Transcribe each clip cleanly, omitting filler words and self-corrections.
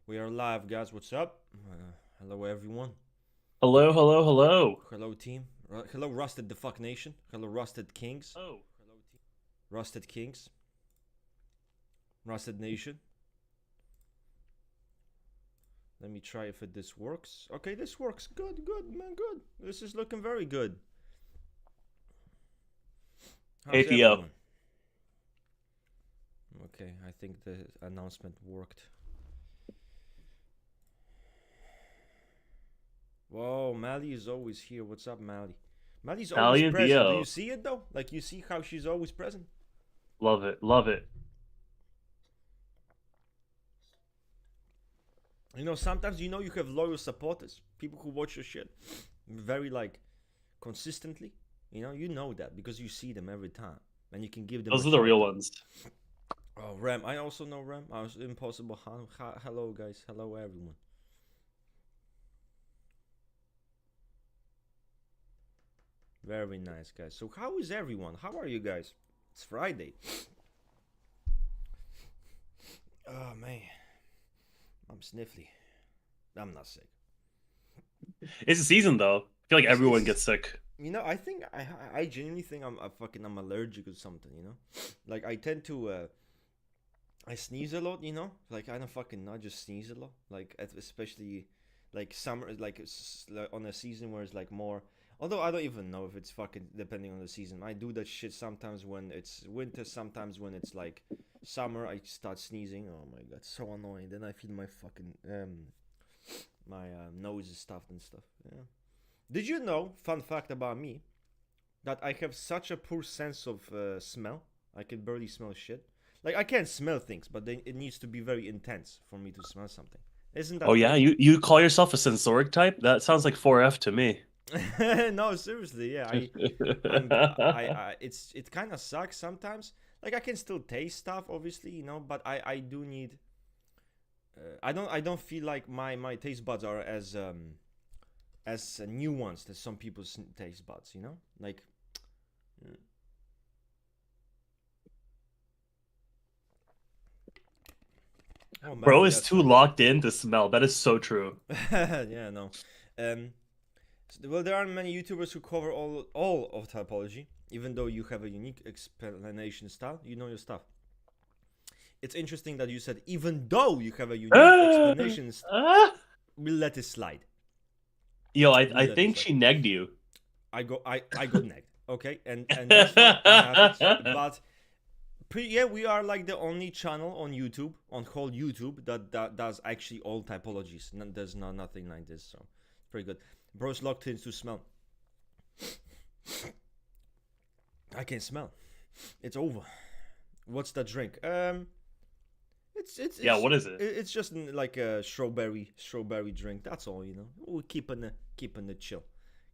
We are live, guys. What's up? Hello, everyone. Hello, hello, hello. Hello, team. Hello, Rusted the Fuck Nation. Hello, Rusted Kings. Oh, Rusted Kings. Rusted Nation. Let me try if this works. Okay, this works. Good, good, man, good. This is looking very good. How's APO. everyone? Okay, I think the announcement worked. Whoa, Mally is always here. What's up, Mally? Mally's always Italian present. Do BO. you see it though? Like you see how she's always present? Love it, love it. Sometimes you have loyal supporters, people who watch your shit very like consistently. You know that because you see them every time, and you can give them a Those are the real shout out. ones. Oh, Ram, I also know Ram. I was impossible. Hello, guys. Hello, everyone. Very nice, guys. So, how is everyone? How are you guys? It's Friday. Oh man, I'm sniffly. I'm not sick. It's a season though. I feel like everyone It's gets sick. I think I genuinely think I'm allergic or something. Like I tend to I sneeze a lot. Like I don't fucking know, I just sneeze a lot. Like especially like summer, like on a season where it's like more. Although I don't even know if it's fucking depending on the season. I do that shit sometimes when it's winter, sometimes when it's like summer. I start sneezing. Oh my god, so annoying. Then I feel my fucking my nose is stuffed and stuff. Yeah. Did you know? Fun fact about me that I have such a poor sense of smell. I can barely smell shit. Like I can smell things, but it needs to be very intense for me to smell something. Isn't Oh that yeah, crazy? you call yourself a sensoric type? That sounds like 4F to me. No, seriously, yeah. It kind of sucks sometimes. Like I can still taste stuff, obviously, but I do need. I don't feel like my taste buds are as new ones as some people's taste buds. Like. Oh, Bro Mally, is that's too nice. locked in to smell. That is so true. Yeah, no. Um, well, there are many YouTubers who cover all of typology, even though you have a unique explanation style. You know your stuff. It's interesting that you said even though you have a unique explanation, we'll let it slide. Yo, We'll I let it think slide. she negged you. I got negged. Okay, and that's fine. That happens. But yeah, we are like the only channel on YouTube, on whole YouTube, that does actually all typologies. There's nothing like this, so it's pretty good. Bro's locked into smell. I can smell. It's over. What's that drink? It's it's Yeah, it's what is it? it's just like a strawberry drink. That's all. We're keeping the chill,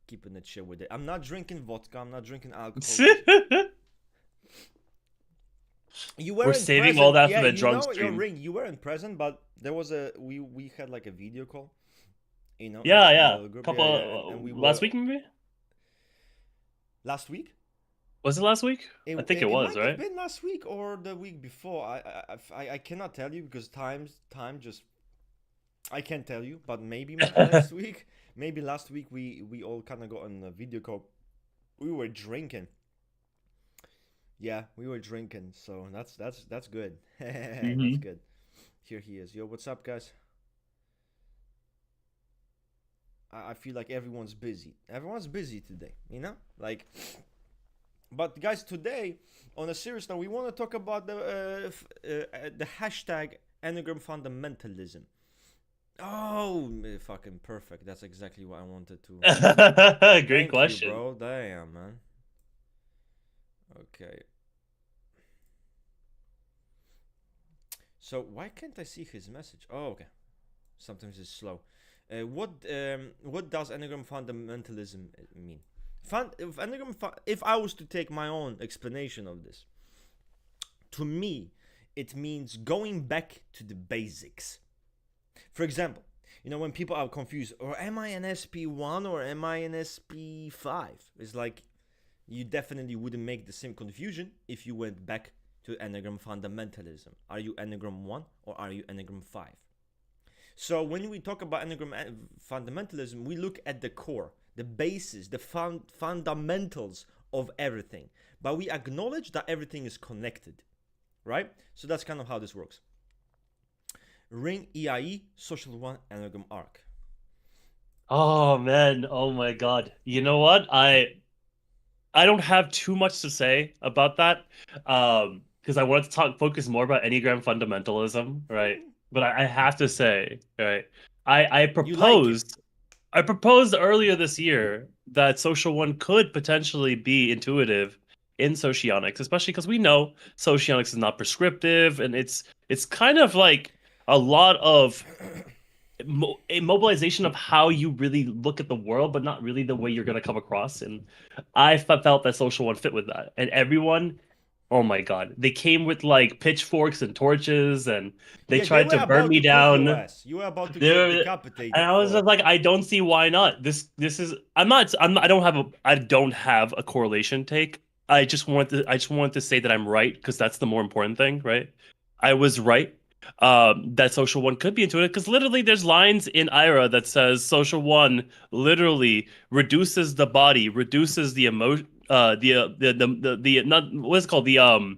keeping the chill with it. I'm not drinking vodka. I'm not drinking alcohol because you We're weren't saving all present. that for Yeah, the drunk your stream. ring. You weren't present, but there was we had like a video call. Yeah, In the yeah. other group. Yeah, yeah, and we Couple were last week maybe? last week. Was it last week? It, I think it, it it was, might have right? been last week or the week before. I cannot tell you because time just I can't tell you. But maybe next week, maybe last week we all kind of got on a video call. We were drinking. Yeah, we were drinking. So that's good. That's hmm good. Here he is. Yo, what's up, guys? I feel like everyone's busy. Everyone's busy today. Like. But guys, today on a serious note, we want to talk about the hashtag Enneagram Fundamentalism. Oh, fucking perfect. That's exactly what I wanted to. Great Thank you, question. bro. Damn, man. Okay. So why can't I see his message? Oh, okay. Sometimes it's slow. What does Enneagram Fundamentalism mean? If I was to take my own explanation of this, to me, it means going back to the basics. For example, when people are confused, or am I an SP1 or am I an SP5? It's like you definitely wouldn't make the same confusion if you went back to Enneagram fundamentalism. Are you Enneagram 1 or are you Enneagram 5? So when we talk about Enneagram fundamentalism, we look at the core, the basis, the fundamentals of everything. But we acknowledge that everything is connected, right? So that's kind of how this works. Ring, EIE, Social One, Enneagram Arc. Oh man, oh my God. You know what? I don't have too much to say about that. Because I wanted to focus more about Enneagram fundamentalism, right? But I have to say, right, I You like it? proposed I proposed earlier this year that Social One could potentially be intuitive in socionics, especially because we know socionics is not prescriptive, and it's kind of like a lot of a mobilization of how you really look at the world, but not really the way you're going to come across. And I felt that Social One fit with that, and everyone. Oh my God. They came with like pitchforks and torches and they Yeah, they tried were to burn about me to kill your down. ass. You were about to get There, and decapitated I was just for. like, I don't see why not. This is I don't have a correlation take. I just wanted to say that I'm right because that's the more important thing, right? I was right. That Social One could be intuitive because literally there's lines in Ira that says Social One literally reduces the body, reduces the emotion, the not what's it called the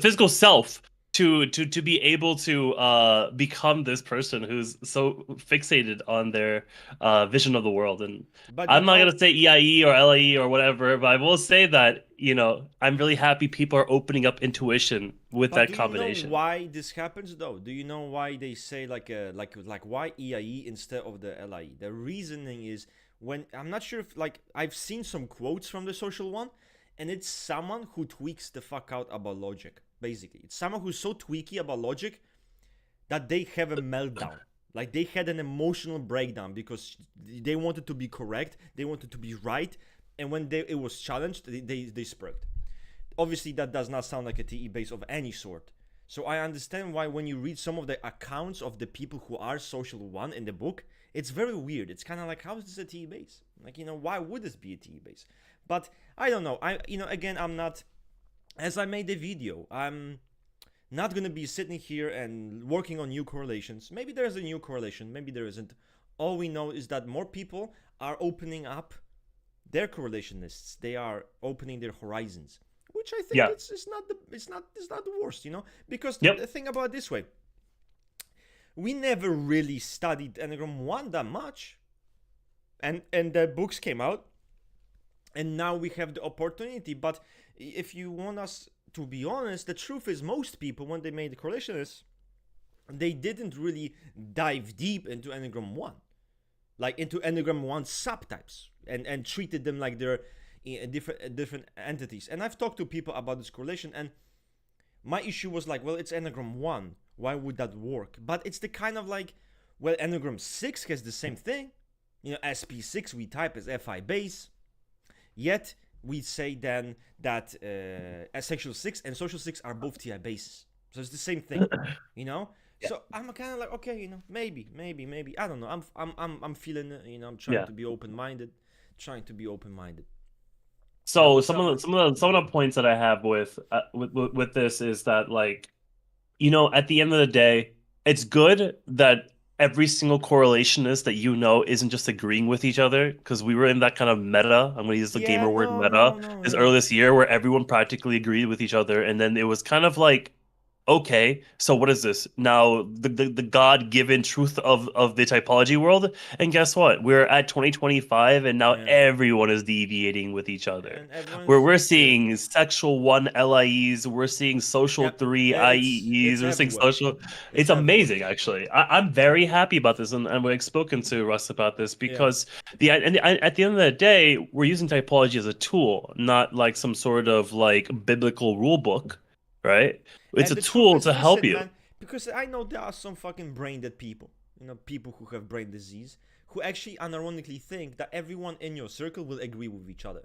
physical self to be able to become this person who's so fixated on their vision of the world. And But you I'm not know, gonna say EIE or LAE or whatever, but I will say that I'm really happy people are opening up intuition with but that do you know combination. why this happens though? Do you know why they say like why EIE instead of the LIE? The reasoning is when I'm not sure if like I've seen some quotes from the Social One, and it's someone who tweaks the fuck out about logic. Basically, it's someone who's so tweaky about logic that they have a meltdown. Like they had an emotional breakdown because they wanted to be correct, they wanted to be right, and when it was challenged, they spurred. Obviously, that does not sound like a TE base of any sort. So I understand why when you read some of the accounts of the people who are Social One in the book, it's very weird. It's kind of like, how is this a TE base? Like, why would this be a TE base? But I don't know. Again, I'm not, as I made the video, I'm not gonna be sitting here and working on new correlations. Maybe there's a new correlation, maybe there isn't. All we know is that more people are opening up their correlation lists. They are opening their horizons, which I think Yeah. it's not the worst, because Yep. the thing about it this way, we never really studied Enneagram 1 that much, and the books came out, and now we have the opportunity. But if you want us to be honest, the truth is most people, when they made the correlationists, they didn't really dive deep into Enneagram 1, like into Enneagram 1 subtypes, and treated them like they're different entities. And I've talked to people about this correlation, and my issue was like, well, it's Enneagram 1. Why would that work? But it's the kind of like, well, Enneagram 6 has the same thing. SP6 we type as FI base. Yet, we say then that Asexual 6 and Social 6 are both TI bases. So it's the same thing, Yeah. So I'm kind of like, okay, maybe. I don't know. I'm feeling, I'm trying to be open-minded. So some of the points that I have with this is that like at the end of the day, it's good that every single correlationist that isn't just agreeing with each other because we were in that kind of meta. I'm going to use the gamer word meta No. earlier this year where everyone practically agreed with each other, and then it was kind of like okay, so what is this now? The God-given truth of the typology world, and guess what? We're at 2025, and now everyone is deviating with each other. And Where we're seeing sexual 1 LIEs, we're seeing social 3 it's IEEs, we're seeing everywhere. social. It's amazing, actually. I'm very happy about this, and we've spoken to Russ about this because at the end of the day, we're using typology as a tool, not like some sort of like biblical rule book, right? It's a tool to help you. Man, because I know there are some fucking brain dead people, people who have brain disease, who actually unironically think that everyone in your circle will agree with each other.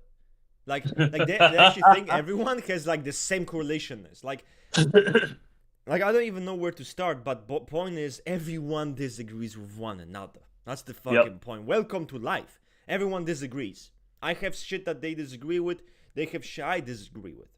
Like they actually think everyone has like the same correlation as like I don't even know where to start, but point is everyone disagrees with one another. That's the fucking point. Welcome to life. Everyone disagrees. I have shit that they disagree with. They have shit I disagree with.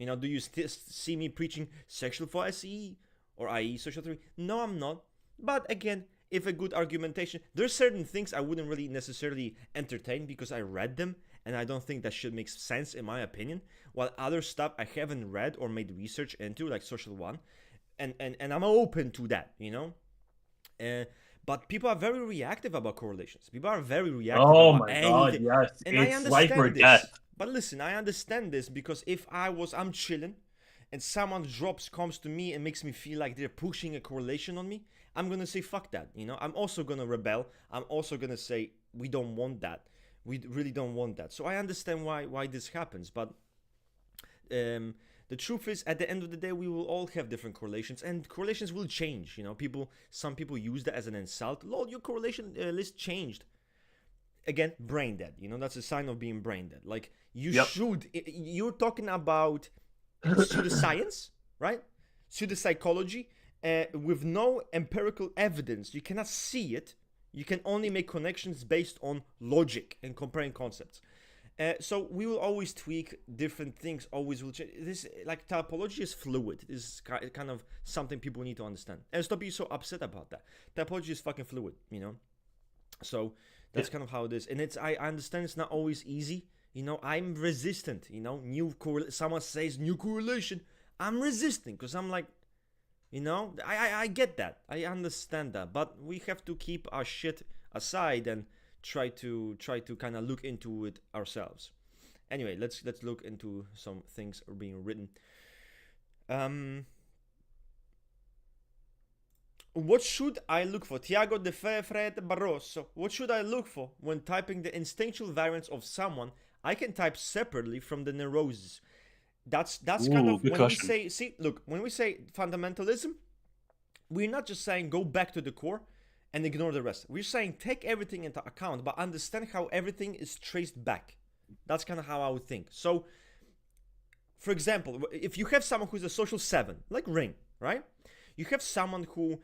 Do you see me preaching sexual for SE or IE social 3? No, I'm not. But again, if a good argumentation. There's certain things I wouldn't really necessarily entertain because I read them and I don't think that shit makes sense in my opinion. While other stuff I haven't read or made research into, like Social One, and I'm open to that, you know. But people are very reactive about correlations. People are very reactive Oh about my God, anything, yes. and I It's life or understand death. this. But listen, I understand this because if I'm chilling, and someone comes to me and makes me feel like they're pushing a correlation on me, I'm gonna say fuck that. You know, I'm also gonna rebel. I'm also gonna say we don't want that. We really don't want that. So I understand why this happens, but the truth is, at the end of the day, we will all have different correlations, and correlations will change. You know, some people use that as an insult. Lol, your correlation list changed. Again, brain dead. You know, that's a sign of being brain dead. Like Yep. you're talking about pseudoscience, right? Pseudopsychology, with no empirical evidence. You cannot see it. You can only make connections based on logic and comparing concepts. So we will always tweak different things. Always will change. This, like, typology is fluid. This is kind of something people need to understand. And stop being so upset about that. Typology is fucking fluid, you know. So that's kind of how it is. And I understand it's not always easy. You know, I'm resistant. You know, someone says new correlation, I'm resisting because I'm like, you know, I get that. I understand that, but we have to keep our shit aside and try to kind of look into it ourselves. Anyway, let's look into some things are being written. What should I look for? Tiago de Fred Barroso. What should I look for when typing the instinctual variants of someone I can type separately from the neurosis? That's kind Ooh, of good when we question. say, see, look, when we say fundamentalism, we're not just saying go back to the core and ignore the rest. We're saying take everything into account, but understand how everything is traced back. That's kind of how I would think. So, for example, if you have someone who's a social 7, like Ring, right? You have someone who,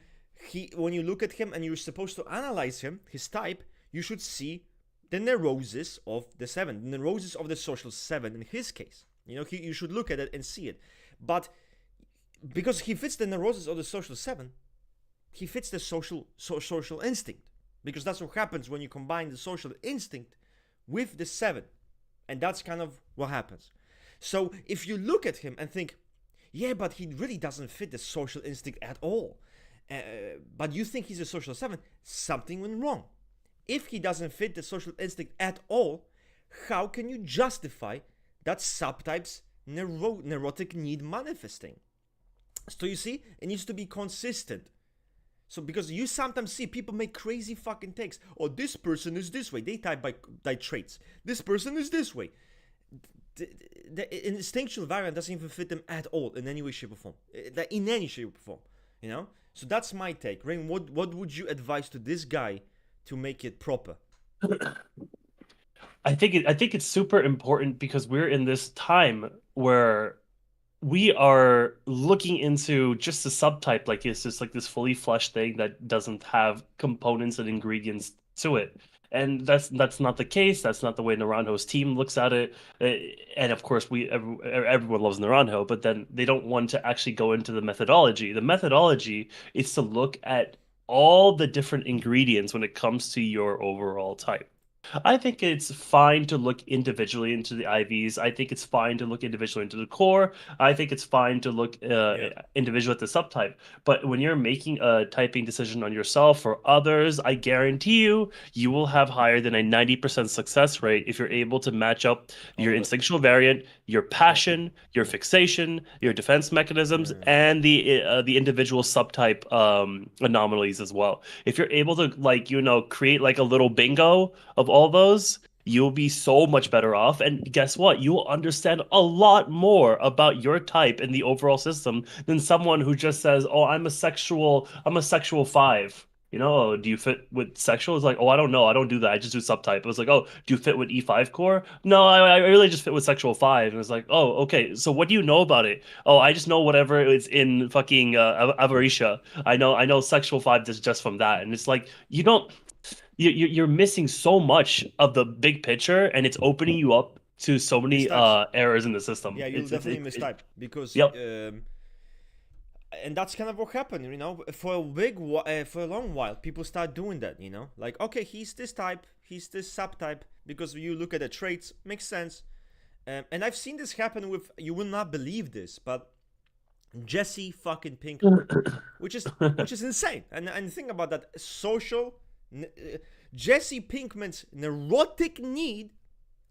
when you look at him and you're supposed to analyze him, his type, you should see the neurosis of the 7, the neurosis of the social 7 in his case. You know, you should look at it and see it. But because he fits the neurosis of the social 7, he fits the social instinct. Because that's what happens when you combine the social instinct with the 7. And that's kind of what happens. So if you look at him and think, yeah, but he really doesn't fit the social instinct at all, but you think he's a social 7, something went wrong. If he doesn't fit the social instinct at all, how can you justify that subtype's neurotic need manifesting? So you see, it needs to be consistent. So because you sometimes see people make crazy fucking takes. Oh, this person is this way. They type by traits. This person is this way. The instinctual variant doesn't even fit them at all in any way, shape, or form. In any shape or form, you know. So that's my take. Rain, what would you advise to this guy to make it proper? I think it's super important because we're in this time where we are looking into just a subtype like it's just like this fully fleshed thing that doesn't have components and ingredients to it. And that's not the case. That's not the way Naranjo's team looks at it. And of course, everyone loves Naranjo, but then they don't want to actually go into the methodology. The methodology is to look at all the different ingredients when it comes to your overall type. I think it's fine to look individually into the IVs. I think it's fine to look individually into the core. I think it's fine to look Yeah. individual at the subtype. But when you're making a typing decision on yourself or others, I guarantee you will have higher than a 90% success rate if you're able to match up All your of it. instinctual variant, your Yeah. passion, your Yeah. fixation, your defense mechanisms, Yeah. and the individual subtype anomalies as well. If you're able to create like a little bingo of all those, you'll be so much better off. And guess what? You will understand a lot more about your type and the overall system than someone who just says, "Oh, I'm a sexual 5." You know, "Oh, do you fit with sexual?" It's like, "Oh, I don't know. I don't do that. I just do subtype." It was like, "Oh, do you fit with E5 core?" "No, I really just fit with sexual 5." And it's like, "Oh, okay. So what do you know about it?" "Oh, I just know whatever is in fucking Yeah. Avarisha. I know sexual 5 just from that." And it's like, you're missing so much of the big picture, and it's opening you up to so many Mistypes. errors in the system. Yeah, you'll definitely mistype because Yep. and that's kind of what happened, you know. For a long while, people start doing that, you know. Like, okay, he's this type, he's this subtype, because you look at the traits, makes sense. And I've seen this happen with, you will not believe this, but Jesse fucking Pinkman, which is insane. And think about that, Jesse Pinkman's neurotic need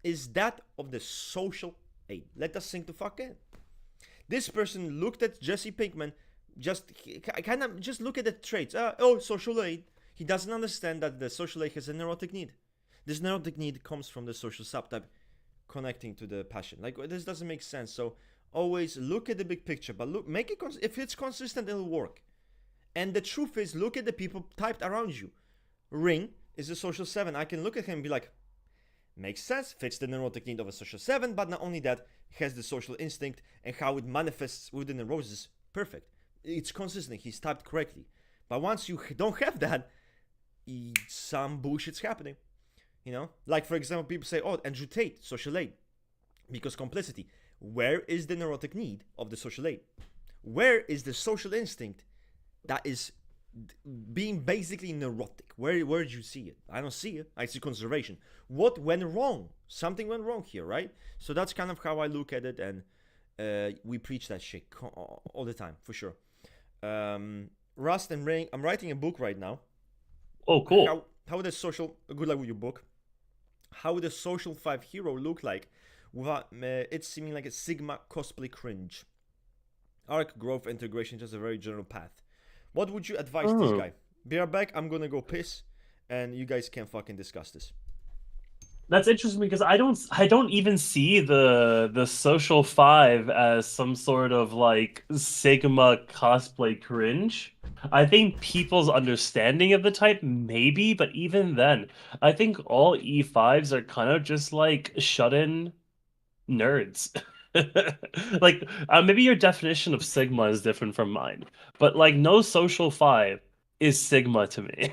is that of the social aid. Let us sink the fuck in. This person looked at Jesse Pinkman, just look at the traits. Social aid. He doesn't understand that the social aid has a neurotic need. This neurotic need comes from the social subtype connecting to the passion. Like, this doesn't make sense. So always look at the big picture, but make it if it's consistent, it'll work. And the truth is, look at the people typed around you. Ring is a social 7. I can look at him and be like, makes sense, fits the neurotic need of a social 7, but not only that, has the social instinct, and how it manifests within the roses, perfect. It's consistent, he's typed correctly. But once you don't have that, some bullshit's happening. You know? Like, for example, people say, oh, Andrew Tate, social aid, because complicity. Where is the neurotic need of the social aid? Where is the social instinct that is being basically neurotic? Where did you see it? I don't see it. I see conservation. What went wrong? Something went wrong here, right? So that's kind of how I look at it, and we preach that shit all the time, for sure. Rust and Ring, I'm writing a book right now. Oh, cool. How the social, good luck with your book. How the social 5 hero look like without it seeming like a Sigma cosplay cringe. Arc, growth, integration, just a very general path. What would you advise this guy? Be right back. I'm gonna go piss, and you guys can fucking discuss this. That's interesting because I don't even see the social 5 as some sort of like Sigma cosplay cringe. I think people's understanding of the type maybe, but even then, I think all E5s are kind of just like shut-in nerds. Like maybe your definition of Sigma is different from mine, but like no social 5 is Sigma to me.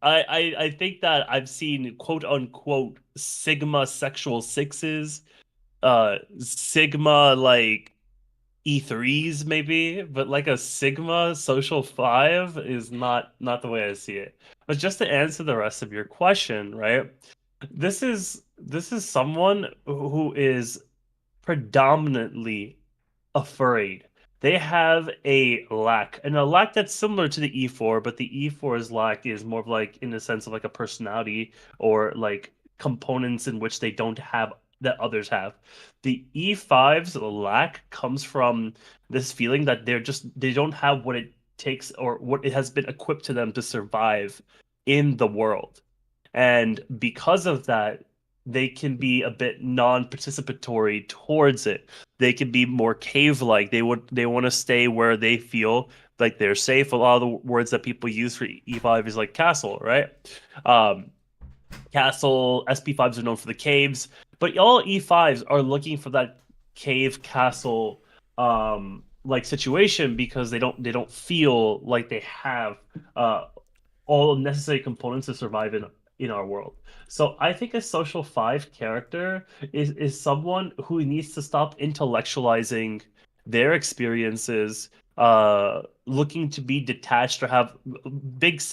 I think that I've seen quote unquote Sigma sexual 6s, Sigma like E3s maybe, but like a Sigma social 5 is not the way I see it. But just to answer the rest of your question, right? This is someone who is predominantly afraid. They have a lack, and a lack that's similar to the E4, but the E4's lack is more of like in the sense of like a personality or like components in which they don't have that others have. The E5's lack comes from this feeling that they don't have what it takes or what it has been equipped to them to survive in the world. And because of that, they can be a bit non-participatory towards it. They can be more cave-like. They want to stay where they feel like they're safe. A lot of the words that people use for E5 is like castle, right? Castle, SP5s are known for the caves, but all E5s are looking for that cave castle like situation because they don't feel like they have all necessary components to survive in our world. So I think a social 5 character is someone who needs to stop intellectualizing their experiences, looking to be detached or have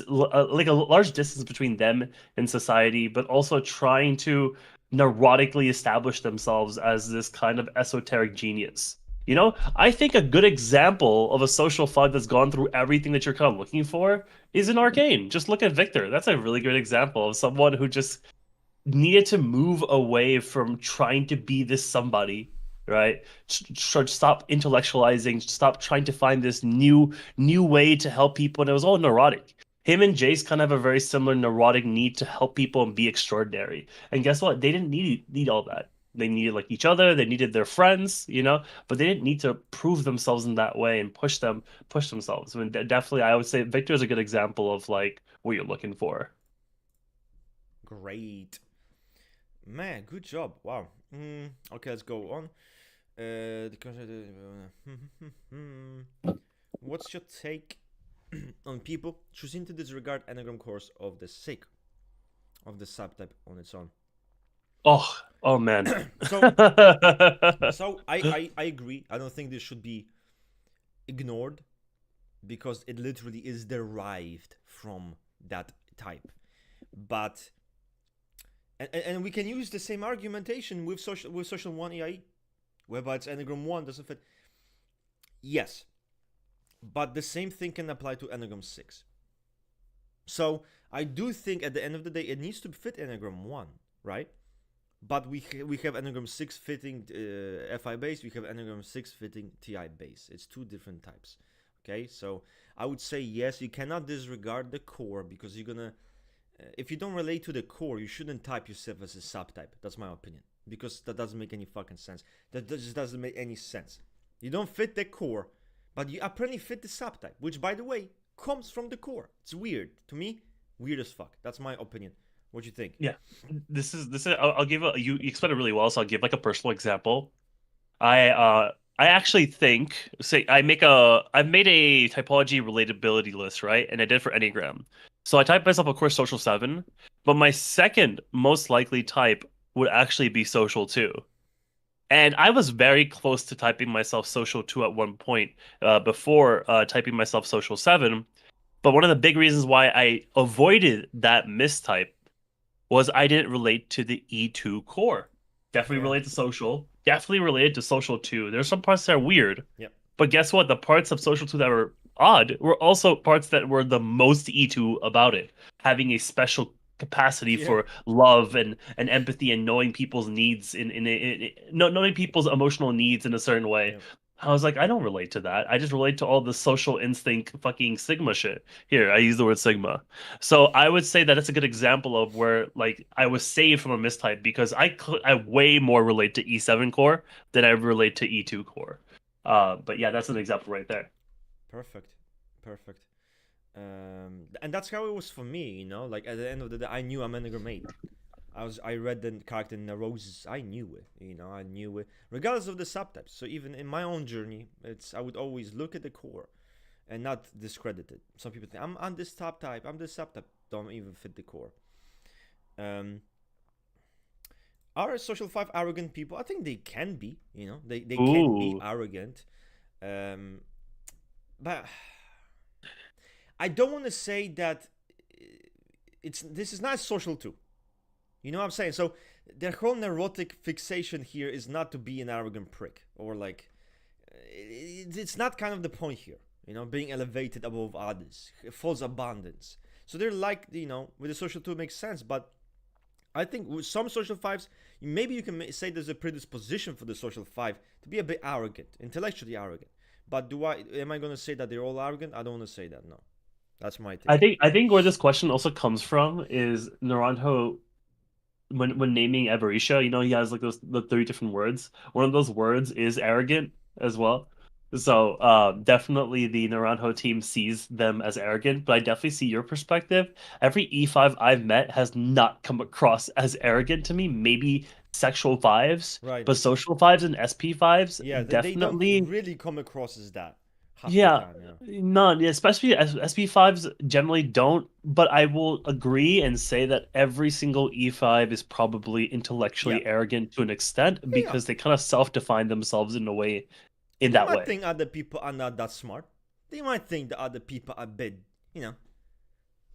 like a large distance between them and society, but also trying to neurotically establish themselves as this kind of esoteric genius. You know, I think a good example of a social 5 that's gone through everything that you're kind of looking for is in Arcane. Just look at Victor. That's a really good example of someone who just needed to move away from trying to be this somebody, right? Stop intellectualizing, stop trying to find this new way to help people. And it was all neurotic. Him and Jace kind of have a very similar neurotic need to help people and be extraordinary. And guess what? They didn't need all that. They needed like each other, they needed their friends, you know, but they didn't need to prove themselves in that way and push themselves. I mean, definitely, I would say Victor is a good example of like what you're looking for. Great. Man, good job. Wow. Okay, let's go on. What's your take on people choosing to disregard Enneagram course of the sake of the subtype on its own? Oh man. So I agree. I don't think this should be ignored because it literally is derived from that type. But and we can use the same argumentation with social 1 EIE, whereby it's Enneagram 1 doesn't fit. Yes, but the same thing can apply to Enneagram 6. So I do think at the end of the day it needs to fit Enneagram 1, right? But we have Enneagram 6 fitting FI base, we have Enneagram 6 fitting TI base. It's two different types. Okay, so I would say yes, you cannot disregard the core, because you're gonna, if you don't relate to the core, you shouldn't type yourself as a subtype. That's my opinion, because that doesn't make any fucking sense. That just doesn't make any sense. You don't fit the core, but you apparently fit the subtype, which, by the way, comes from the core. It's weird to me, weird as fuck. That's my opinion. What do you think? Yeah, this is. I'll give a you explained it really well, so I'll give like a personal example. I actually think, say I've made a typology relatability list, right? And I did it for Enneagram. So I typed myself, of course, social 7, but my second most likely type would actually be social 2. And I was very close to typing myself social 2 at one point before typing myself social 7. But one of the big reasons why I avoided that mistype was I didn't relate to the E2 core. Definitely Yeah. related to social. Definitely related to social 2. There's some parts that are weird. Yep. But guess what? The parts of social 2 that were odd were also parts that were the most E2 about it. Having a special capacity Yeah. for love and empathy and knowing people's needs knowing people's emotional needs in a certain way. Yep. I was like, I don't relate to that. I just relate to all the social instinct fucking Sigma shit. Here, I use the word Sigma. So I would say that it's a good example of where like I was saved from a mistype because I way more relate to E7 core than I relate to E2 core. But yeah, that's an example right there. Perfect. Perfect. And that's how it was for me, like at the end of the day, I knew I'm Enneagram 8. I read the character in the Roses. I knew it, I knew it, regardless of the subtypes. So even in my own journey, I would always look at the core and not discredit it. Some people think I'm this top type, I'm this subtype. Don't even fit the core. Um, are social 5 arrogant people? I think they can be. They can be Ooh. arrogant. But I don't want to say that this is not social 2. You know what I'm saying? So their whole neurotic fixation here is not to be an arrogant prick, or like it's not kind of the point here. Being elevated above others, false abundance. So they're like, with the social 2 it makes sense, but I think with some social 5s, maybe you can say there's a predisposition for the social 5 to be a bit arrogant, intellectually arrogant. But am I going to say that they're all arrogant? I don't want to say that. No, that's my take. I think where this question also comes from is Naranjo when naming Avarisha, he has like the 3 different words. One of those words is arrogant as well. So definitely the Naranjo team sees them as arrogant, but I definitely see your perspective. Every E5 I've met has not come across as arrogant to me. Maybe sexual 5s, Right. but social 5s and SP 5s Yeah, they don't definitely. really come across as that half the Yeah, time. Yeah. none. Yeah, especially SP5s generally don't, but I will agree and say that every single E5 is probably Yeah. intellectually arrogant to an extent Yeah. Yeah. because they kind of self-define themselves in They that might way. think other people are not that smart. They might think that other people are a bit,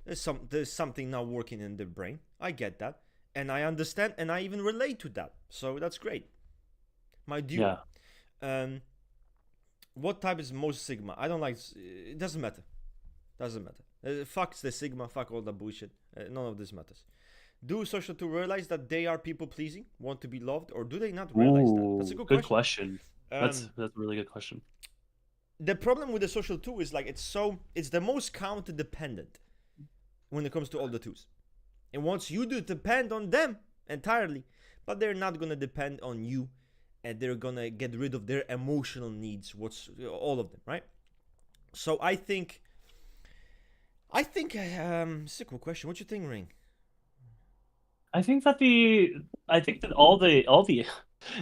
there's something not working in their brain. I get that. And I understand, and I even relate to that. So that's great. My dude. Yeah. What type is most Sigma? I don't like. It doesn't matter. Doesn't matter. Fuck the Sigma. Fuck all the bullshit. None of this matters. Do social 2 realize that they are people pleasing, want to be loved, or do they not realize that? That's a Ooh, good good question. question. That's a really good question. The problem with the social 2 is like it's the most counter dependent when it comes to all the 2s. It wants you to depend on them entirely, but they're not gonna depend on you, and they're gonna get rid of their emotional needs. All of them, right? So I think it's a cool question. What you think, Ring? I think that all the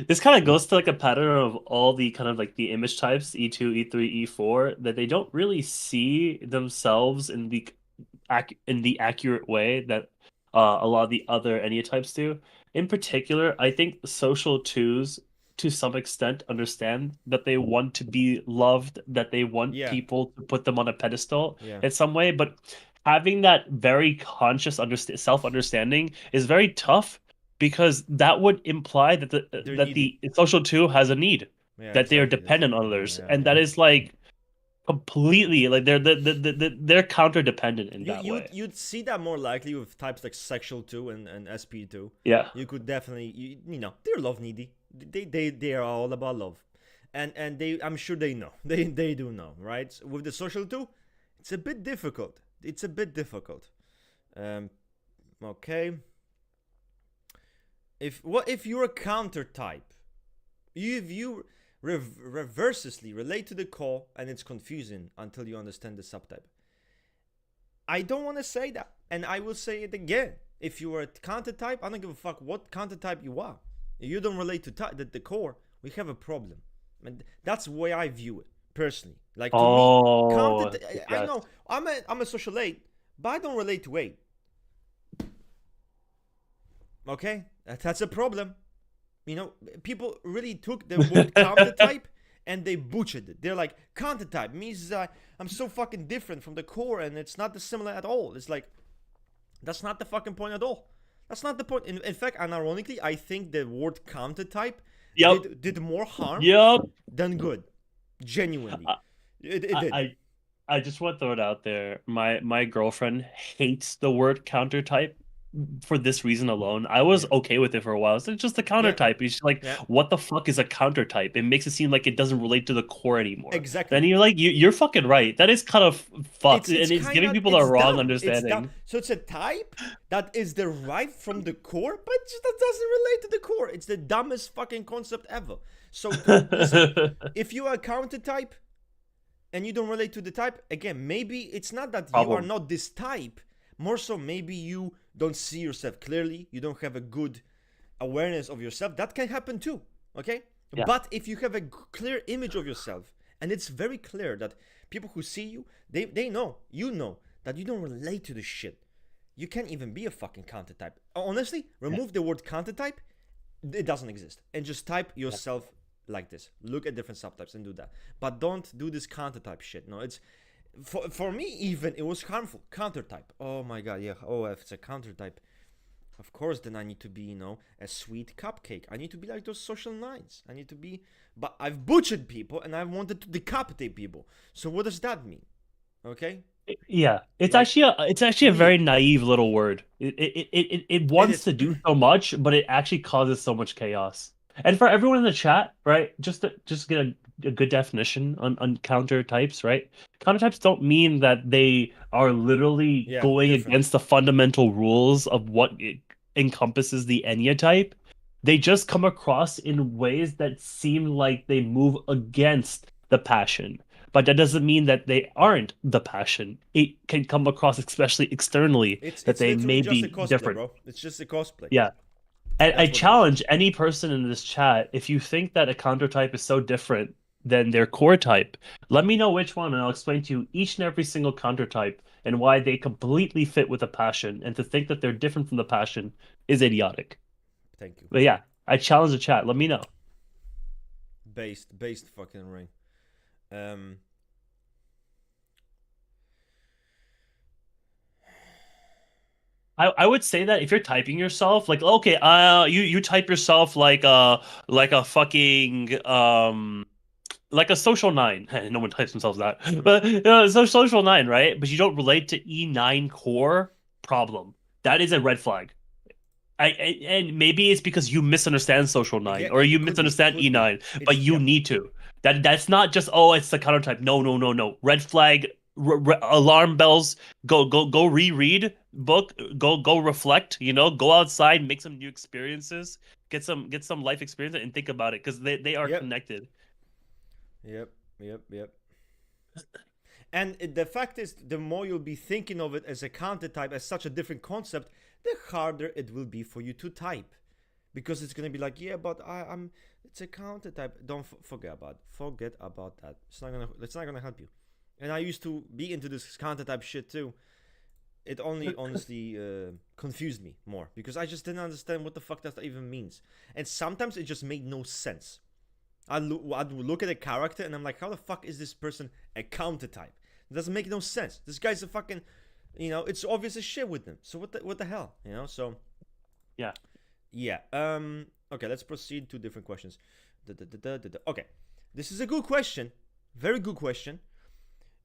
this kind of goes to like a pattern of all the kind of like the image types E2, E3, E4 that they don't really see themselves in the accurate way that a lot of the other Ennea types do. In particular, I think social 2s to some extent understand that they want to be loved, that they want Yeah, people to put them on a pedestal yeah. in some way, but having that very conscious self-understanding is very tough because that would imply that They're that needy. the social two has a need, Yeah, that they are exactly. That's dependent on yeah, others, yeah, and yeah. that is like completely like they're counter dependent in You that way. you'd see that more likely with types like sexual two and SP two. Yeah. You could definitely you know they're love needy. They are all about love, and they I'm sure they know they do know, right? With the social two, it's a bit difficult. It's a bit difficult. Um, okay. If you're a counter type, if you reversely relate to the core and it's confusing until you understand the subtype. I don't want to say that, and I will say it again. If you are a counter type, I don't give a fuck what counter type you are. If you don't relate to the core, we have a problem. And that's the way I view it personally. Like to me, counter. Oh, I yes. know I'm a social 8, but I don't relate to 8. Okay, that's a problem. You know, people really took the word counter type and they butchered it. They're like, counter type means I'm so fucking different from the core and it's not the similar at all. It's like, that's not the fucking point at all. That's not the point. In fact, and ironically, I think the word counter type Yep. did more harm Yep. than good. Genuinely. It I, did. I I just want to throw it out there. My girlfriend hates the word counter type for this reason alone. I was Yeah. okay with it for a while. It's just a counter Yeah. type. She's like, Yeah. what the fuck is a counter type? It makes it seem like it doesn't relate to the core anymore. Then Exactly. you're like, you're fucking right. That is kind of fucked, It's and it's kind giving of people the it's wrong dumb. It's dumb. understanding. So it's a type that is derived from the core, but that doesn't relate to the core. It's the dumbest fucking concept ever. So listen, if you are a counter type and you don't relate to the type, again, maybe it's not that you are Problem. not this type. More so, maybe you don't see yourself clearly. You don't have a good awareness of yourself. That can happen too. Okay, Yeah. but if you have a clear image of yourself, and it's very clear that people who see you, they know, you know that you don't relate to this shit. You can't even be a fucking counter type. Honestly, remove the word counter type. It doesn't exist, and just type yourself like this. Look at different subtypes and do that. But don't do this counter type shit. No, it's for me even it was harmful. Counter type. Oh my god, yeah. Oh, if it's a counter type, of course then I need to be, a sweet cupcake. I need to be like those social nines. I need to be, but I've butchered people and I wanted to decapitate people. So what does that mean? Okay? Yeah, Like it's actually a very weird. naive little word. It It wants is. to do so much, but it actually causes so much chaos. And for everyone in the chat, right? Just get a good definition on counter types, right? Counter types don't mean that they are literally Yeah, going different. against the fundamental rules of what it encompasses the Enya type. They just come across in ways that seem like they move against the passion, but that doesn't mean that they aren't the passion. It can come across, especially externally, that It's they literally may just a be cosplay, different. bro. It's just a cosplay. Yeah. And I That's what it is. challenge any person in this chat, if you think that a counter type is so different than their core type, let me know which one, and I'll explain to you each and every single counter type and why they completely fit with a passion. And to think that they're different from the passion is idiotic. Thank you. But yeah, I challenge the chat. Let me know. Based fucking ring. Um I would say that if you're typing yourself, like okay, you type yourself like a fucking like a social nine. No one types themselves that, but so social nine, right? But you don't relate to E9 core problem. That is a red flag. And maybe it's because you misunderstand social yeah, nine or you it could be. misunderstand Could be. E9, but It's you yep. need to. That's not just it's the counter type. No, no, no, no. Red flag, alarm bells. Go reread book. Go reflect. Go outside, make some new experiences, get some life experience, and think about it because they are Yep. connected. Yep. And the fact is, the more you'll be thinking of it as a counter type, as such a different concept, the harder it will be for you to type, because it's gonna be like, yeah, but I'm. It's a counter type. Don't forget about that. It's not gonna help you. And I used to be into this counter type shit too. It only honestly confused me more because I just didn't understand what the fuck that even means. And sometimes it just made no sense. I'd look at a character and I'm like, how the fuck is this person a counter type? It doesn't make no sense. This guy's a fucking, it's obvious as shit with them. So what the hell, So Yeah. yeah. Okay, let's proceed to different questions. Okay, this is a good question, very good question.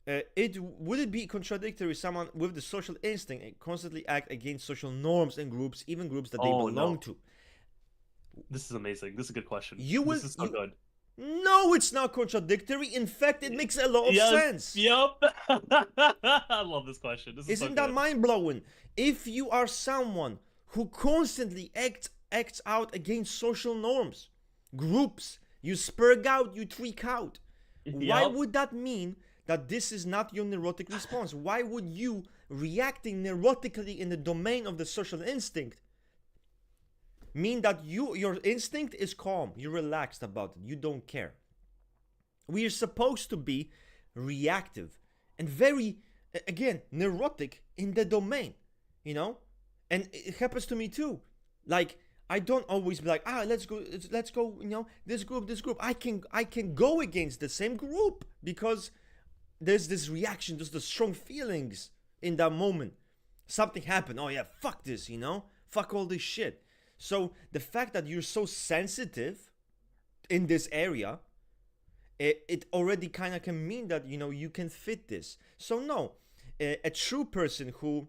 Would it be contradictory someone with the social instinct and constantly act against social norms and groups, even groups that they belong to? This is amazing. This is a good question. This is so good. No, it's not contradictory. In fact, it makes a lot of sense. Yep. I love this question. Isn't that mind-blowing? If you are someone who constantly acts out against social norms, groups, you spurg out, you tweak out. Why would that mean that this is not your neurotic response? Why would you reacting neurotically in the domain of the social instinct mean that your instinct is calm, you're relaxed about it, you don't care? We are supposed to be reactive and very, again, neurotic in the domain, and it happens to me too. Like, I don't always be like, let's go, this group. I can go against the same group because there's this reaction, there's the strong feelings in that moment. Something happened. Oh yeah, fuck this, fuck all this shit. So the fact that you're so sensitive in this area, it already kind of can mean that you can fit this. So no, a true person who,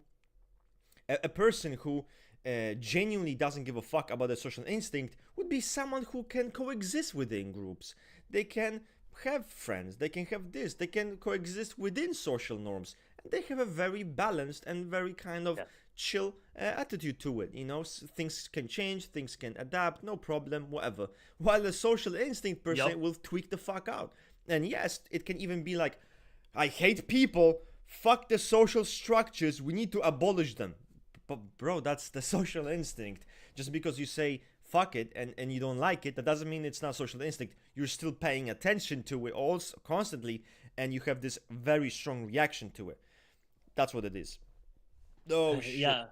genuinely doesn't give a fuck about the social instinct would be someone who can coexist within groups. They can have friends, they can have this, they can coexist within social norms, and they have a very balanced and very kind of chill attitude to it. Things can change, things can adapt, no problem, whatever. While the social instinct person will tweak the fuck out. And yes, it can even be like, I hate people, fuck the social structures, we need to abolish them. But bro, that's the social instinct. Just because you say fuck it and you don't like it, that doesn't mean it's not social instinct. You're still paying attention to it also constantly, and you have this very strong reaction to it. That's what it is. Oh shit. Yeah.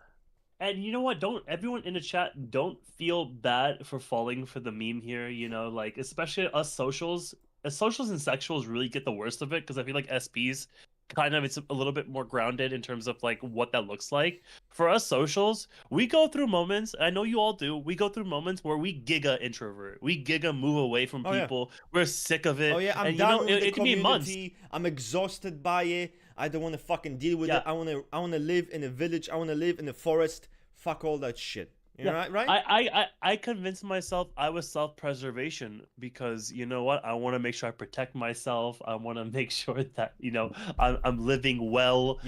And you know what? Everyone in the chat, don't feel bad for falling for the meme here, like, especially us socials. Socials and sexuals really get the worst of it, because I feel like SPs kind of, it's a little bit more grounded in terms of like what that looks like. For us socials, we go through moments, I know you all do, we go through moments where we giga introvert, we giga move away from people. We're sick of it. Oh yeah, I'm down with the community. I'm exhausted by it. I don't want to fucking deal with it. I want to live in a village. I want to live in a forest. Fuck all that shit. Right? I convinced myself I was self-preservation, because you know what? I want to make sure I protect myself. I want to make sure that I'm living well.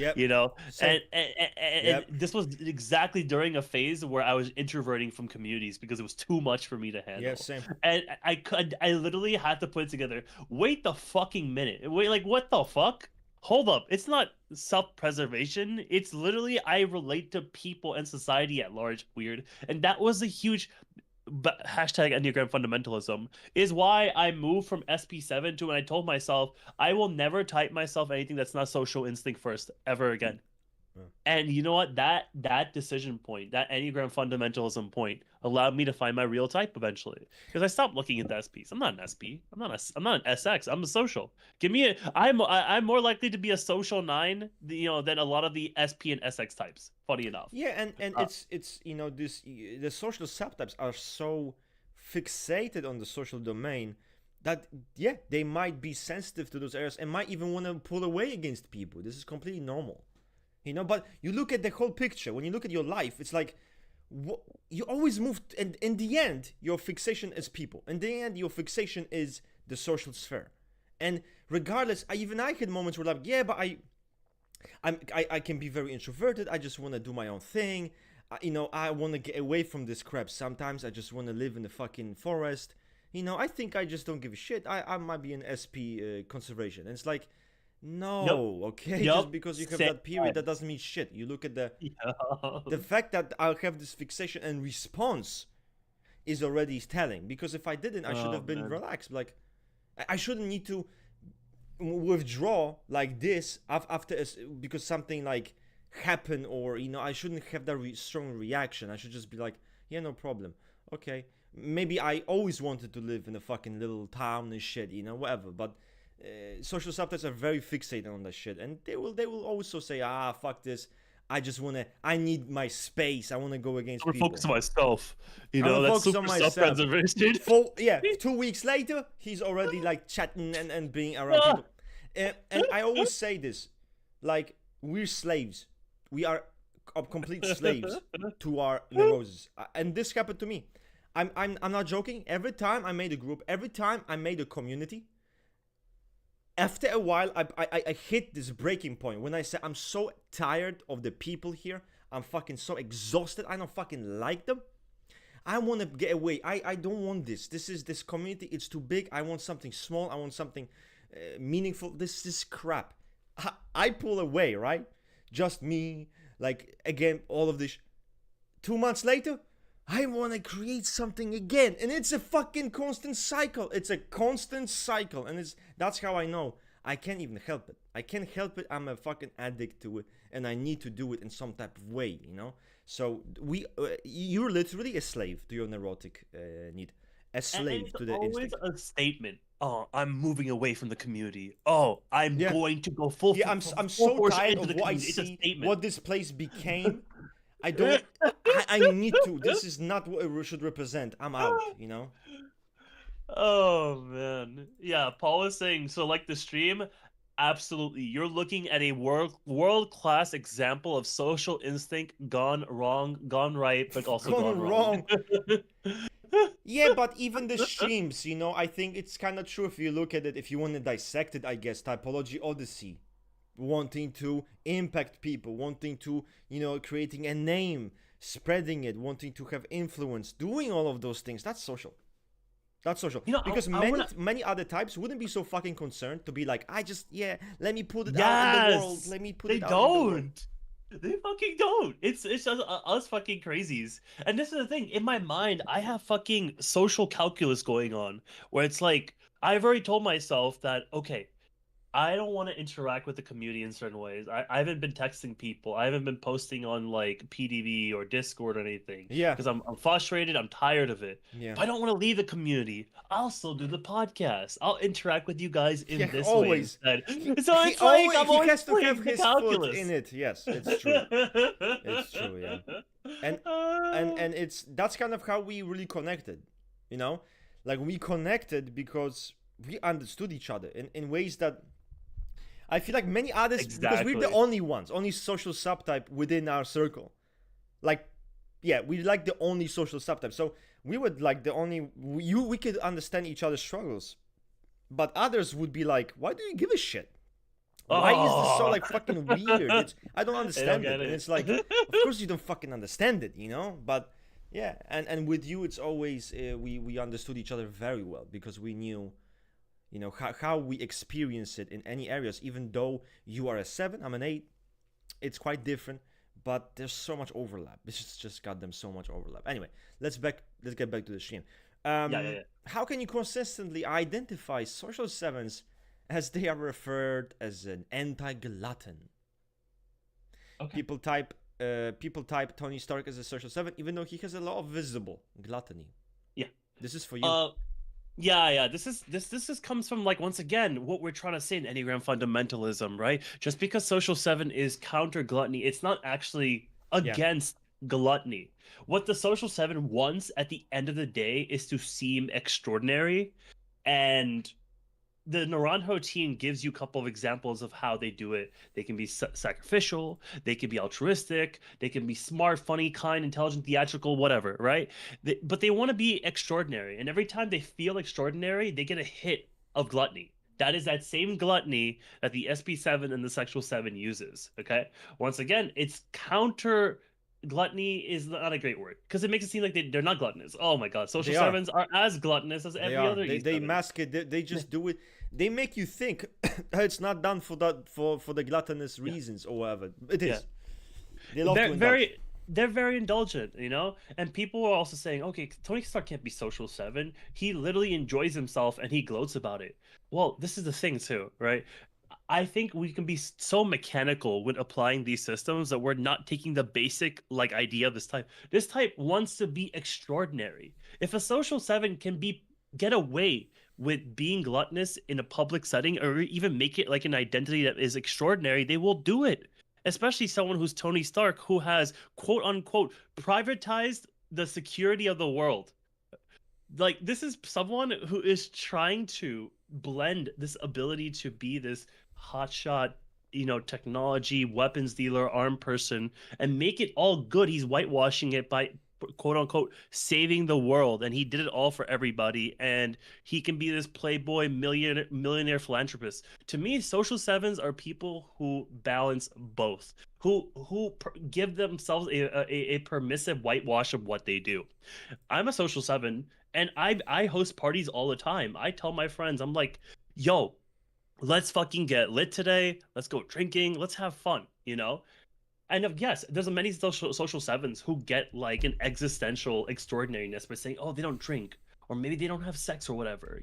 And this was exactly during a phase where I was introverting from communities because it was too much for me to handle. Yeah, same. And I literally had to put it together. Wait the fucking minute. Wait, like, what the fuck? Hold up, it's not self-preservation. It's literally I relate to people and society at large. Weird. And that was a huge hashtag Enneagram fundamentalism is why I moved from SP7 to when I told myself I will never type myself anything that's not social instinct first ever again. And you know what? That decision point, that Enneagram fundamentalism point, allowed me to find my real type eventually. Because I stopped looking at the SPs. I'm not an SP. I'm not an SX. I'm a social. I'm more likely to be a social 9, than a lot of the SP and SX types. Funny enough. Yeah, and it's the social subtypes are so fixated on the social domain that they might be sensitive to those areas and might even want to pull away against people. This is completely normal. But you look at the whole picture. When you look at your life, it's like you always move, and in the end, your fixation is people. In the end, your fixation is the social sphere. And regardless, I had moments where like, yeah, but I can be very introverted. I just want to do my own thing. I want to get away from this crap. Sometimes I just want to live in the fucking forest. I think I just don't give a shit. I might be an SP conservation. And it's like, no, okay, just because you have that period, that doesn't mean shit. You look at the fact that I'll have this fixation and response is already telling. Because if I didn't, I should have been relaxed. Like, I shouldn't need to withdraw like this after because something like happened, or I shouldn't have that strong reaction. I should just be like, yeah, no problem. Okay, maybe I always wanted to live in a fucking little town and shit, you know, whatever. But social subtypes are very fixated on that shit, and they will also say, fuck this. I need my space. I want to go against I'm people. focus on myself. You I'm know, that's focus super on myself. self-preservation. 2 weeks later, he's already like chatting and being around people. And I always say this, like, we're slaves. We are complete slaves to our neurosis. And this happened to me. I'm not joking. Every time I made a group, every time I made a community, after a while, I hit this breaking point when I say I'm so tired of the people here. I'm fucking so exhausted. I don't fucking like them. I want to get away. I don't want this. This community. It's too big. I want something small. I want something meaningful. This is crap. I pull away, right? Just me. Like, again, all of this. 2 months later, I want to create something again, and it's a fucking constant cycle. It's a constant cycle, and that's how I know I can't even help it. I can't help it. I'm a fucking addict to it, and I need to do it in some type of way, you know. So you're literally a slave to your neurotic need, a slave to the instinct. Always a statement. Oh, I'm moving away from the community. Oh, I'm going to go full. Yeah, I'm so tired of what I see, what this place became. I need to. This is not what it should represent. I'm out, you know? Oh, man. Yeah, Paul is saying, so like the stream, absolutely. You're looking at a world-class example of social instinct gone wrong, gone right, but also gone wrong. Yeah, but even the streams, you know, I think it's kind of true if you look at it, if you want to dissect it, I guess. Typology, Odyssey. Wanting to impact people, wanting to, you know, creating a name, spreading it, wanting to have influence, doing all of those things. That's social. That's social. You know, because many other types wouldn't be so fucking concerned to be like, let me put it out in the world. Let me put it out in the world. They fucking don't. It's just us fucking crazies. And this is the thing. In my mind, I have fucking social calculus going on where it's like, I've already told myself that, okay, I don't want to interact with the community in certain ways. I haven't been texting people. I haven't been posting on like PDV or Discord or anything. Yeah. Because I'm frustrated. I'm tired of it. Yeah. But I don't want to leave the community. I'll still do the podcast. I'll interact with you guys in this always. way instead. So it's like I'm always has to have his calculus. foot in it. Yes, it's true. It's true, yeah. And that's kind of how we really connected. You know? Like, we connected because we understood each other in ways that I feel like many others, because we're the only social subtype within our circle. Like, yeah, we're like the only social subtype. So we would like the only, we could understand each other's struggles. But others would be like, why do you give a shit? Why is this so like fucking weird? I don't understand it. And it's like, of course you don't fucking understand it, you know? But yeah, and with you, it's always, we understood each other very well because we knew, you know, how we experience it in any areas. Even though you are a 7, I'm an 8, it's quite different, but there's so much overlap. It's just got them so much overlap. Anyway, let's get back to the stream. How can you consistently identify social 7s as they are referred as an anti-glutton? Okay. People type Tony Stark as a social 7, even though he has a lot of visible gluttony. Yeah, this is for you. Yeah. This comes from, like, once again, what we're trying to say in Enneagram fundamentalism, right? Just because social 7 is counter gluttony, it's not actually against gluttony. What the social 7 wants at the end of the day is to seem extraordinary, and the Naranjo team gives you a couple of examples of how they do it. They can be sacrificial, they can be altruistic, they can be smart, funny, kind, intelligent, theatrical, whatever, right? But they want to be extraordinary. And every time they feel extraordinary, they get a hit of gluttony. That is that same gluttony that the SP7 and the sexual 7 uses, okay? Once again, it's counter... Gluttony is not a great word because it makes it seem like they're not gluttonous. Oh my god, social 7s are as gluttonous as every other. They mask it. They just do it. They make you think it's not done for the gluttonous reasons or whatever. It is. They love to indulge. They're very indulgent, you know? And people are also saying, okay, Tony Stark can't be social 7. He literally enjoys himself and he gloats about it. Well, this is the thing too, right? I think we can be so mechanical when applying these systems that we're not taking the basic like idea of this type. This type wants to be extraordinary. If a social seven can be get away with being gluttonous in a public setting or even make it like an identity that is extraordinary, they will do it. Especially someone who's Tony Stark, who has quote unquote privatized the security of the world. Like this is someone who is trying to blend this ability to be this hotshot, technology weapons dealer armed person and make it all good. He's whitewashing it by quote unquote saving the world, and he did it all for everybody, and he can be this playboy millionaire philanthropist. To me, social sevens are people who balance both, who give themselves a permissive whitewash of what they do. I'm a social seven, and I host parties all the time. I tell my friends, I'm like, yo, let's fucking get lit today. Let's go drinking. Let's have fun, And yes, there's many social sevens who get like an existential extraordinariness by saying, oh, they don't drink, or maybe they don't have sex or whatever.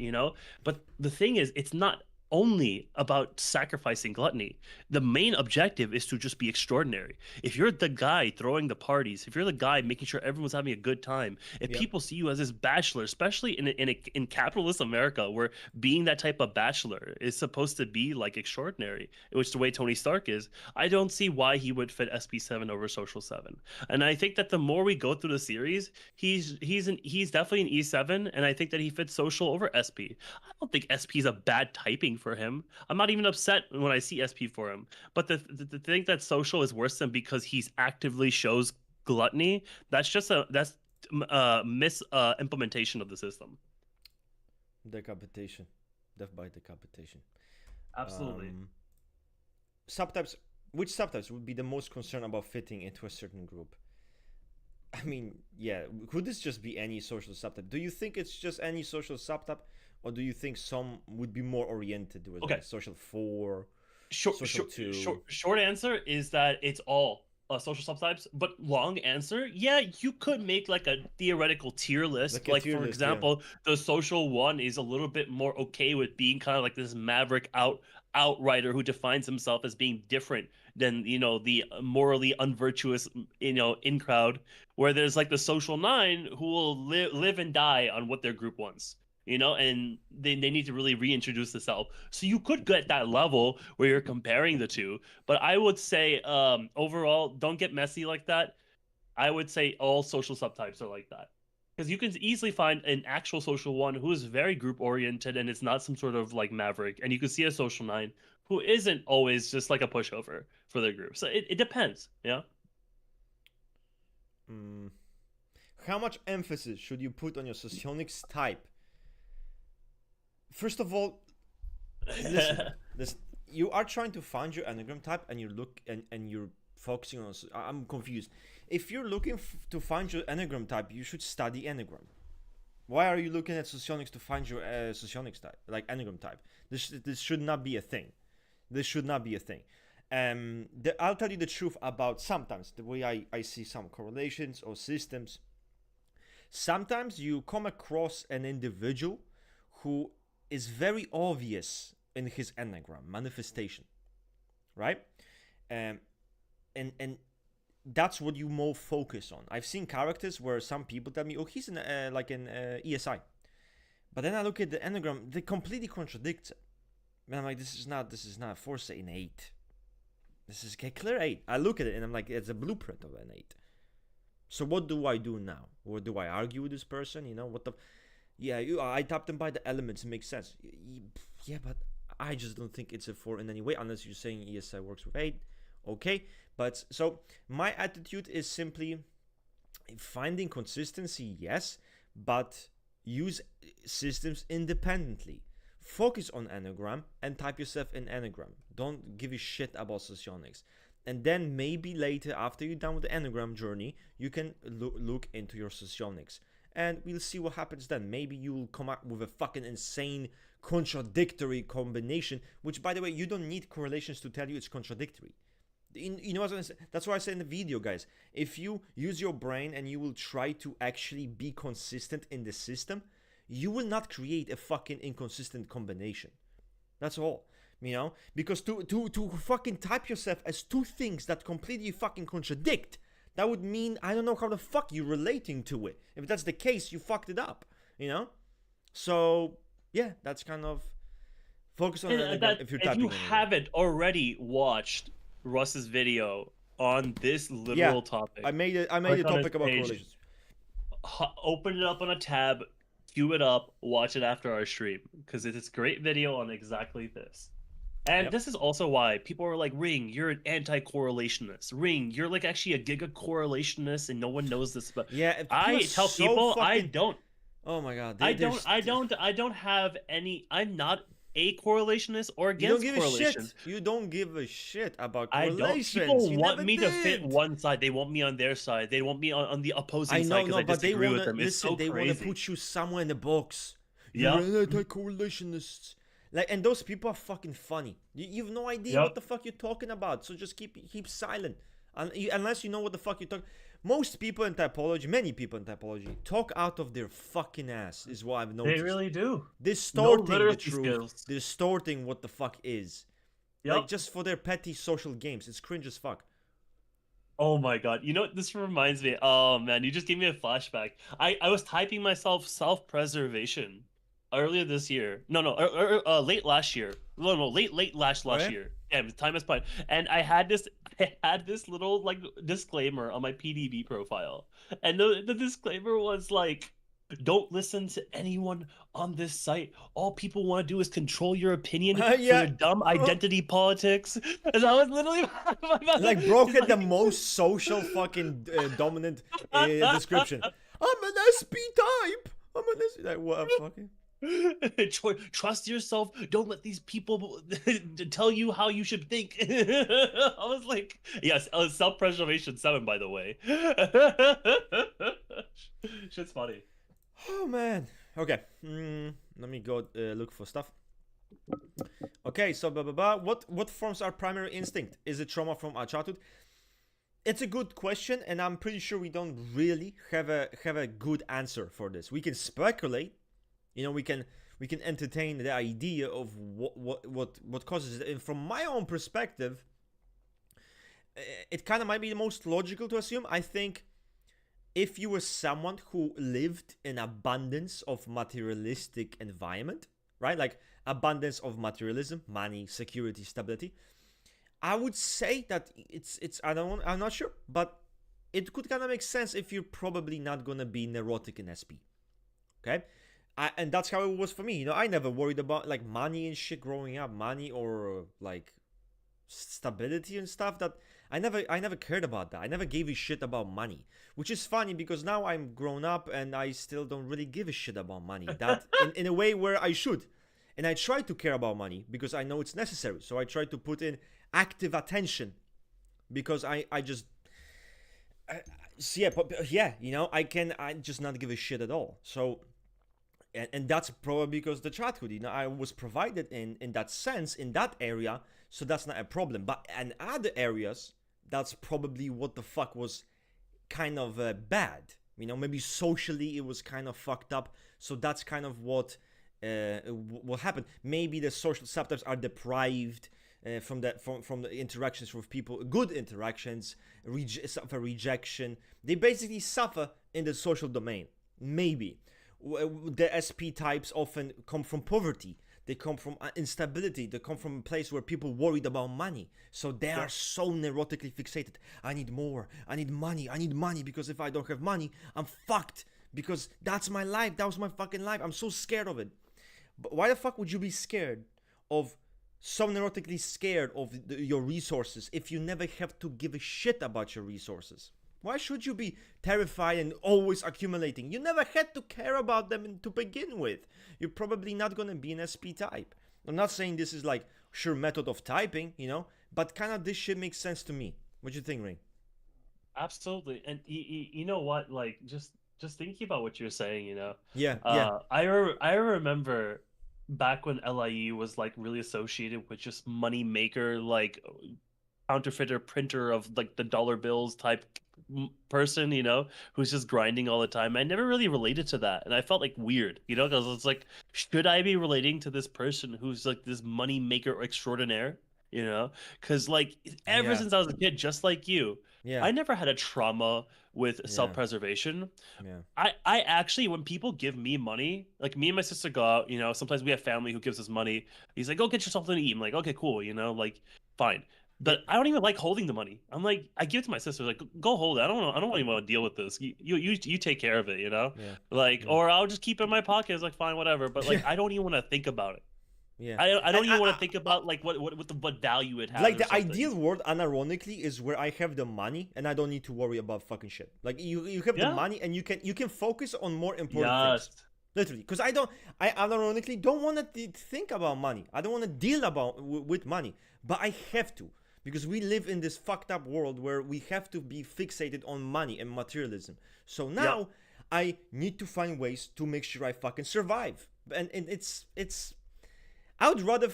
But the thing is, it's not only about sacrificing gluttony. The main objective is to just be extraordinary. If you're the guy throwing the parties, if you're the guy making sure everyone's having a good time, if Yep. people see you as this bachelor, especially in capitalist America, where being that type of bachelor is supposed to be like extraordinary, which is the way Tony Stark is, I don't see why he would fit SP7 over Social 7. And I think that the more we go through the series, he's definitely an E7, and I think that he fits Social over SP. I don't think SP is a bad typing for him. I'm not even upset when I see SP for him. But the thing that Social is worse than because he's actively shows gluttony, that's mis implementation of the system. Decapitation. Death by decapitation. Absolutely. Subtypes. Which subtypes would be the most concerned about fitting into a certain group? I mean, yeah, could this just be any social subtype? Do you think it's just any social subtype, or do you think some would be more oriented towards Okay. like social 4, Short, social 2? short answer is that it's all social subtypes. But long answer, yeah, you could make like a theoretical tier list. Like a tier For list, yeah. example, the social one is a little bit more okay with being kind of like this maverick outrider who defines himself as being different than the morally unvirtuous in crowd. Where there's like the social 9 who will live and die on what their group wants. And they need to really reintroduce the self. So you could get that level where you're comparing the two. But I would say overall, don't get messy like that. I would say all social subtypes are like that. Because you can easily find an actual social 1 who is very group oriented and it's not some sort of like maverick. And you can see a social 9 who isn't always just like a pushover for their group. So it depends. Yeah. How much emphasis should you put on your socionics type? First of all, listen, you are trying to find your Enneagram type and you look and you're focusing on. I'm confused. If you're looking to find your Enneagram type, you should study Enneagram. Why are you looking at socionics to find your socionics type, like Enneagram type? This should not be a thing. This should not be a thing. I'll tell you the truth about sometimes the way I see some correlations or systems. Sometimes you come across an individual who is very obvious in his Enneagram manifestation, right? And that's what you more focus on. I've seen characters where some people tell me, "Oh, he's an ESI," but then I look at the Enneagram, they completely contradict it. And I'm like, this is not Foresight an 8. This is a clear 8. I look at it and I'm like, it's a blueprint of an 8. So what do I do now? Or do I argue with this person? What the? Yeah, I tapped them by the elements. It makes sense. Yeah, but I just don't think it's a 4 in any way, unless you're saying ESI works with 8. Okay, but so my attitude is simply finding consistency, yes, but use systems independently. Focus on Enneagram and type yourself in Enneagram. Don't give a shit about socionics. And then maybe later, after you're done with the Enneagram journey, you can look into your socionics. And we'll see what happens then. Maybe you'll come up with a fucking insane contradictory combination, which, by the way, you don't need correlations to tell you it's contradictory. You know what I'm saying? That's why I say in the video, guys, if you use your brain and you will try to actually be consistent in the system, you will not create a fucking inconsistent combination. That's all. You know, because to fucking type yourself as two things that completely fucking contradict, that would mean I don't know how the fuck you're relating to it. If that's the case, you fucked it up. You know, so yeah, that's kind of focus on Enneagram if you're if you typing Enneagram. haven't already watched Russ's video on this literal topic, I made a click on topic his about page, correlations. open it up on a tab, queue it up, watch it after our stream, because it's a great video on exactly this. And this is also why people are like, Ring, you're an anti-correlationist. Ring, you're like actually a giga-correlationist, and no one knows this. But Yeah, I tell so people fucking... I don't. Oh my god, I don't have any. I'm not a correlationist or against correlation. You don't give a shit about correlations. I don't. People want me to fit one side. They want me on their side. They want me on the opposing side because I disagree with them. It's so they crazy. Want to put you somewhere in the box. Yeah. You're anti-correlationists. Like, and those people are fucking funny. You have no idea what the fuck you're talking about. So just keep silent. Unless you know what the fuck you're talking. Most people in typology, many people in typology, talk out of their fucking ass. Is what I've noticed. They really do. Distorting the truth. Distorting what the fuck is. Like, just for their petty social games. It's cringe as fuck. Oh my god. You know what this reminds me? Oh man, you just gave me a flashback. I was typing myself self-preservation earlier this year. Late last year. Late last year. Yeah, time has passed. And I had this little like disclaimer on my PDB profile. And the disclaimer was like, don't listen to anyone on this site. All people want to do is control your opinion for their dumb identity politics. And I was literally like broken the most social fucking dominant description. I'm an SP type. I'm an SP type. What fucking... Trust yourself. Don't let these people tell you how you should think. I was like, yes, self-preservation 7, by the way. Shit's funny. Oh man. Okay. Let me go look for stuff. Okay, so what forms our primary instinct? Is it trauma from our childhood? It's a good question, and I'm pretty sure we don't really have a good answer for this. We can speculate. You know, we can entertain the idea of what causes it. And from my own perspective, it kind of might be the most logical to assume. I think if you were someone who lived in abundance of materialistic environment, right? Like abundance of materialism, money, security, stability, I would say that I'm not sure, but it could kind of make sense if you're probably not gonna be neurotic in SP. Okay? And that's how it was for me. You know, I never worried about like money and shit growing up, money or like stability and stuff. That I never cared about that. I never gave a shit about money, which is funny because now I'm grown up and I still don't really give a shit about money. That in a way where I should, and I try to care about money because I know it's necessary. So I try to put in active attention because I just. You know, I just not give a shit at all. So. And that's probably because the childhood, you know, I was provided in that sense, in that area, so that's not a problem. But in other areas, that's probably what the fuck was kind of bad. You know, maybe socially it was kind of fucked up. So that's kind of what happened. Maybe the social subtypes are deprived from the interactions with people, good interactions, suffer rejection. They basically suffer in the social domain. Maybe. The SP types often come from poverty. They come from instability. They come from a place where people worried about money. So they are so neurotically fixated. I need more. I need money. I need money because if I don't have money, I'm fucked. Because that's my life. That was my fucking life. I'm so scared of it. But why the fuck would you be scared of, so neurotically scared of your resources if you never have to give a shit about your resources? Why should you be terrified and always accumulating? You never had to care about them to begin with. You're probably not going to be an SP type. I'm not saying this is like sure method of typing, you know, but kind of this shit makes sense to me. What do you think, Ring? Absolutely. And you know what? Like just thinking about what you're saying, you know. Yeah. I remember back when LIE was like really associated with just money maker, like counterfeiter printer of like the dollar bills type person, you know, who's just grinding all the time. I never really related to that, and I felt like weird, you know, because it's like, should I be relating to this person who's like this money maker extraordinaire, you know? Because like ever Yeah, since I was a kid, just like you, yeah, I never had a trauma with yeah, self-preservation. yeah, I actually, when people give me money, like me and my sister go out, you know, sometimes we have family who gives us money. He's like, go get yourself something to eat. I'm like, okay, cool, you know, like fine. yeah, But I don't even like holding the money. I'm like, I give it to my sister, like, go hold it. I don't even want to deal with this. You take care of it, you know? yeah, Like, yeah, or I'll just keep it in my pocket. It's like fine, whatever. But yeah, like I don't even want to think about it. yeah. I And don't even want to think about like what value it has like or the something. ideal world, unironically, is where I have the money and I don't need to worry about fucking shit. Like you have the Yeah. money and you can focus on more important things. Yes. Literally, because I unironically don't want to think about money. I don't want to deal with money, but I have to because we live in this fucked up world where we have to be fixated on money and materialism. So Yep. now I need to find ways to make sure I fucking survive, and it's I would rather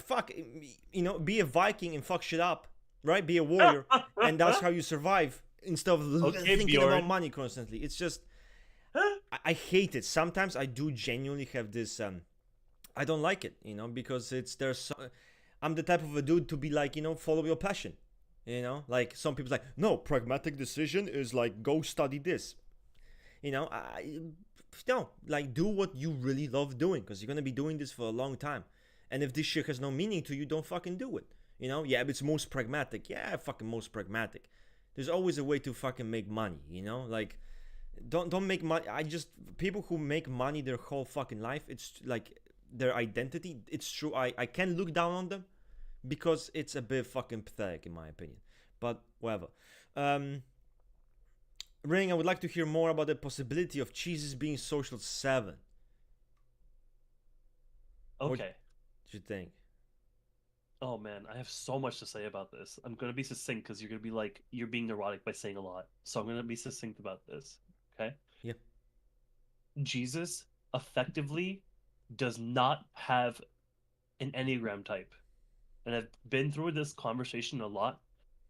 fuck, you know, be a Viking and fuck shit up, right? Be a warrior, and that's how you survive instead of Okay, thinking about Bjorn. money constantly. It's just I hate it. Sometimes I do genuinely have this. I don't like it, you know, because I'm the type of a dude to be like, you know, follow your passion, you know. Like some people's like, no, pragmatic decision is like go study this, you know. No, like do what you really love doing because you're gonna be doing this for a long time. And if this shit has no meaning to you, don't fucking do it. You know, yeah, it's most pragmatic. Yeah, fucking most pragmatic. There's always a way to fucking make money. You know, like don't make money. I just people who make money their whole fucking life. It's like their identity. It's true. I can look down on them because it's a bit fucking pathetic in my opinion. But whatever. Um, Ring, I would like to hear more about the possibility of cheeses being social 7. What Okay. do you think? Oh man, I have so much to say about this. I'm gonna be succinct because you're gonna be like you're being neurotic by saying a lot. So I'm gonna be succinct about this. Okay. Yeah. Jesus effectively does not have an Enneagram type. And I've been through this conversation a lot.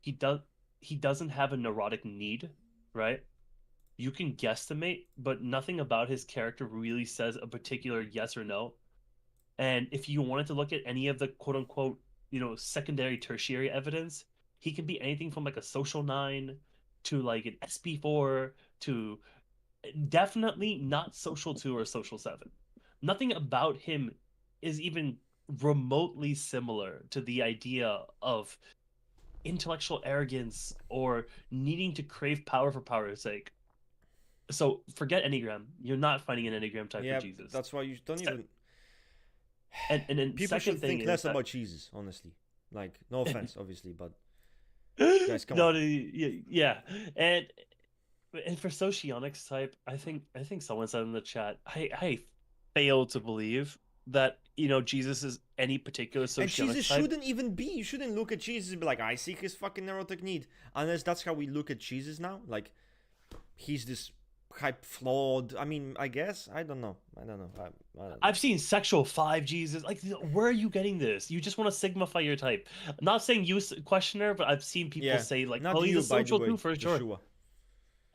He does he doesn't have a neurotic need, right? You can guesstimate, but nothing about his character really says a particular yes or no. And if you wanted to look at any of the quote unquote, you know, secondary, tertiary evidence, he can be anything from like a social 9 to like an SP4 to definitely not social 2 or social 7. Nothing about him is even remotely similar to the idea of intellectual arrogance or needing to crave power for power's sake. So forget Enneagram. You're not finding an Enneagram type for Yeah, Jesus. that's why you don't even. And then People second should thing think is less that about cheeses, honestly. Like, no offense, obviously, but guys, come on. no, yeah, and for socionics type, I think someone said in the chat, I fail to believe that you know Jesus is any particular And cheeses socionics type. shouldn't even be. You shouldn't look at cheeses and be like, I see his fucking neurotic need. Unless that's how we look at cheeses now. Like, he's this hype flawed. I mean, I guess. I don't know. I don't know. I don't know. I've seen sexual 5 Jesus. Like, where are you getting this? You just want to signify your type. I'm not saying you questioner, but I've seen people Yeah. say like, Not oh, he's you, a by the social way, 2 for sure. Joshua.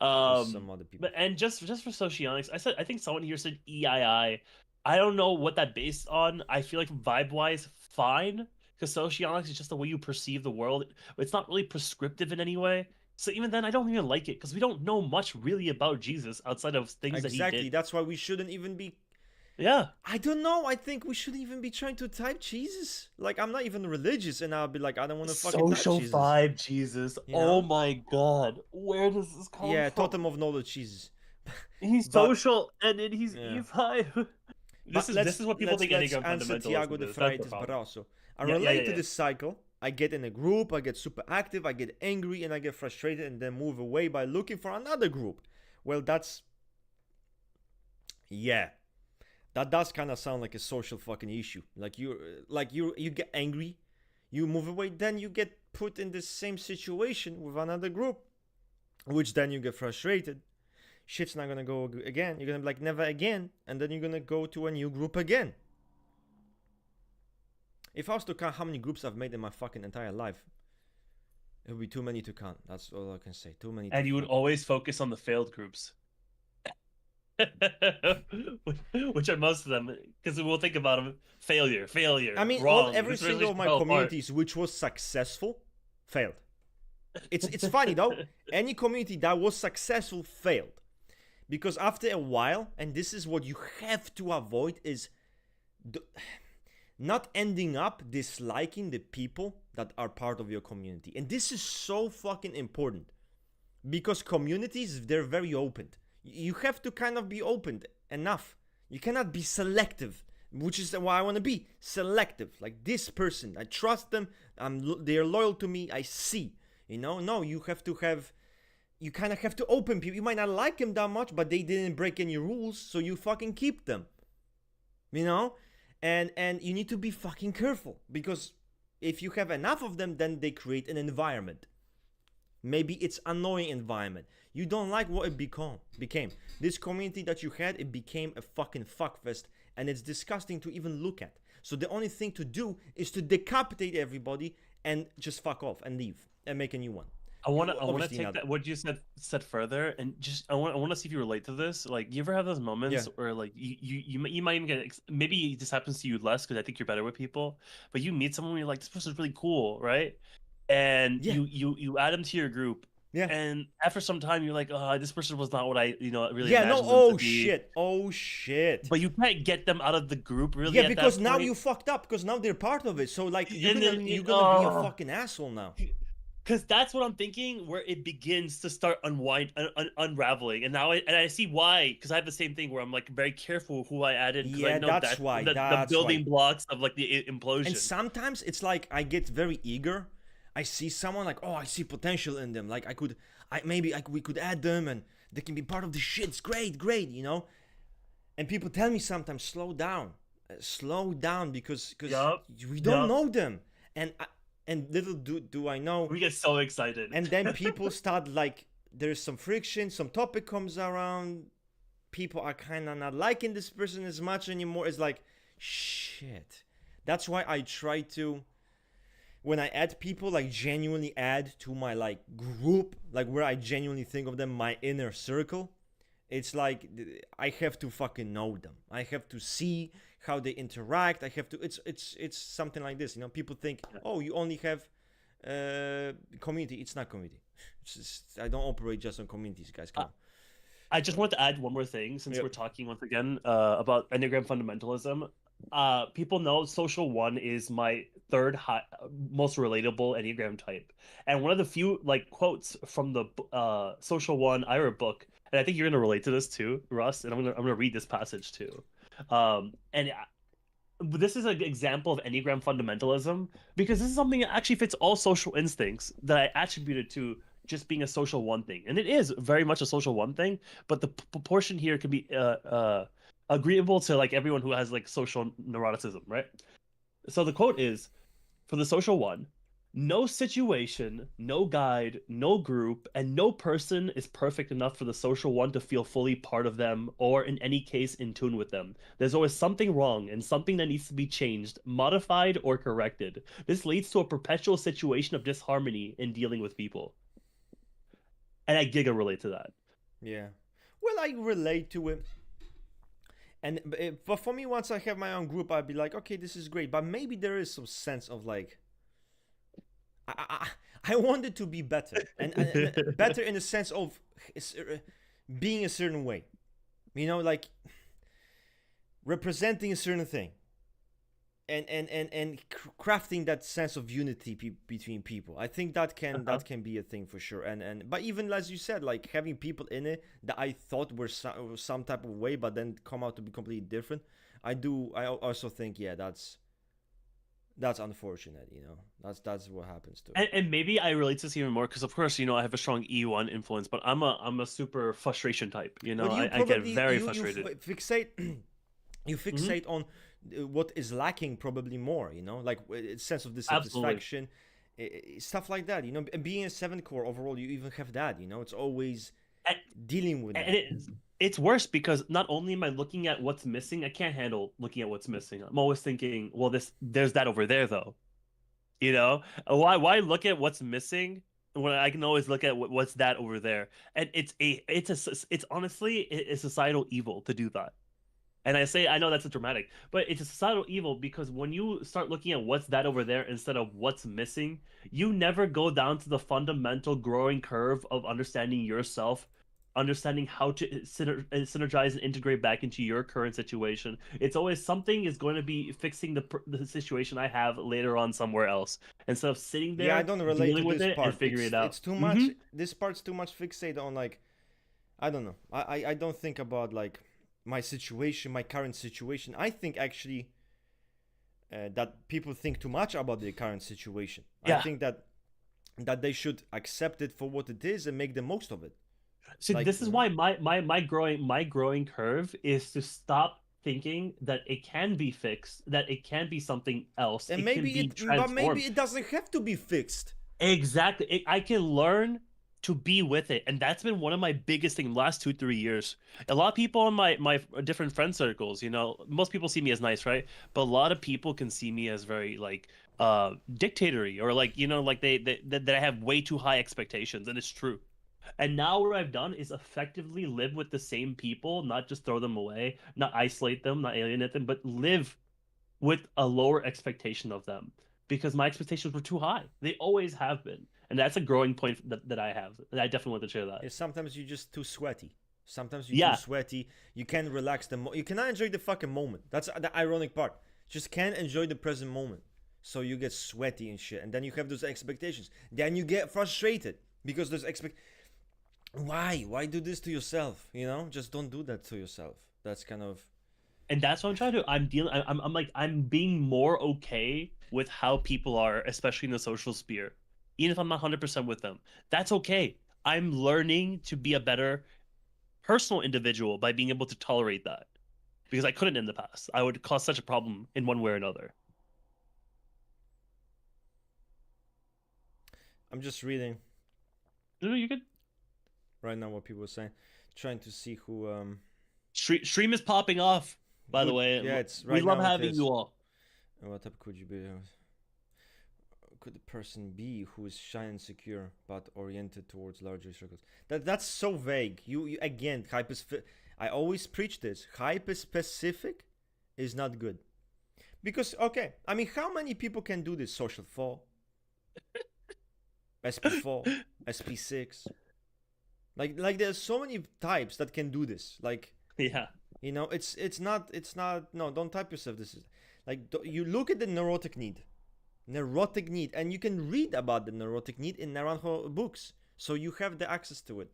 Just Um, some other people. but and just for socionics, I think someone here said EII. I don't know what that based on. I feel like vibe wise, fine, because socionics is just the way you perceive the world. It's not really prescriptive in any way. So even then, I don't even like it because we don't know much really about Jesus outside of things that he Exactly. did. That's why we shouldn't even be. Yeah. I don't know. I think we shouldn't even be trying to type Jesus. Like, I'm not even religious, and I'll be like, I don't want to fucking type Social Jesus. 5 Jesus. You Oh know? my god. Where does this come Yeah, from? totem of knowledge Jesus. He's But social and then he's yeah. E5. But This is what people think let's Enneagram answer Tiago fundamentalism de is. That's the Freitas problem. Barroso. I Yeah, yeah, yeah, relate to yeah. this cycle. I get in a group, I get super active, I get angry, and I get frustrated, and then move away by looking for another group. Well, that's yeah. That does kind of sound like a social fucking issue. You get angry, you move away, then you get put in the same situation with another group, which then you get frustrated. Shit's not gonna go again. You're gonna be like never again, and then you're gonna go to a new group again. If I was to count how many groups I've made in my fucking entire life, It would be too many to count. That's all I can say. Too many. And to you would count. always focus on the failed groups. Which are most of them, because we'll think about them: failure, I mean, wrong. every This single of relationship my fell apart. communities which was successful failed. It's funny though. Any community that was successful failed, because after a while, and this is what you have to avoid, is not ending up disliking the people that are part of your community. And this is so fucking important, because communities, they're very open. You have to kind of be open enough. You cannot be selective, which is why I want to be selective. Like, this person, I trust them, they're loyal to me, I see. No, you have to have, you kind of have to open people. You might not like them that much, but they didn't break any rules, so you fucking keep them. And you need to be fucking careful, because if you have enough of them, then they create an environment. Maybe it's annoying environment. You don't like what it became. This community that you had, it became a fucking fuckfest, and it's disgusting to even look at. So the only thing to do is to decapitate everybody and just fuck off and leave and make a new one. I want to take that what you said further, and just I want to see if you relate to this. Like, you ever have those moments where like you might even get, maybe this happens to you less because I think you're better with people, but you meet someone where you're like, this person's really cool, right? And you add them to your group. Yeah. And after some time, you're like, oh, this person was not what I really imagined them to be. Oh shit. But you can't get them out of the group, really. Yeah, because now you fucked up, because now they're part of it. So like, you're gonna be a fucking asshole now. Because that's what I'm thinking, where it begins to start unraveling. And now I see why, because I have the same thing where I'm like very careful who I added. Yeah, I know that's why. The building blocks of like the implosion. And sometimes it's like I get very eager. I see someone like, oh, I see potential in them. Like we could add them and they can be part of the shit. It's great, And people tell me sometimes, slow down, because we don't know them. And little do I know, we get so excited. And then people start like, there's some friction, some topic comes around, people are kind of not liking this person as much anymore. It's like, shit. That's why I try to, when I add people, like genuinely add to my like group, like where I genuinely think of them, my inner circle. It's like, I have to fucking know them. I have to see how they interact. I have to, it's something like this, people think, oh, you only have community. It's not community. It's just, I don't operate just on communities, guys. Come on. I just want to add one more thing, since we're talking once again about Enneagram fundamentalism. People know social one is my third most relatable Enneagram type, and one of the few like quotes from the social one IRA book, and I think you're gonna relate to this too, Russ. And I'm gonna read this passage too. And this is an example of Enneagram fundamentalism, because this is something that actually fits all social instincts that I attributed to just being a social one thing, and it is very much a social one thing. But the proportion here can be agreeable to like everyone who has like social neuroticism, right? So the quote is, for the social one, no situation, no guide, no group, and no person is perfect enough for the social one to feel fully part of them, or in any case in tune with them. There's always something wrong and something that needs to be changed, modified, or corrected. This leads to a perpetual situation of disharmony in dealing with people. And I giga relate to that. Yeah. Well, I relate to it. But for me, once I have my own group, I'd be like, okay, this is great. But maybe there is some sense of like, I want it to be better. And better in the sense of being a certain way. Like representing a certain thing. And crafting that sense of unity between people. I think that can be a thing for sure. But even as you said, like having people in it that I thought were some type of way, but then come out to be completely different. I also think, that's unfortunate. That's what happens to it. And maybe I relate to this even more because, of course, I have a strong E1 influence, but I'm a super frustration type. I get very frustrated. You fixate on what is lacking probably more, like a sense of dissatisfaction, stuff like that, and being a 7 core overall, you even have that, it's always dealing with that. And it's worse because not only am I looking at what's missing, I can't handle looking at what's missing. I'm always thinking, well, there's that over there though, why look at what's missing when I can always look at what's that over there, and it's honestly a societal evil to do that. And I know that's a dramatic, but it's a societal evil because when you start looking at what's that over there instead of what's missing, you never go down to the fundamental growing curve of understanding yourself, understanding how to synergize and integrate back into your current situation. It's always something is going to be fixing the situation I have later on somewhere else instead of sitting Yeah, I there don't relate to dealing with this it and part. figuring it It's out. too much. Hmm. This part's too much fixated on like, I don't know. I don't think about like my situation, my current situation. I think actually that people think too much about their current situation. I Yeah. think that they should accept it for what it is and make the most of it. See, Like, this is why my growing curve is to stop thinking that it can be fixed, that it can be something else, and it can maybe be it, but maybe transformed. it doesn't have to be fixed. Exactly. I can learn to be with it. And that's been one of my biggest things last 2, 3 years. A lot of people in my different friend circles, most people see me as nice, right? But a lot of people can see me as very like dictatory or like, like that I have way too high expectations, and it's true. And now what I've done is effectively live with the same people, not just throw them away, not isolate them, not alienate them, but live with a lower expectation of them because my expectations were too high. They always have been. And that's a growing point that I have. And I definitely want to share that. Yeah, sometimes you're just too sweaty. Sometimes you're too Yeah. sweaty. You can't relax you cannot enjoy the fucking moment. That's the ironic part. Just can't enjoy the present moment. So you get sweaty and shit, and then you have those expectations. Then you get frustrated because those Why do this to yourself? Just don't do that to yourself. That's kind of. And that's what I'm trying to do. I'm like, I'm being more okay with how people are, especially in the social sphere. Even if I'm not 100% with them, that's okay. I'm learning to be a better personal individual by being able to tolerate that because I couldn't in the past. I would cause such a problem in one way or another. I'm just reading No, you could. right now what people are saying, trying to see who. Stream is popping off, by the Good. way. Yeah, it's We right love now. It having is. you all. What type could you be? Could the person be who is shy and secure but oriented towards larger circles? That's so vague. You again, I always preach this. Hyper specific is not good because okay, I mean, how many people can do this? Social 4, SP4, SP6. Like there's so many types that can do this. Like, Yeah. it's not. No, don't type yourself. This is like you look at the neurotic need, and you can read about the neurotic need in Naranjo books, so you have the access to it.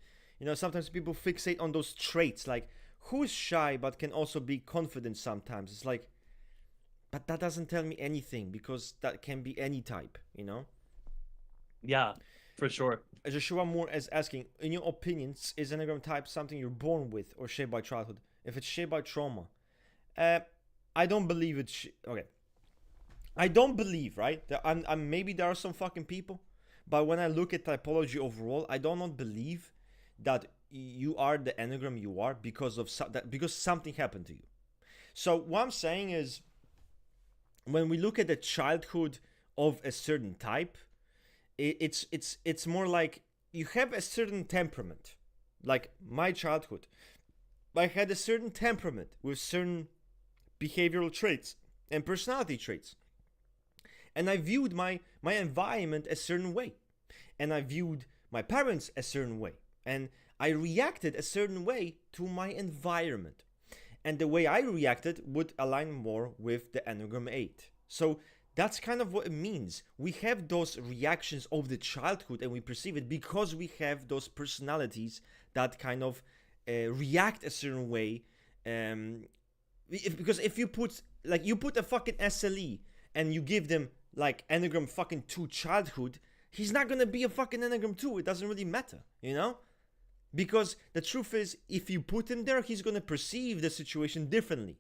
Sometimes people fixate on those traits, like who is shy but can also be confident sometimes. It's like, but that doesn't tell me anything because that can be any type. Yeah, for sure. Joshua Moore is asking, in your opinions, is Enneagram type something you're born with or shaped by childhood? If it's shaped by trauma, I don't believe it's okay. I don't believe, right? Maybe there are some fucking people, but when I look at typology overall, I do not believe that you are the Enneagram you are because something happened to you. So what I'm saying is, when we look at the childhood of a certain type, it's more like you have a certain temperament. Like my childhood, I had a certain temperament with certain behavioral traits and personality traits, and I viewed my environment a certain way, and I viewed my parents a certain way, and I reacted a certain way to my environment, and the way I reacted would align more with the Enneagram 8. So that's kind of what it means. We have those reactions of the childhood and we perceive it because we have those personalities that kind of react a certain way. Because if you put a fucking SLE and you give them like Enneagram fucking 2 childhood, he's not gonna be a fucking Enneagram 2. It doesn't really matter, Because the truth is, if you put him there, he's gonna perceive the situation differently.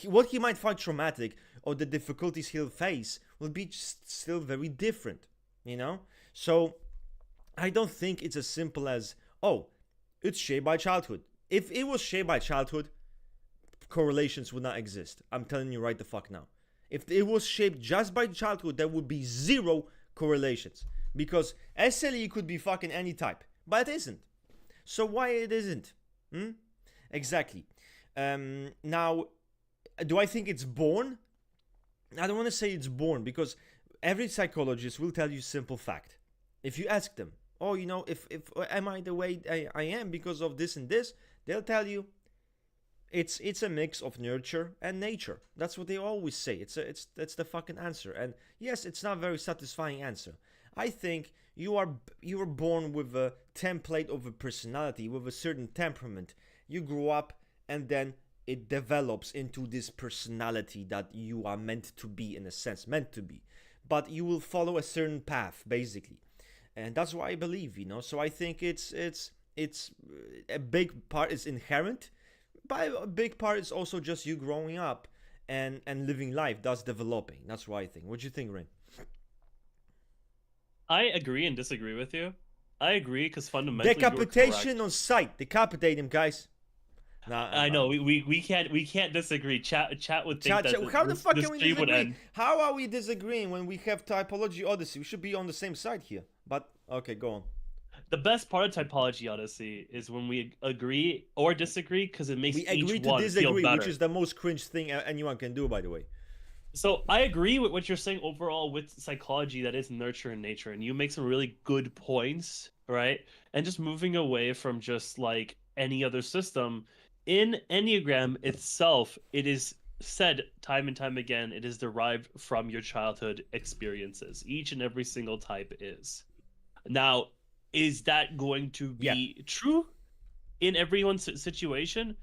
What he might find traumatic or the difficulties he'll face will be still very different, So I don't think it's as simple as, oh, it's shaped by childhood. If it was shaped by childhood, correlations would not exist. I'm telling you right the fuck now. If it was shaped just by childhood, there would be zero correlations. Because SLE could be fucking any type, but it isn't. So why it isn't? Exactly. Now, do I think it's born? I don't want to say it's born, because every psychologist will tell you simple fact. If you ask them, oh, if am I the way I am because of this and this, they'll tell you it's a mix of nurture and nature. That's what they always say. That's the fucking answer. And yes, it's not a very satisfying answer. I think you were born with a template of a personality, with a certain temperament. You grow up, and then it develops into this personality that you are meant to be, in a sense, meant to be. But you will follow a certain path, basically, and that's what I believe. So I think it's a big part is inherent, but a big part is also just you growing up and living life, thus developing. That's what I think. What do you think, Rain? I agree and disagree with you. I agree because fundamentally, decapitation on sight. Decapitate him, guys. Nah, I know we can't disagree. Chat would think that how the fuck can we disagree? How are we disagreeing when we have Typology Odyssey? We should be on the same side here. But okay, go on. The best part of Typology Odyssey is when we agree or disagree, because it makes each one feel better. Which is the most cringe thing anyone can do, by the way. So I agree with what you're saying overall with psychology, that is nurture and nature, and you make some really good points, right? And just moving away from just like any other system, in Enneagram itself, it is said time and time again, it is derived from your childhood experiences. Each and every single type is. Now, is that going to be true in everyone's situation?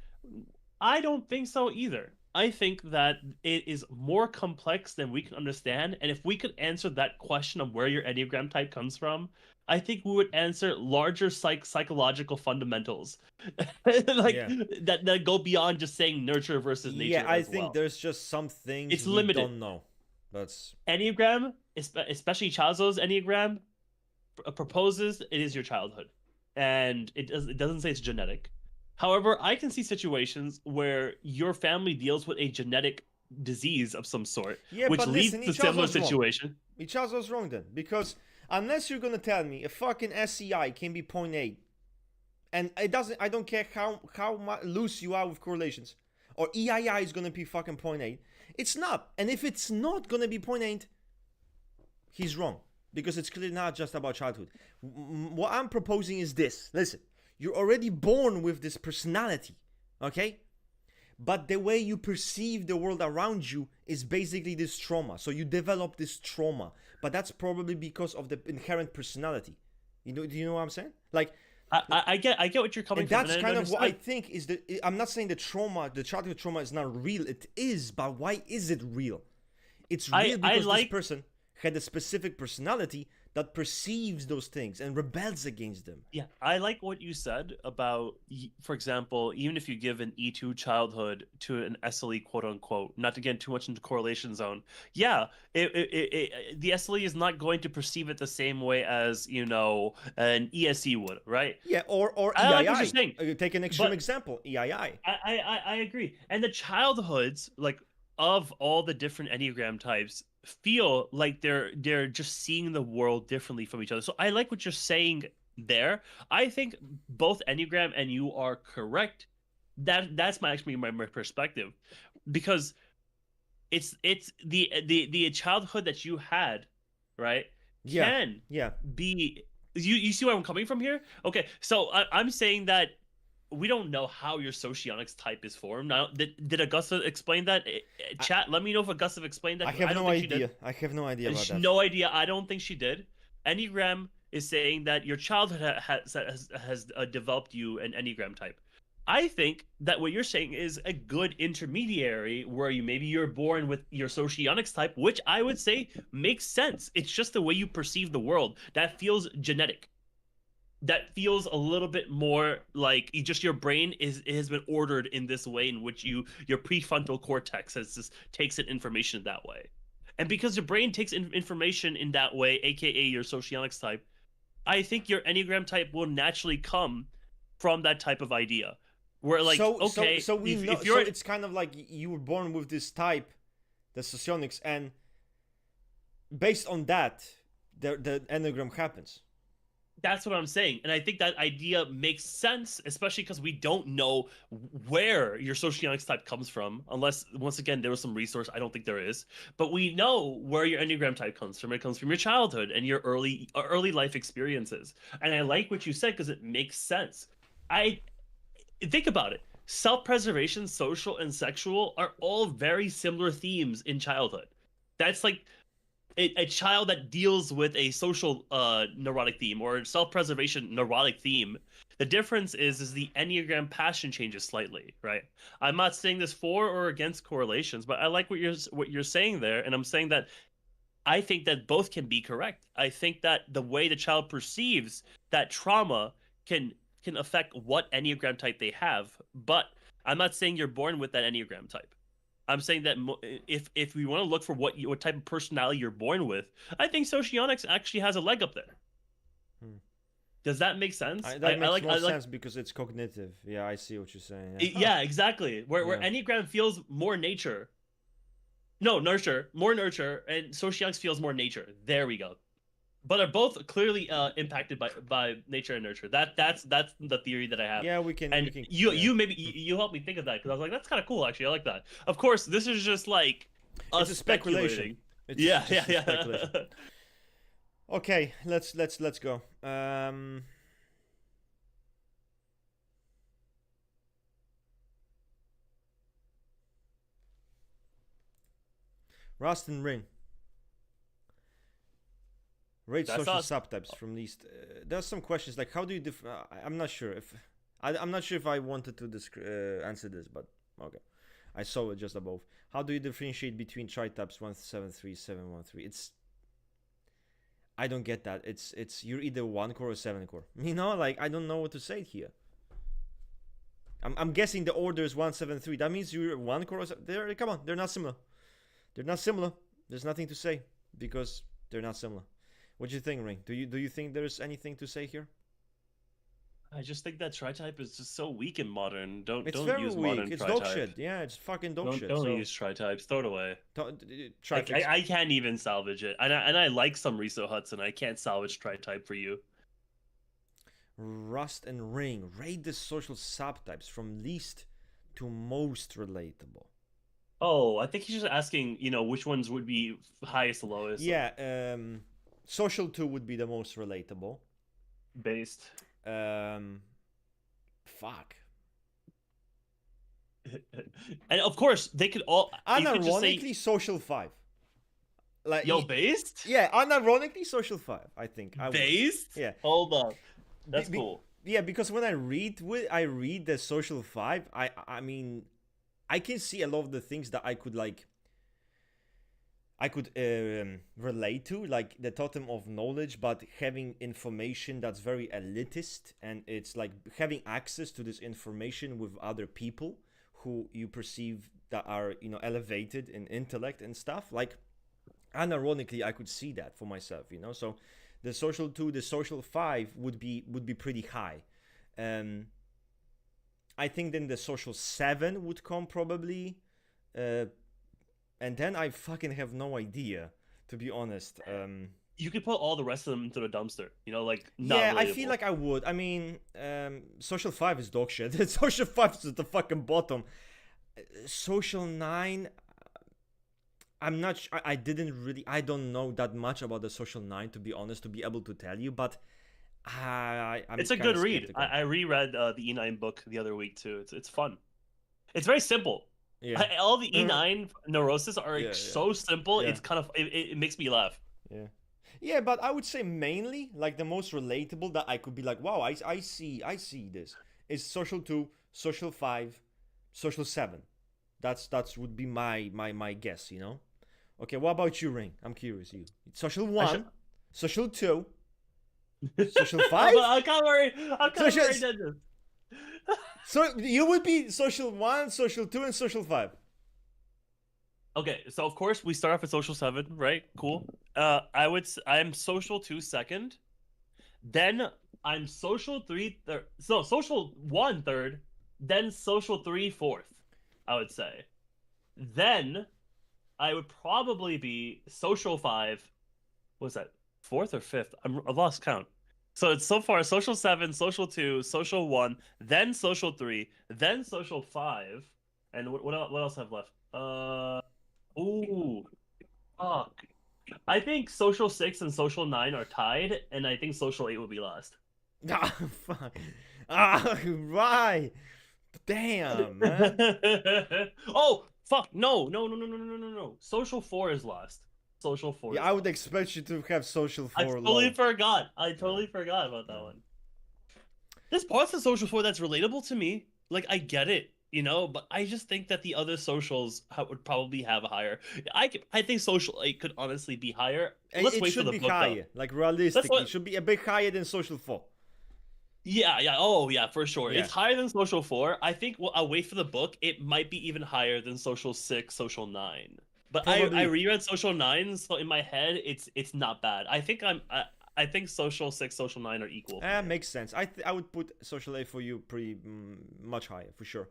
I don't think so either. I think that it is more complex than we can understand. And if we could answer that question of where your Enneagram type comes from, I think we would answer larger psychological fundamentals that go beyond just saying nurture versus nature. Yeah, I think there's just some things it's limited. Don't know. That's Enneagram, especially Chazo's Enneagram, proposes it is your childhood, and it doesn't say it's genetic. However, I can see situations where your family deals with a genetic disease of some sort, which leads to similar situation. Chazo's wrong then, because unless you're gonna tell me a fucking SEI can be 0.8, and I don't care how loose you are with correlations, or EII is gonna be fucking 0.8. It's not, and if it's not gonna be 0.8, he's wrong, because it's clearly not just about childhood. What I'm proposing is this. Listen. You're already born with this personality, okay? But the way you perceive the world around you is basically this trauma. So you develop this trauma, but that's probably because of the inherent personality. Do you know what I'm saying? Like, I get what you're coming from. That's kind of what I think is I'm not saying the childhood trauma is not real. It is, but why is it real? It's real because this person had a specific personality that perceives those things and rebels against them. Yeah, I like what you said about, for example, even if you give an E2 childhood to an SLE, quote unquote, not to get too much into correlation zone. Yeah, the SLE is not going to perceive it the same way as, an ESE would, right? Yeah, or EII. I like what you're saying. Take an extreme example, EII. I agree. And the childhoods, like, of all the different Enneagram types, feel like they're just seeing the world differently from each other. So I like what you're saying there. I think both Enneagram and you are correct. That's my perspective, because it's the childhood that you had, right? Can be you see where I'm coming from here? Okay, so I'm saying that we don't know how your socionics type is formed. Now, did Augusta explain that? Chat, let me know if Augusta explained that. I have no idea. I have no idea about that. No idea. I don't think she did. Enneagram is saying that your childhood has developed you an Enneagram type. I think that what you're saying is a good intermediary where you're born with your socionics type, which I would say makes sense. It's just the way you perceive the world that feels genetic. That feels a little bit more like your brain has been ordered in this way in which your prefrontal cortex takes in information that way. And because your brain takes information in that way, aka your socionics type, I think your Enneagram type will naturally come from that type of idea. Where so we know, so it's kind of like you were born with this type, the socionics, and based on that, the Enneagram happens. That's what I'm saying. And I think that idea makes sense, especially because we don't know where your socionics type comes from, unless, once again, there was some resource. I don't think there is. But we know where your Enneagram type comes from. It comes from your childhood and your early life experiences. And I like what you said because it makes sense. I think about it. Self-preservation, social, and sexual are all very similar themes in childhood. That's like a child that deals with a social neurotic theme or self-preservation neurotic theme. The difference is the Enneagram passion changes slightly, right? I'm not saying this for or against correlations, but I like what you're saying there, and I'm saying that I think that both can be correct. I think that the way the child perceives that trauma can affect what Enneagram type they have, but I'm not saying you're born with that Enneagram type. I'm saying that if we want to look for what type of personality you're born with, I think socionics actually has a leg up there. Does that make sense? That makes more sense because it's cognitive. Yeah, I see what you're saying. Yeah, exactly. Where Enneagram feels more nature. No, nurture, more nurture, and socionics feels more nature. There we go. But are both clearly impacted by nature and nurture. That's the theory that I have. Yeah, we can. And you maybe you helped me think of that because I was like, that's kind of cool. Actually, I like that. Of course, this is just like it's a speculation. Yeah. Speculation. Okay, let's go. Rust and Ring. Rate social subtypes from least. There's some questions like how do you I'm not sure if I'm not sure if I wanted to answer this, but okay. I saw it just above. How do you differentiate between tri-types 173, 713? It's I don't get that. It's you're either 1 core or 7 core. You know, like I don't know what to say here. I'm guessing the order is 173. That means you're 1 core or come on, they're not similar. They're not similar. There's nothing to say because they're not similar. What do you think, Ring? Do you think there's anything to say here? I just think that tri-type is just so weak in modern. Don't very use weak. Modern It's tri-type. dog shit. Yeah, it's fucking dog shit. Don't use tri-types. Throw it away. I can't even salvage it. And I like some Riso Hudson. I can't salvage tri-type for you. Rust and Ring. Rate the social subtypes from least to most relatable. Oh, I think he's just asking, which ones would be highest, lowest. Yeah, social 2 would be the most relatable. Based. Fuck. And of course, they could all unironically social 5. Like based? Yeah, unironically social 5, I think. Based? Yeah. Hold up. That's cool. Yeah, because when I read the social 5, I mean I can see a lot of the things that I could relate to, like the totem of knowledge, but having information that's very elitist, and it's like having access to this information with other people who you perceive that are elevated in intellect and stuff. Like unironically, I could see that for myself, So the social 2, the social 5 would be pretty high. I think then the social 7 would come probably. And then I fucking have no idea, to be honest. You could put all the rest of them into the dumpster, Yeah, I feel like I would. I mean, social 5 is dog shit. Social 5 is at the fucking bottom. Social 9, I'm not. I don't know that much about the social 9, to be honest, to be able to tell you. But it's a good read. I reread the E9 book the other week too. It's fun. It's very simple. Yeah. All the E9 neuroses are so simple. Yeah. It's kind of it makes me laugh. Yeah. Yeah, but I would say mainly like the most relatable that I could be like, wow, I see this is social 2, social 5, social 7. That's would be my guess, Okay, what about you, Ring? I'm curious. You social 1, social 2, social 5. I can't worry. So you would be social 1, social 2, and social 5. Okay, so of course we start off at social 7, right? Cool. I'm social 2 second, then I'm social 3 third. So social 1 third, then social 3 fourth. I would say. Then I would probably be social 5. What's that? fourth or fifth. I lost count. So it's so far social 7, social 2, social 1, then social 3, then social 5, and what else have left? Ooh, fuck. I think social 6 and social 9 are tied, and I think social 8 will be last. Ah, fuck. Ah, right. Damn, man. Oh, fuck. No. Social 4 is last. Social 4 Yeah, is I would last. expect you to have social I 4 totally low. forgot. I totally forgot about that one. There's parts of social 4 that's relatable to me. Like, I get it, but I just think that the other socials would probably have a higher. I think social 8 could honestly be higher. Let's It wait for should the be book, though. higher. Like, That's realistically, it what. should be a bit higher than social 4. Yeah. Oh, yeah, for sure. Yeah. It's higher than Social 4. I think I'll wait for the book. It might be even higher than Social 6, Social 9. But I Probably. reread Social 9, so in my head, it's not bad. I think Social 6, Social 9 are equal for me. Makes sense. I would put social A for you pretty much higher, for sure.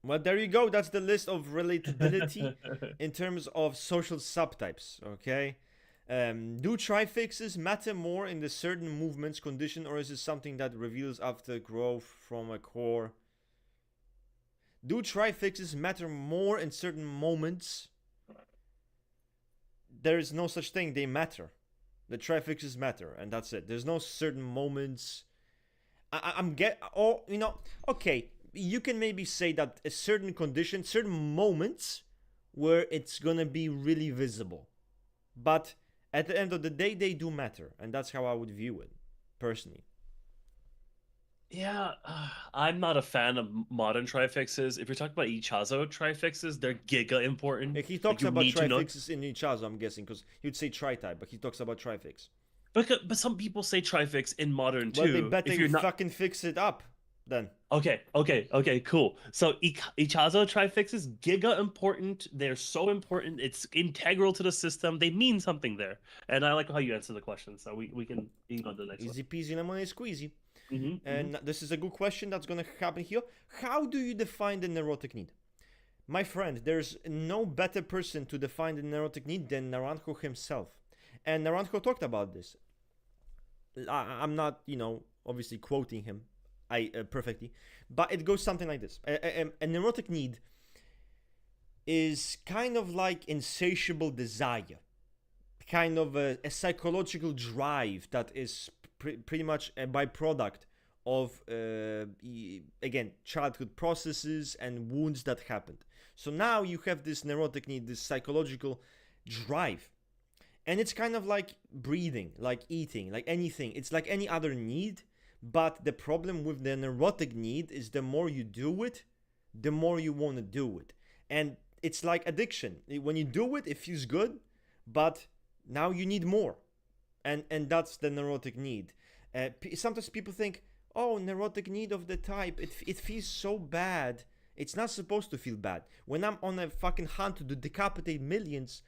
Well, there you go. That's the list of relatability in terms of social subtypes, okay? Do trifixes matter more in the certain movements condition, or is it something that reveals after growth from a core? Do trifixes matter more in certain moments? There is no such thing. They matter. The trifixes matter, and that's it. There's no certain moments. Okay. You can maybe say that a certain condition, certain moments where it's gonna be really visible, but at the end of the day, they do matter, and that's how I would view it, personally. Yeah, I'm not a fan of modern trifixes. If you're talking about Ichazo trifixes, they're giga important. He Like talks you about need to know. trifixes in Ichazo, I'm guessing, because you'd say tri-type, but he talks about trifix. But some people say trifix in modern Well, they too. If better you're not fucking fix it up, then. okay, cool. So Ichazo trifixes giga important. They're so important. It's integral to the system. They mean something there. And I like how you answer the question. So we can go to the next Easy peasy lemon squeezy. one. And this is a good question that's gonna happen here. How do you define the neurotic need? My friend, there's no better person to define the neurotic need than Naranjo himself. And Naranjo talked about this. I'm not, obviously quoting him perfectly, but it goes something like this. A neurotic need is kind of like insatiable desire, kind of a psychological drive that is pretty much a byproduct of, again, childhood processes and wounds that happened. So now you have this neurotic need, this psychological drive. And it's kind of like breathing, like eating, like anything. It's like any other need. But the problem with the neurotic need is the more you do it, the more you want to do it. And it's like addiction. When you do it, it feels good, but now you need more. And that's the neurotic need. Sometimes people think, oh, neurotic need of the type, it feels so bad. It's not supposed to feel bad. When I'm on a fucking hunt to decapitate millions,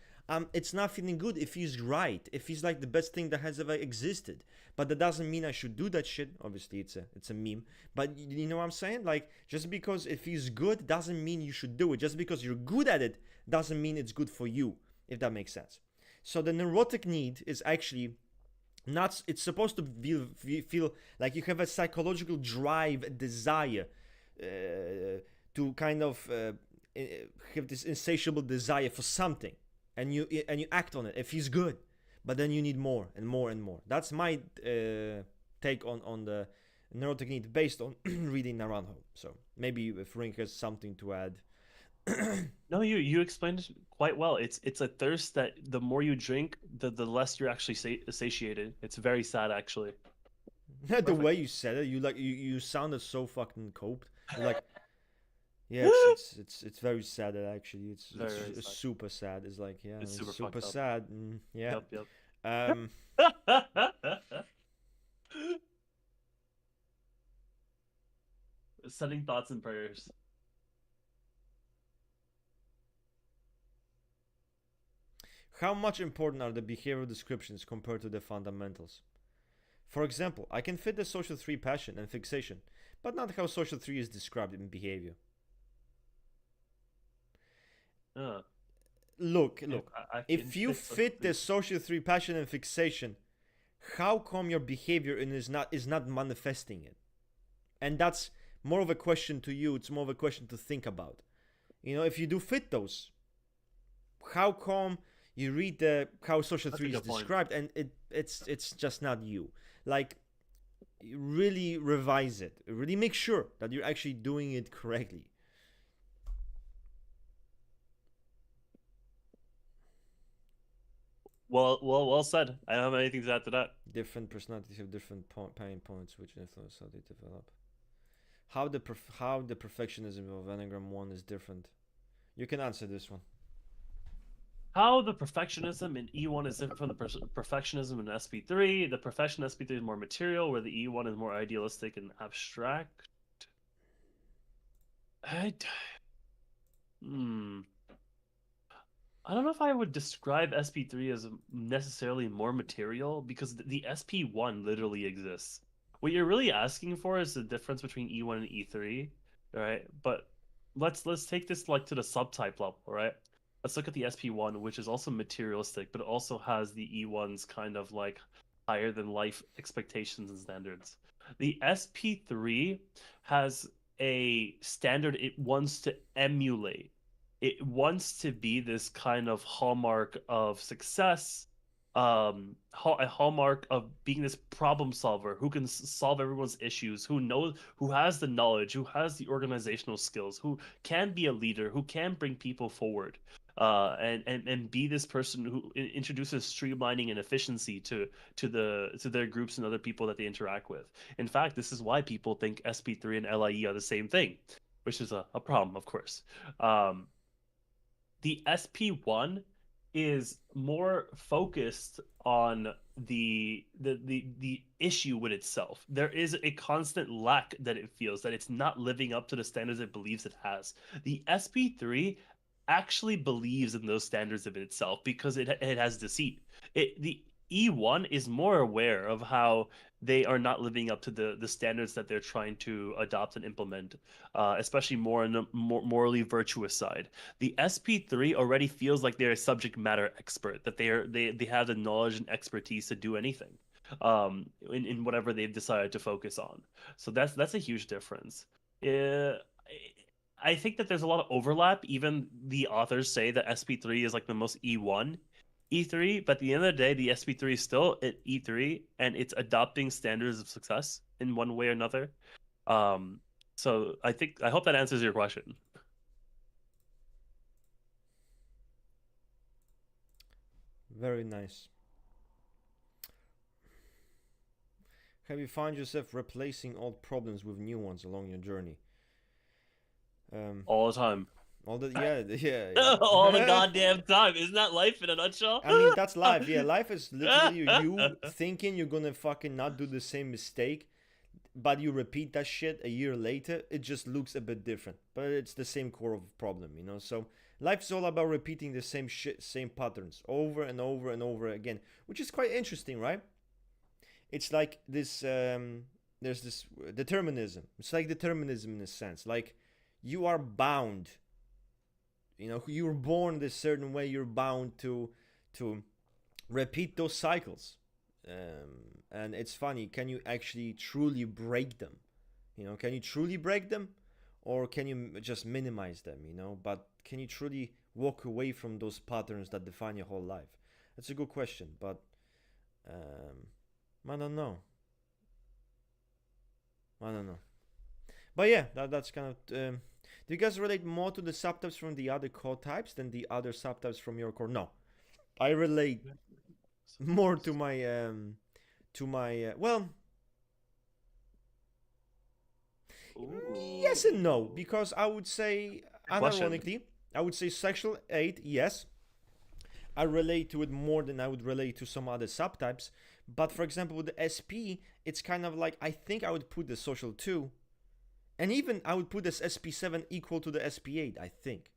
it's not feeling good. It feels right. It feels like the best thing that has ever existed. But that doesn't mean I should do that shit. Obviously, it's a meme. But you know what I'm saying? Like, just because it feels good doesn't mean you should do it. Just because you're good at it doesn't mean it's good for you, if that makes sense. So the neurotic need is actually not. It's supposed to feel like you have a psychological drive, a desire to kind of have this insatiable desire for something. And you act on it. It feels good, but then you need more and more and more. That's my take on the neurotic need based on reading Naranjo. So maybe if Rink has something to add. No, you explained it quite well. It's a thirst that the more you drink, the less you're actually satiated. It's very sad, actually. The way you said it, you sounded so fucking coped. You're like, yeah, it's very sad actually. It's very, very it's sad. super sad. It's like, yeah, It's super super fucked up. sad. Yeah. Yep. Sending thoughts and prayers. How much important are the behavioral descriptions compared to the fundamentals? For example, I can fit the social 3 passion and fixation, but not how social 3 is described in behavior. look. I can If you fix fit the social 3 passion and fixation, how come your behavior is not manifesting it? And that's more of a question to you. It's more of a question to think about. If you do fit those, how come you read the how social That's a 3 is good point. described and it's just not you? Like, really revise it. Really make sure that you're actually doing it correctly. Well said. I don't have anything to add to that. Different personalities have different pain points, which influence how they develop. How the perfectionism of Enneagram 1 is different. You can answer this one. How the perfectionism in E1 is different from the perfectionism in SP3. The perfection in SP3 is more material, where the E1 is more idealistic and abstract. I don't know if I would describe SP3 as necessarily more material, because the SP1 literally exists. What you're really asking for is the difference between E1 and E3, right? But let's take this like to the subtype level, right? Let's look at the SP1, which is also materialistic, but it also has the E1's kind of like higher than life expectations and standards. The SP3 has a standard it wants to emulate. It wants to be this kind of hallmark of success, a hallmark of being this problem solver who can solve everyone's issues, who has the knowledge, who has the organizational skills, who can be a leader, who can bring people forward, and be this person who introduces streamlining and efficiency to their groups and other people that they interact with. In fact, this is why people think SP3 and LIE are the same thing, which is a problem, of course. The SP1 is more focused on the issue with itself. There is a constant lack that it feels, that it's not living up to the standards it believes it has. The SP3 actually believes in those standards of itself because it has deceit. The E1 is more aware of how they are not living up to the standards that they're trying to adopt and implement, especially more on the more morally virtuous side. The SP3 already feels like they're a subject matter expert, that they have the knowledge and expertise to do anything, in whatever they've decided to focus on. So that's a huge difference. Uh, I think that there's a lot of overlap. Even the authors say that SP3 is like the most E1 E3, but at the end of the day, the SP3 is still at E3, and it's adopting standards of success in one way or another. Um, so I hope that answers your question. Very nice. Have you found yourself replacing old problems with new ones along your journey? All the time. All the yeah. All the goddamn time. Isn't that life in a nutshell? I mean, that's life. Yeah, life is literally you thinking you're gonna fucking not do the same mistake, but you repeat that shit a year later. It just looks a bit different, but it's the same core of problem. So life's all about repeating the same shit, same patterns over and over and over again, which is quite interesting, right? It's like this. There's this determinism. It's like determinism in a sense. Like, you are bound. You were born this certain way. You're bound to repeat those cycles. And it's funny. Can you actually truly break them? Can you truly break them, or can you just minimize them? But can you truly walk away from those patterns that define your whole life? That's a good question, but I don't know. But yeah, that's kind of. Do you guys relate more to the subtypes from the other core types than the other subtypes from your core? No, I relate more to my well. Ooh. Yes and no, because I would say, Question. unironically, I would say sexual 8, yes. I relate to it more than I would relate to some other subtypes. But for example, with the SP, it's kind of like, I think I would put the social 2. And even I would put this SP7 equal to the SP8, I think.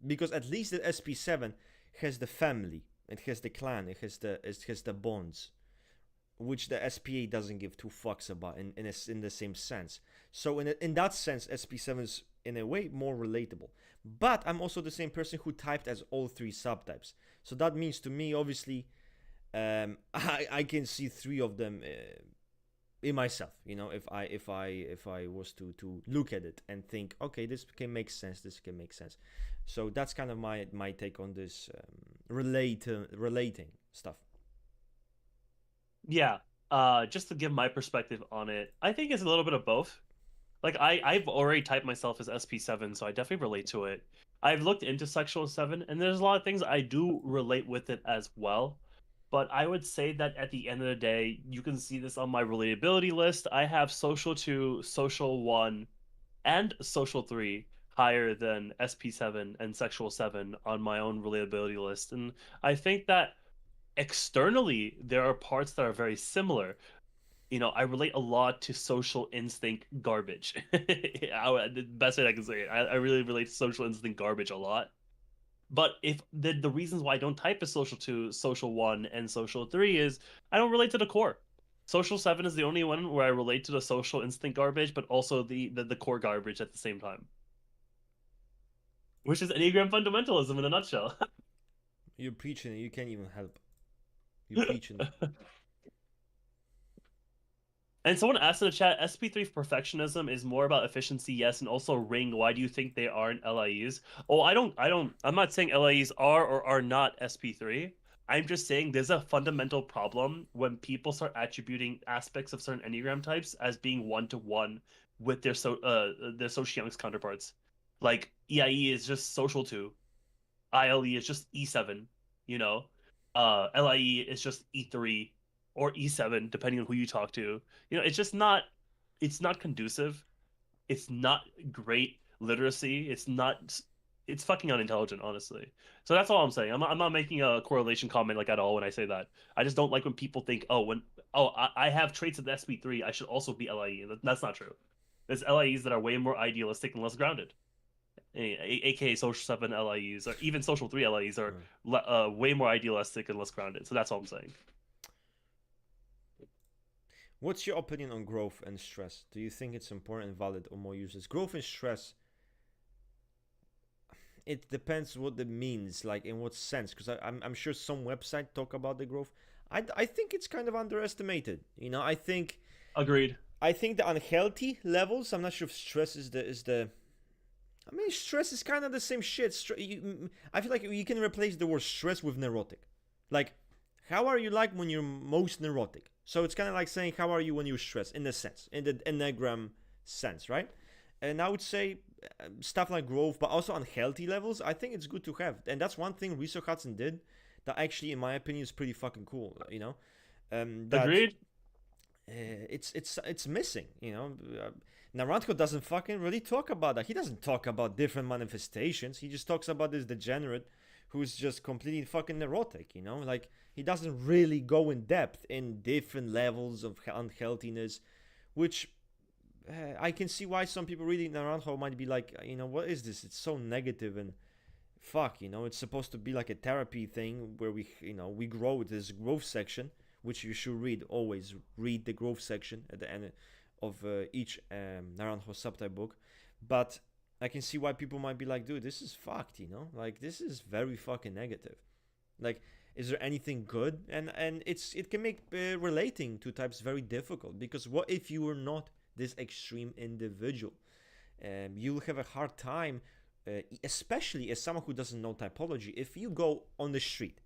Because at least the SP7 has the family, it has the clan, it has the bonds, which the SP8 doesn't give two fucks about in the same sense. So in that sense, SP7 is in a way more relatable. But I'm also the same person who typed as all three subtypes. So that means to me, obviously, I can see three of them in myself. You know, if I was to look at it and think, okay, this can make sense. This can make sense. So that's kind of my take on this relating stuff. Yeah. Just to give my perspective on it, I think it's a little bit of both. Like I've already typed myself as SP7, so I definitely relate to it. I've looked into sexual 7, and there's a lot of things I do relate with it as well. But I would say that at the end of the day, you can see this on my relatability list. I have social 2, social 1, and social 3 higher than SP7 and sexual 7 on my own relatability list. And I think that externally, there are parts that are very similar. I relate a lot to social instinct garbage. The best way I can say it, I really relate to social instinct garbage a lot. But if the reasons why I don't type as social 2, social 1, and social 3 is I don't relate to the core. Social 7 is the only one where I relate to the social instinct garbage, but also the core garbage at the same time. Which is Enneagram fundamentalism in a nutshell. You're preaching it. You can't even help. You're preaching it. And someone asked in the chat, SP3 perfectionism is more about efficiency, yes, and also ring. Why do you think they aren't LIEs? Oh, I'm not saying LIEs are or are not SP3. I'm just saying there's a fundamental problem when people start attributing aspects of certain Enneagram types as being one-to-one with their socioeconomics counterparts. Like EIE is just social 2, ILE is just E7, you know. LIE is just E3 or E7, depending on who you talk to. It's not conducive. It's not great literacy. It's fucking unintelligent, honestly. So that's all I'm saying. I'm not making a correlation comment like at all when I say that. I just don't like when people think, I have traits of the SP3, I should also be LIE. That's not true. There's LIEs that are way more idealistic and less grounded. AKA social 7 LIEs, or even social 3 LIEs are way more idealistic and less grounded. So that's all I'm saying. What's your opinion on growth and stress? Do you think it's important, valid, or more useless? Growth and stress, it depends what it means, like in what sense, because I'm sure some websites talk about the growth. I think it's kind of underestimated. Agreed. I think the unhealthy levels, I'm not sure if stress is the I mean, stress is kind of the same shit. I feel like you can replace the word stress with neurotic. Like, how are you like when you're most neurotic? So it's kind of like saying, how are you when you're stressed, in the sense, in the Enneagram sense, right? And I would say stuff like growth, but also unhealthy levels, I think it's good to have. And that's one thing Research Hudson did that actually, in my opinion, is pretty fucking cool, you know? That Agreed. It's missing, you know? Naranjo doesn't fucking really talk about that. He doesn't talk about different manifestations. He just talks about this degenerate who's just completely fucking neurotic, you know? Like, he doesn't really go in depth in different levels of unhealthiness, which I can see why some people reading Naranjo might be like, what is this? It's so negative and fuck, it's supposed to be like a therapy thing where we grow with this growth section, which you should read, always read the growth section at the end of each Naranjo subtype book. But I can see why people might be like, dude, this is fucked, like this is very fucking negative. Like, is there anything good? And it can make relating to types very difficult, because what if you were not this extreme individual? You'll have a hard time, especially as someone who doesn't know typology. If you go on the street,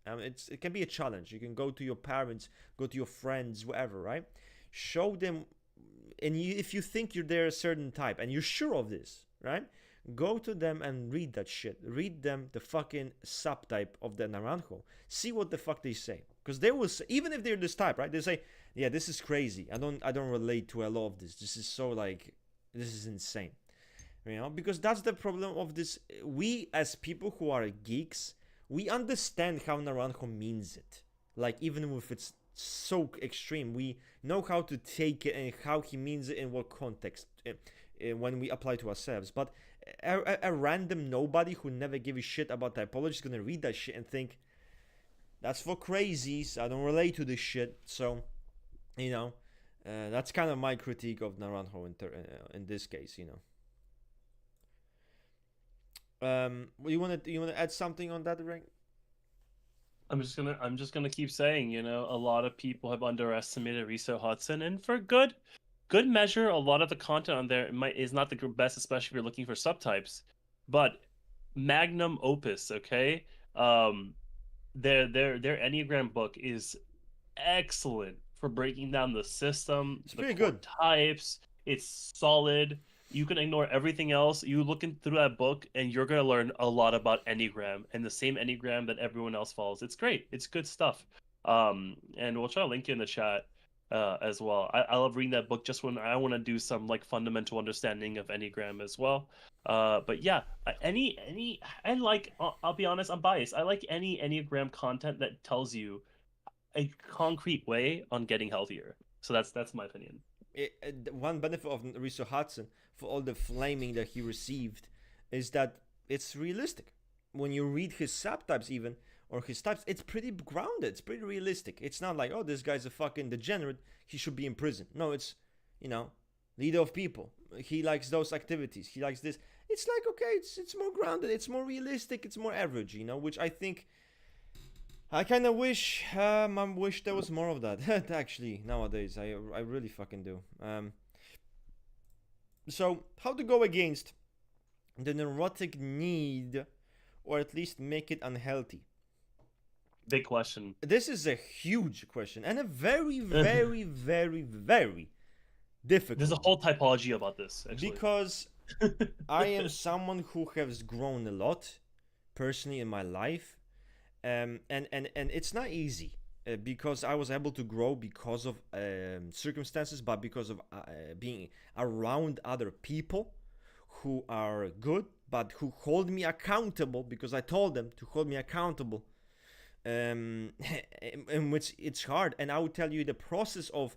it can be a challenge. You can go to your parents, go to your friends, whatever, right? Show them, and if you think they're a certain type and you're sure of this, right? Go to them and read that shit. Read them the fucking subtype of the Naranjo. See what the fuck they say, because they will say, even if they're this type, right? They say, yeah, this is crazy. I don't relate to a lot of this. This is so like, this is insane, because that's the problem of this. We as people who are geeks, we understand how Naranjo means it. Like, even if it's so extreme, we know how to take it and how he means it in what context when we apply to ourselves. But a random nobody who never give a shit about typology is gonna read that shit and think, that's for crazies, I don't relate to this shit. So, that's kind of my critique of Naranjo in this case, You wanna add something on that, Rank? I'm just gonna keep saying, you know, a lot of people have underestimated Riso Hudson, and for good measure, a lot of the content on there is not the best, especially if you're looking for subtypes. But magnum opus, okay? Um, their Enneagram book is excellent for breaking down the system, It's the pretty core good. types. It's solid. You can ignore everything else. You look through that book, and you're gonna learn a lot about Enneagram and the same Enneagram that everyone else follows. It's great. It's good stuff. And we'll try to link you in the chat as well. I love reading that book just when I want to do some like fundamental understanding of Enneagram as well. But yeah, any and like I'll be honest, I'm biased. I like any Enneagram content that tells you a concrete way on getting healthier. So that's my opinion. One benefit of Riso Hudson, for all the flaming that he received, is that it's realistic. When you read his subtypes, even, or his types, it's pretty grounded. It's pretty realistic. It's not like, oh, this guy's a fucking degenerate. He should be in prison. No, it's, you know, leader of people. He likes those activities. He likes this. It's like, okay, it's more grounded. It's more realistic. It's more average, you know, which I think I kind of wish, I wish there was more of that. Actually, nowadays, I really fucking do. So how to go against the neurotic need, or at least make it unhealthy? Big question. This is a huge question and a very, very, very, very difficult. There's a whole typology about this, actually. Because I am someone who has grown a lot personally in my life. And it's not easy because I was able to grow because of circumstances, but because of being around other people who are good, but who hold me accountable, because I told them to hold me accountable. In which it's hard, and I will tell you the process of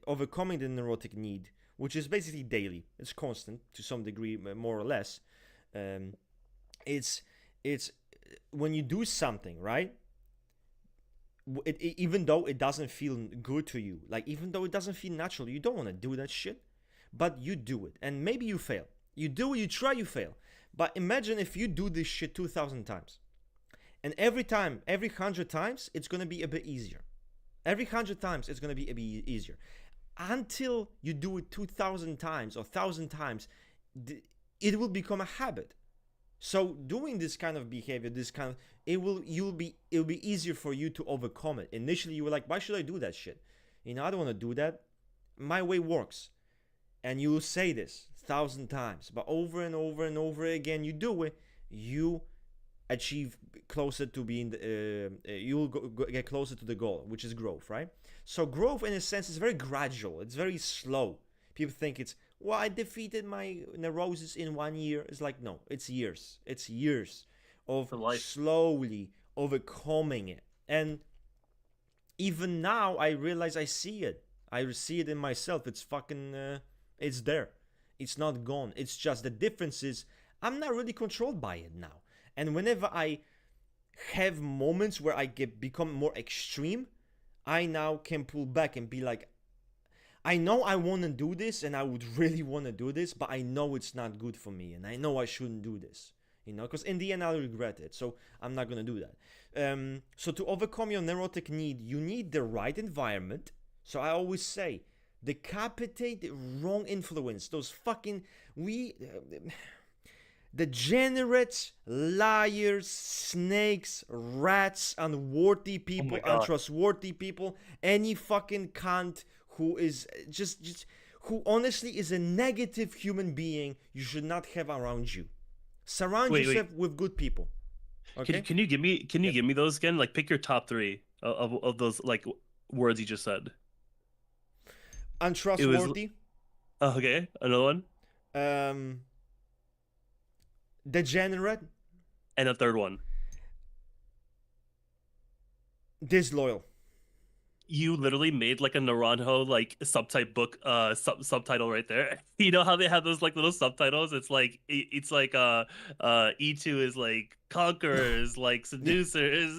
overcoming the neurotic need, which is basically daily. It's constant to some degree, more or less. It's when you do something, right? Even though it doesn't feel good to you, like even though it doesn't feel natural, you don't want to do that shit, but you do it, and maybe you fail. You do it, you try, you fail. But imagine if you do this shit 2,000 times. And every time, every 100 times, it's going to be a bit easier. Every 100 times, it's going to be a bit easier. Until you do it 2,000 times or 1,000 times, it will become a habit. So doing this kind of behavior, it'll be easier for you to overcome it. Initially, you were like, why should I do that shit? You know, I don't want to do that. My way works. And you will say this 1,000 times, but over and over and over again, you do it, you achieve closer to being you'll get closer to the goal, which is growth, right? So growth in a sense is very gradual, it's very slow. People think it's, well, I defeated my neurosis in 1 year. It's like, no, it's years of slowly overcoming it. And even now I realize I see it in myself. It's fucking it's there, it's not gone. It's just the difference is I'm not really controlled by it now. And whenever I have moments where I become more extreme, I now can pull back and be like, I know I want to do this and I would really want to do this, but I know it's not good for me and I know I shouldn't do this, you know, because in the end I'll regret it. So I'm not going to do that. So to overcome your neurotic need, you need the right environment. So I always say, decapitate the wrong influence. Those fucking, degenerates, liars, snakes, rats, unworthy people, untrustworthy people, any fucking cunt who is just who honestly is a negative human being, you should not have around you. Surround yourself with good people. Okay? Can you give me those again? Like, pick your top three of those like words you just said. Untrustworthy. Okay, another one. Degenerate. And a third one. Disloyal. You literally made like a Naranjo like subtype book subtitle right there. You know how they have those like little subtitles? It's like E2 is like conquerors, like seducers.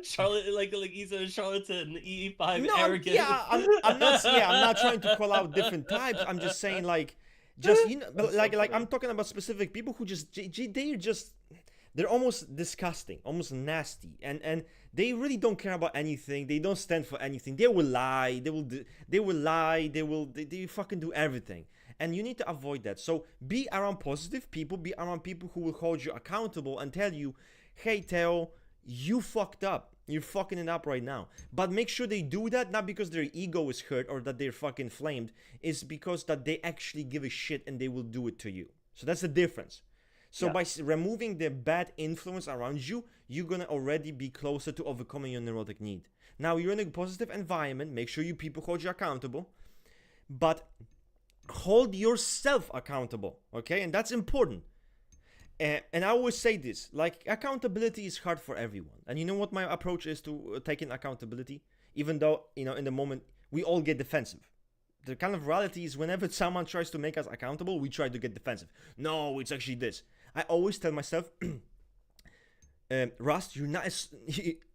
Charlotte like E7 charlatan, E5 arrogant. Yeah, I'm not trying to call out different types. I'm just saying like just That's so like funny. I'm talking about specific people who they're almost disgusting, almost nasty, and they really don't care about anything. They don't stand for anything. They will lie. They will lie. They fucking do everything. And you need to avoid that. So be around positive people. Be around people who will hold you accountable and tell you, "Hey, Theo, you fucked up. You're fucking it up right now." But make sure they do that not because their ego is hurt or that they're fucking flamed. It's because that they actually give a shit and they will do it to you. So that's the difference. So Yeah. by removing the bad influence around you, you're gonna already be closer to overcoming your neurotic need. Now you're in a positive environment. Make sure you people hold you accountable, but hold yourself accountable. Okay, and that's important. And I always say this: like accountability is hard for everyone. And you know what my approach is to taking accountability, even though in the moment we all get defensive. The kind of reality is whenever someone tries to make us accountable, we try to get defensive. No, it's actually this. I always tell myself, Rust, you're not.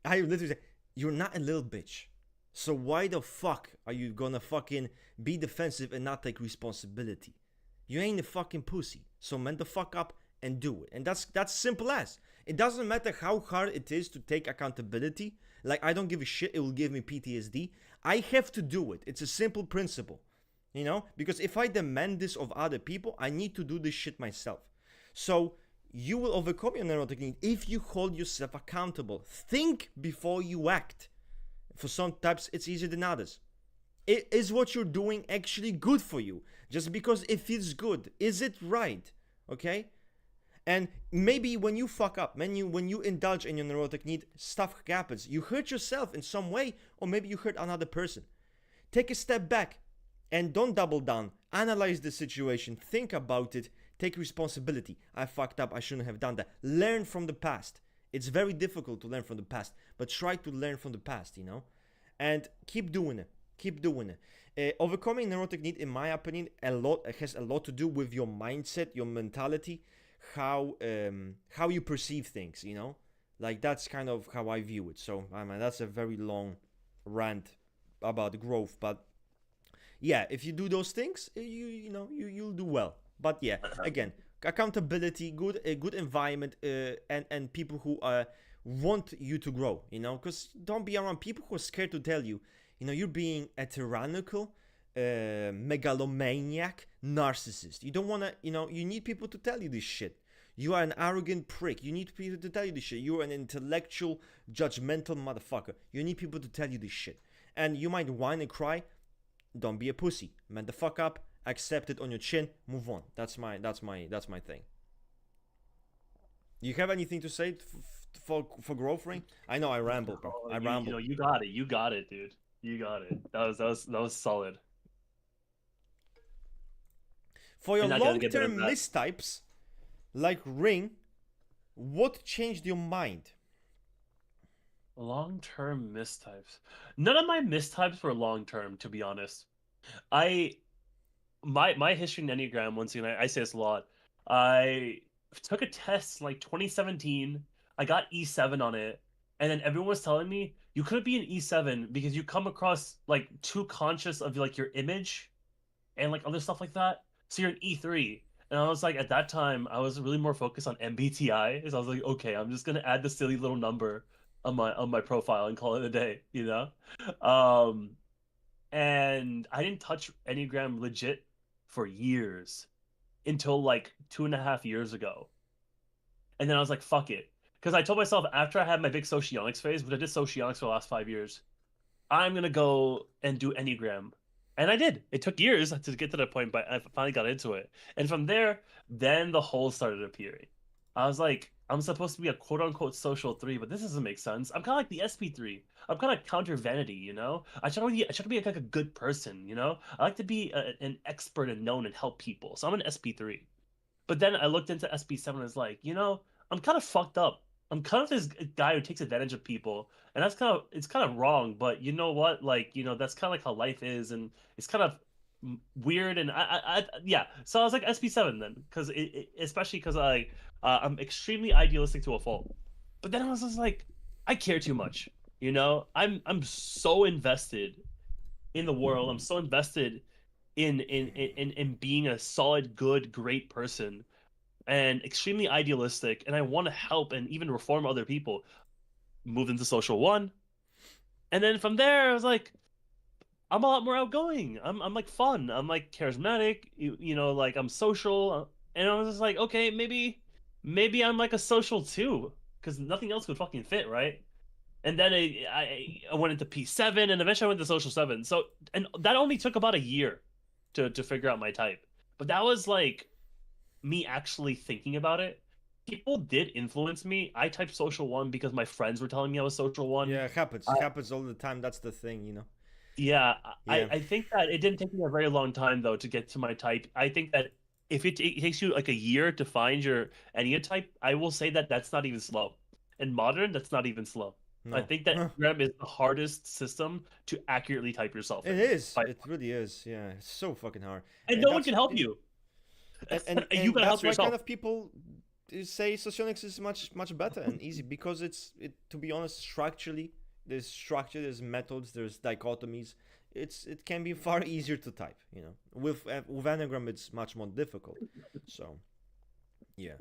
I literally say, you're not a little bitch. So why the fuck are you gonna fucking be defensive and not take responsibility? You ain't a fucking pussy. So man the fuck up and do it. And that's simple as. It doesn't matter how hard it is to take accountability. Like I don't give a shit. It will give me PTSD. I have to do it. It's a simple principle. Because if I demand this of other people, I need to do this shit myself. So you will overcome your neurotic need if you hold yourself accountable. Think before you act. For some types, it's easier than others. Is what you're doing actually good for you? Just because it feels good. Is it right? Okay? And maybe when you fuck up, when you indulge in your neurotic need, stuff happens. You hurt yourself in some way, or maybe you hurt another person. Take a step back and don't double down. Analyze the situation. Think about it. Take responsibility. I fucked up. I shouldn't have done that. Learn from the past. It's very difficult to learn from the past, but try to learn from the past, and keep doing it. Keep doing it. Overcoming neurotic need, in my opinion, has a lot to do with your mindset, your mentality, how you perceive things. Like that's kind of how I view it. So I mean, that's a very long rant about growth, but yeah, if you do those things, you'll do well. But yeah, again, accountability, a good environment, and people who want you to grow. Because don't be around people who are scared to tell you, you're being a tyrannical, megalomaniac, narcissist. You don't want to, you need people to tell you this shit. You are an arrogant prick. You need people to tell you this shit. You're an intellectual, judgmental motherfucker. You need people to tell you this shit. And you might whine and cry. Don't be a pussy. Man the fuck up. Accept it on your chin. Move on. That's my thing. You have anything to say for growth ring? I know I ramble, bro. I ramble. You got it. You got it, dude. You got it. That was solid. For your long-term mistypes, like ring, what changed your mind? Long-term mistypes. None of my mistypes were long-term, to be honest. My history in Enneagram, once again, I say this a lot. I took a test in like 2017. I got E7 on it, and then everyone was telling me you couldn't be an E7 because you come across like too conscious of like your image and like other stuff like that. So you're an E3. And I was like, at that time, I was really more focused on MBTI. So I was like, okay, I'm just gonna add the silly little number on my profile and call it a day, And I didn't touch Enneagram legit for years until like 2.5 years ago. And then I was like, fuck it. Because I told myself after I had my big socionics phase, which I did socionics for the last 5 years, I'm going to go and do Enneagram. And I did. It took years to get to that point, but I finally got into it. And from there, then the holes started appearing. I was like, I'm supposed to be a quote unquote social 3, but this doesn't make sense. I'm kind of like the SP3. I'm kind of counter vanity, I try to be like a good person, I like to be an expert and known and help people. So I'm an SP3. But then I looked into SP7 and was like, I'm kind of fucked up. I'm kind of this guy who takes advantage of people, and it's kind of wrong. But you know what? Like, that's kind of like how life is, and it's kind of weird. And yeah. So I was like SP7 then, because especially because I'm extremely idealistic to a fault. But then I was just like, I care too much. I'm so invested in the world. I'm so invested in being a solid, good, great person and extremely idealistic, and I want to help and even reform other people. Moved into social one, and then from there, I was like, I'm a lot more outgoing. I'm like fun. I'm like charismatic. You know, like I'm social, and I was just like, okay, maybe I'm like a social too, because nothing else would fucking fit, right? And then I went into P7, and eventually I went to social seven. So, and that only took about a year to figure out my type. But that was like me actually thinking about it. People did influence me. I typed social one because my friends were telling me I was social one. Yeah, it happens. I, It happens all the time. That's the thing, you know. yeah, Yeah. I think that it didn't take me a very long time though to get to my type. I think that if it takes you like a year to find your Enneagram type, I will say that that's not even slow. In modern, that's not even slow. I No. think that Enneagram is the hardest system to accurately type yourself It in. is. It really is. Yeah, it's so fucking hard. And And no one that's can help yeah. you. You And gotta that's help why kind yourself. of people say socionics is much better and easy because it to be honest structurally there's structure, there's methods, there's dichotomies. It can be far easier to type, you know. With Enneagram it's much more difficult. So yeah.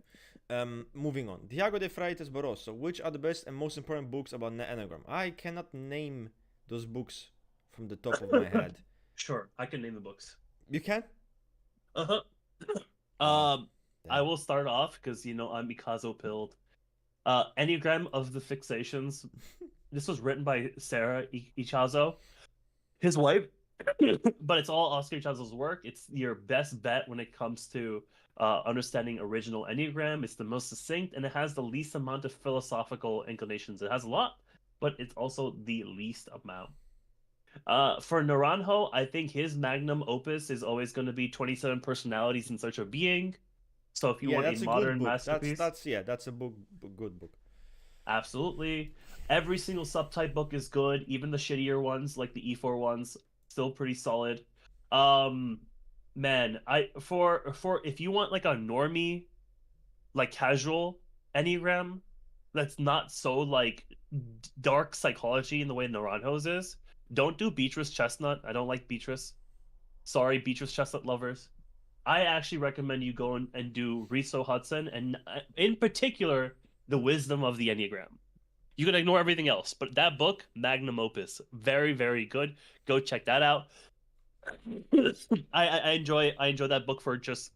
Moving on. Diago de Freitas Barroso. Which are the best and most important books about Enneagram? I cannot name those books from the top of my head. Sure, I can name the books. You can? Uh-huh. Wow. Um, I Damn. will start off because I'm Mikazo pilled. Enneagram of the Fixations. This was written by Sarah Ichazo, his wife, but it's all Oscar Ichazo's work. It's your best bet when it comes to understanding original Enneagram. It's the most succinct and it has the least amount of philosophical inclinations. It has a lot, but it's also the least amount. For Naranjo, I think his magnum opus is always going to be 27 Personalities in Search of Being. So if you Yeah, want a that's a good modern book. masterpiece, That's yeah, that's a good book. absolutely. Every single subtype book is good, even the shittier ones like the E4 ones, still pretty solid. Um man, I for if you want like a normie, like casual Enneagram that's not so like dark psychology in the way Naranjo's is, don't do Beatrice Chestnut. I don't like Beatrice. Sorry, Beatrice Chestnut lovers. I actually recommend you go and do Riso Hudson, and in particular, The Wisdom of the Enneagram. You can ignore everything else, but that book, magnum opus, very, very good. Go check that out. I enjoy that book for just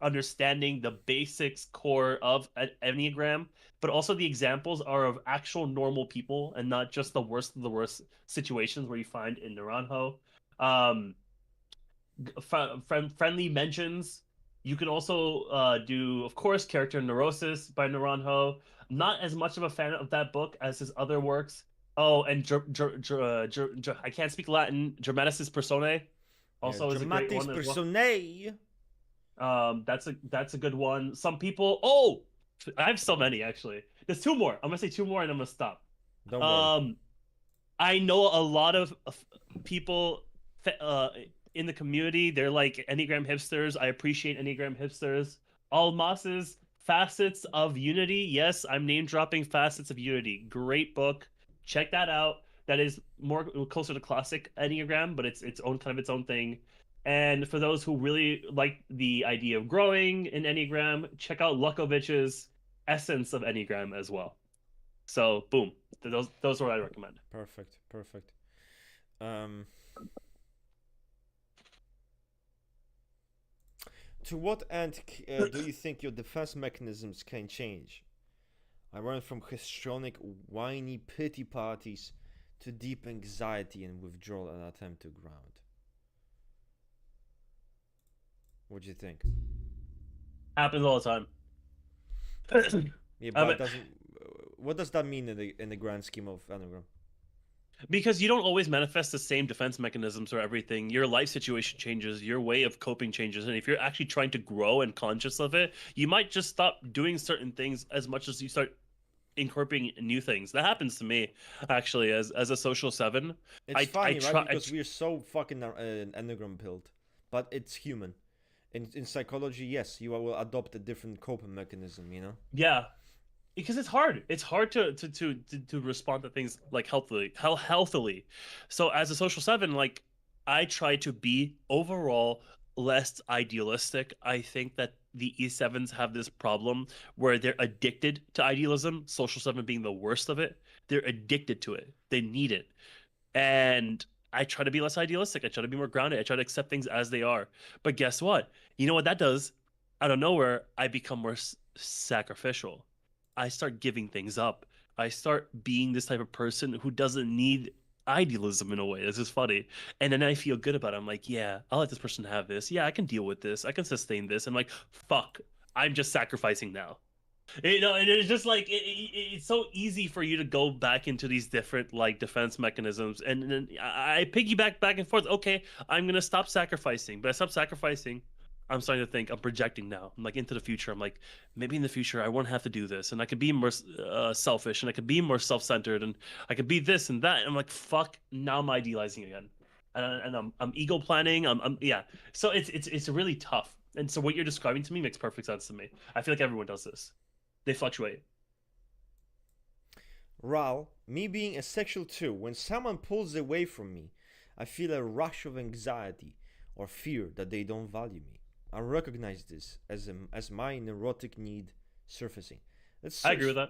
understanding the basics core of an Enneagram, but also the examples are of actual normal people and not just the worst of the worst situations where you find in Naranjo. Um, friendly mentions. You can also do, of course, Character Neurosis by Naranjo. Not as much of a fan of that book as his other works. Oh, and I can't speak Latin. Germanicus Personae Yeah, also is a great Dramatis one as well. Personae. That's a good one. Some people. Oh, I have so many actually. There's two more. I'm gonna say two more and I'm gonna stop. Don't worry. Um, I know a lot of people uh, in the community. They're like Enneagram hipsters. I appreciate Enneagram hipsters. Almas's Facets of Unity. Yes, I'm name dropping Facets of Unity. Great book. Check that out. That is more closer to classic Enneagram, but it's its own thing. And for those who really like the idea of growing in Enneagram, check out Lukovich's Essence of Enneagram as well. So boom, those are what I recommend. Perfect. Perfect. Um, to what end do you think your defense mechanisms can change? I went from histrionic, whiny pity parties to deep anxiety and withdrawal and attempt to ground. What do you think? Happens all the time. Yeah, I but mean, doesn't. What does that mean in the grand scheme of Enneagram? because you don't always manifest the same defense mechanisms for everything. Your life situation changes, your way of coping changes, and if you're actually trying to grow and conscious of it, you might just stop doing certain things as much as you start incorporating new things. That happens to me actually as a social seven. It's I funny, right? try. Because we're so fucking Enneagram pilled, but it's human. In psychology, yes, you will adopt a different coping mechanism. You know. Yeah, because it's hard. It's hard to respond to things like healthily. So as a social seven, like I try to be overall less idealistic. I think that the E7s have this problem where they're addicted to idealism, social 7 being the worst of it. They're addicted to it. They need it. And I try to be less idealistic. I try to be more grounded. I try to accept things as they are. But guess what? You know what that does? Out of nowhere, I become more sacrificial. I start giving things up. I start being this type of person who doesn't need idealism in a way. This is funny. And then I feel good about it. I'm like, yeah, I'll let this person have this. Yeah, I can deal with this. I can sustain this. I'm like, fuck, I'm just sacrificing now. And it's just like it's so easy for you to go back into these different like defense mechanisms, and then I piggyback back and forth. Okay, I'm gonna stop sacrificing, but I stop sacrificing. I'm starting to think I'm projecting now. I'm like into the future. I'm like maybe in the future I won't have to do this, and I could be more selfish, and I could be more self-centered, and I could be this and that. And I'm like fuck. Now I'm idealizing again, and I'm ego planning. I'm yeah. So it's really tough. And so what you're describing to me makes perfect sense to me. I feel like everyone does this. They fluctuate. Ral, me being asexual too, when someone pulls away from me, I feel a rush of anxiety or fear that they don't value me. I recognize this as my neurotic need surfacing. That's I agree with that.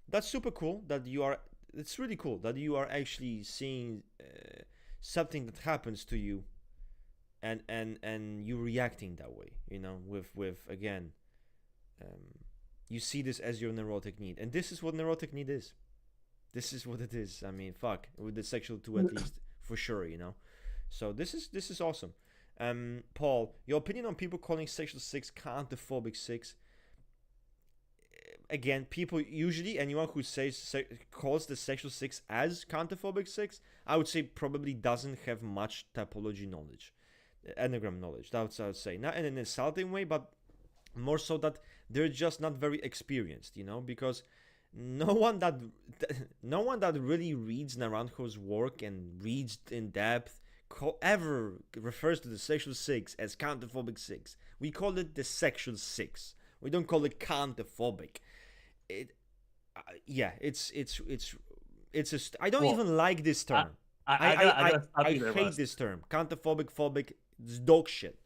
that's super cool that you are. It's really cool that you are actually seeing something that happens to you, and you reacting that way. You know, with again, you see this as your neurotic need, and this is what neurotic need is. This is what it is. I mean, fuck, with the sexual two at least for sure. You know, so this is awesome. Paul, your opinion on people calling sexual six counterphobic six? Again, people usually anyone who calls the sexual six as counterphobic six, I would say probably doesn't have much typology knowledge, Enneagram knowledge. That's what I would say. Not in an insulting way, but more so that they're just not very experienced. You know, because no one that no one that really reads Naranjo's work and reads in depth ever refers to the sexual six as counterphobic six. We call it the sexual six. We don't call it counterphobic. It, yeah, it's a. I don't Well, even like this term. I there, hate Russ. this term. Counterphobic, phobic. It's dog shit.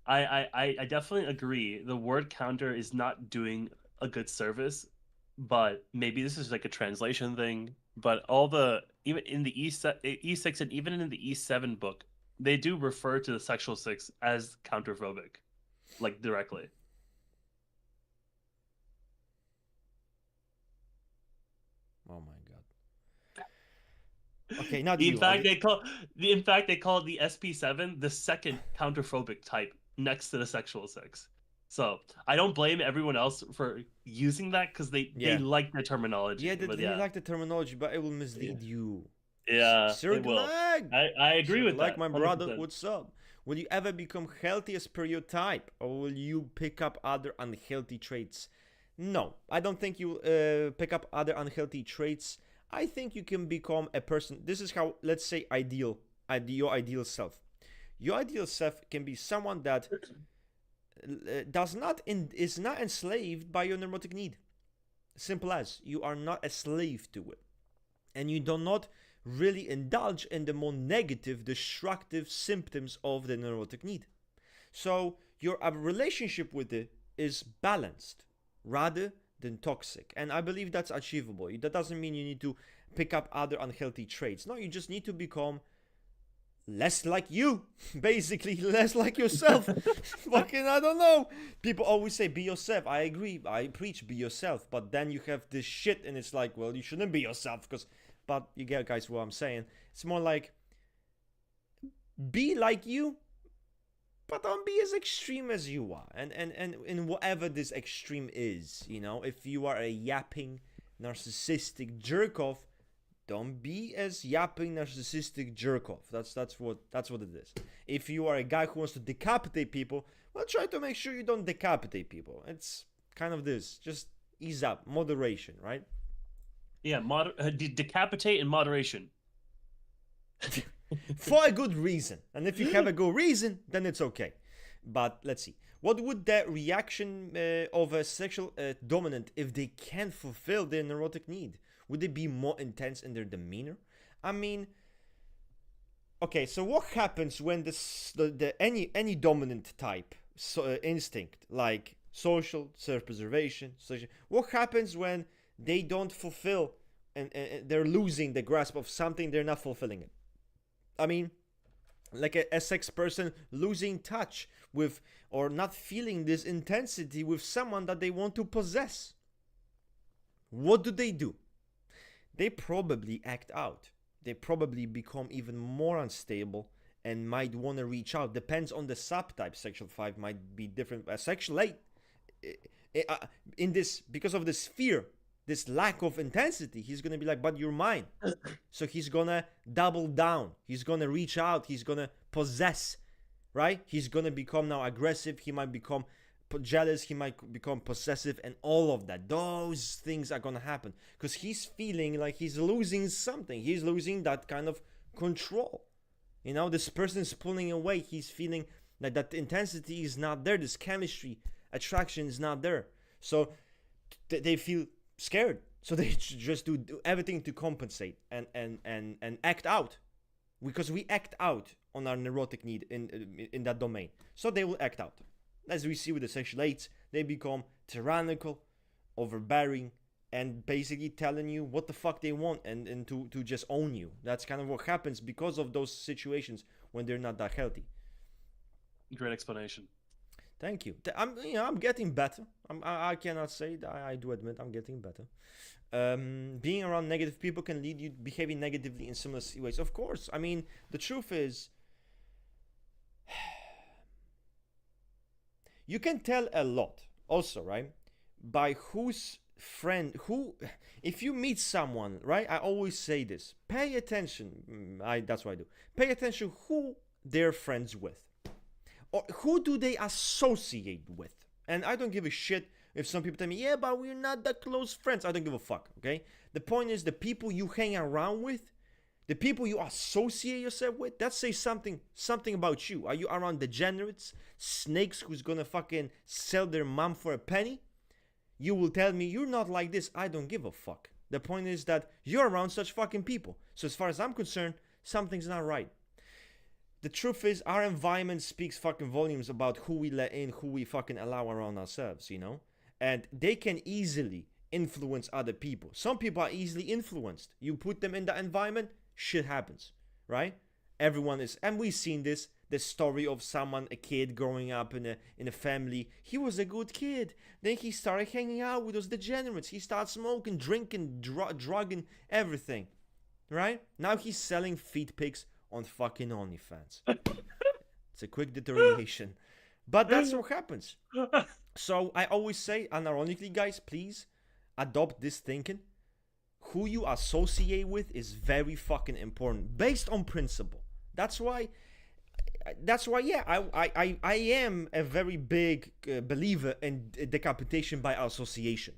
I definitely agree. The word counter is not doing a good service, but maybe this is like a translation thing. But all the even in the E6 and even in the E7 book, they do refer to the sexual six as counterphobic, like directly. Oh my god. Okay, not In you. fact, they call the SP7 the second counterphobic type next to the sexual six. So I don't blame everyone else for using that because they Yeah. like the terminology. Yeah, But they yeah, like the terminology, but it will yeah, mislead you. yeah, it will. Circlag! I agree with Circlag, that, my brother, 100%. what's up? Will you ever become healthy as per your type, or will you pick up other unhealthy traits? No, I don't think you'll pick up other unhealthy traits. I think you can become a person. This is how, let's say, your ideal self. Your ideal self can be someone that is not enslaved by your neurotic need. Simple as you are not a slave to it, and you do not really indulge in the more negative, destructive symptoms of the neurotic need. So your relationship with it is balanced rather than toxic, and I believe that's achievable. That doesn't mean you need to pick up other unhealthy traits. No, you just need to become less like you, basically less like yourself. Fucking, I don't know. People always say be yourself. I agree. I preach be yourself, but then you have this shit, and it's like, well, you shouldn't be yourself because. But you get, guys, what I'm saying. It's more like be like you, but don't be as extreme as you are, and in whatever this extreme is. You know, if you are a yapping, narcissistic jerk off, don't be as yapping narcissistic jerk off. That's what it is. If you are a guy who wants to decapitate people, well, try to make sure you don't decapitate people. It's kind of this. Just ease up, moderation, right? Yeah, decapitate in moderation. For a good reason. And if you have a good reason, then it's okay. But let's see. What would the reaction of a sexual dominant if they can't fulfill their neurotic need? Would they be more intense in their demeanor? I mean, okay, so what happens when any dominant type instinct like social self-preservation, social, what happens when they don't fulfill and they're losing the grasp of something, they're not fulfilling it? I mean, like a sex person losing touch with or not feeling this intensity with someone that they want to possess. What do? They probably act out. They probably become even more unstable and might want to reach out. Depends on the subtype. Sexual 5 might be different. Sexual 8, in this, because of this fear, this lack of intensity, he's gonna be like, but you're mine. So he's gonna double down. He's gonna reach out. He's gonna possess, right? He's gonna become now aggressive. He might become jealous. He might become possessive, and all of that. Those things are gonna happen because he's feeling like he's losing something. He's losing that kind of control. You know, this person is pulling away. He's feeling like that intensity is not there. This chemistry, attraction is not there. So they feel scared. So they just do everything to compensate and act out, because we act out on our neurotic need in that domain. So they will act out. As we see with the sexual 8s, they become tyrannical, overbearing, and basically telling you what the fuck they want and to just own you. That's kind of what happens because of those situations when they're not that healthy. Great explanation. Thank you. I'm getting better. I cannot say that. I do admit I'm getting better. Being around negative people can lead you behaving negatively in similar ways. Of course. I mean, the truth is, you can tell a lot also, right? By whose friend, if you meet someone, right? I always say this. Pay attention. That's what I do. Pay attention who they're friends with. Or who do they associate with? And I don't give a shit if some people tell me, yeah, but we're not that close friends. I don't give a fuck, okay? The point is the people you hang around with, the people you associate yourself with, that says something about you. Are you around degenerates, snakes who's gonna fucking sell their mom for a penny? You will tell me you're not like this. I don't give a fuck. The point is that you're around such fucking people. So as far as I'm concerned, something's not right. The truth is, our environment speaks fucking volumes about who we let in, who we fucking allow around ourselves, you know? And they can easily influence other people. Some people are easily influenced. You put them in that environment, shit happens, right? Everyone is, and we've seen this, the story of someone, a kid growing up in a family. He was a good kid. Then he started hanging out with those degenerates. He started smoking, drinking, drugging, everything, right? Now he's selling feet pics on fucking OnlyFans. It's a quick deterioration. But that's what happens. So I always say, unironically, guys, please adopt this thinking. Who you associate with is very fucking important, based on principle. That's why, yeah, I am a very big believer in decapitation by association.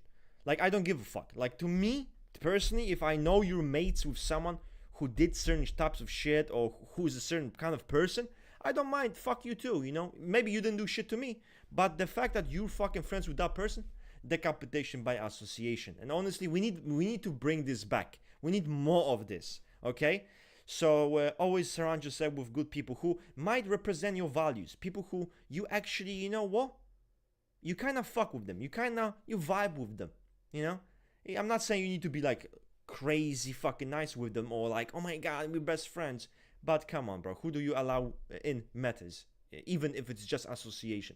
Like, I don't give a fuck. Like, to me, personally, if I know you're mates with someone who did certain types of shit or who's a certain kind of person, I don't mind. Fuck you too, you know? Maybe you didn't do shit to me, but the fact that you're fucking friends with that person, decapitation by association. And honestly, we need to bring this back. We need more of this, okay? So always surround yourself with good people who might represent your values. People who you actually, you know what? You kind of fuck with them. You vibe with them, you know? I'm not saying you need to be like crazy fucking nice with them or like, oh my god, we're best friends. But come on, bro. Who do you allow in matters? Even if it's just association.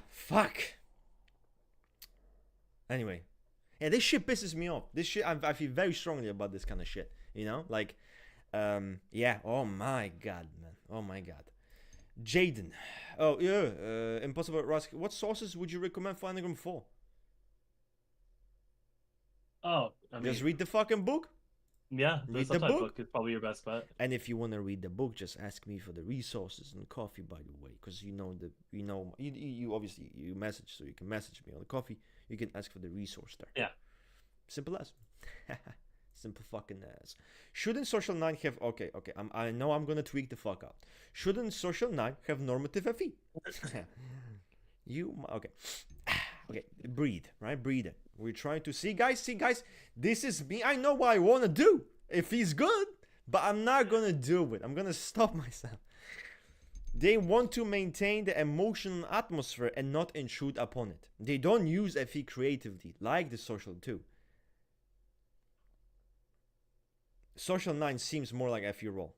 Fuck. Anyway. Yeah, this shit pisses me off. This shit, I feel very strongly about this kind of shit. You know? Like, yeah. Oh my god, man. Oh my god. Jaden. Oh, yeah. Impossible Rusk. What sources would you recommend for Enneagram 4? Oh, I mean, just read the fucking book. Yeah, the subtype book is probably your best bet. And if you want to read the book, just ask me for the resources and coffee, by the way, because you obviously you message, so you can message me on the coffee. You can ask for the resource there. Yeah, simple as. Simple fucking as. Shouldn't social 9 have I know I'm gonna tweak the fuck out. Shouldn't social 9 have normative FE? Okay, breathe, right? Breathe it. We're trying to see guys, this is me. I know what I want to do. If he's good, but I'm not gonna do it. I'm gonna stop myself. They want to maintain the emotional atmosphere and not intrude upon it. They don't use FE creatively, like the social 2. Social 9 seems more like FE role.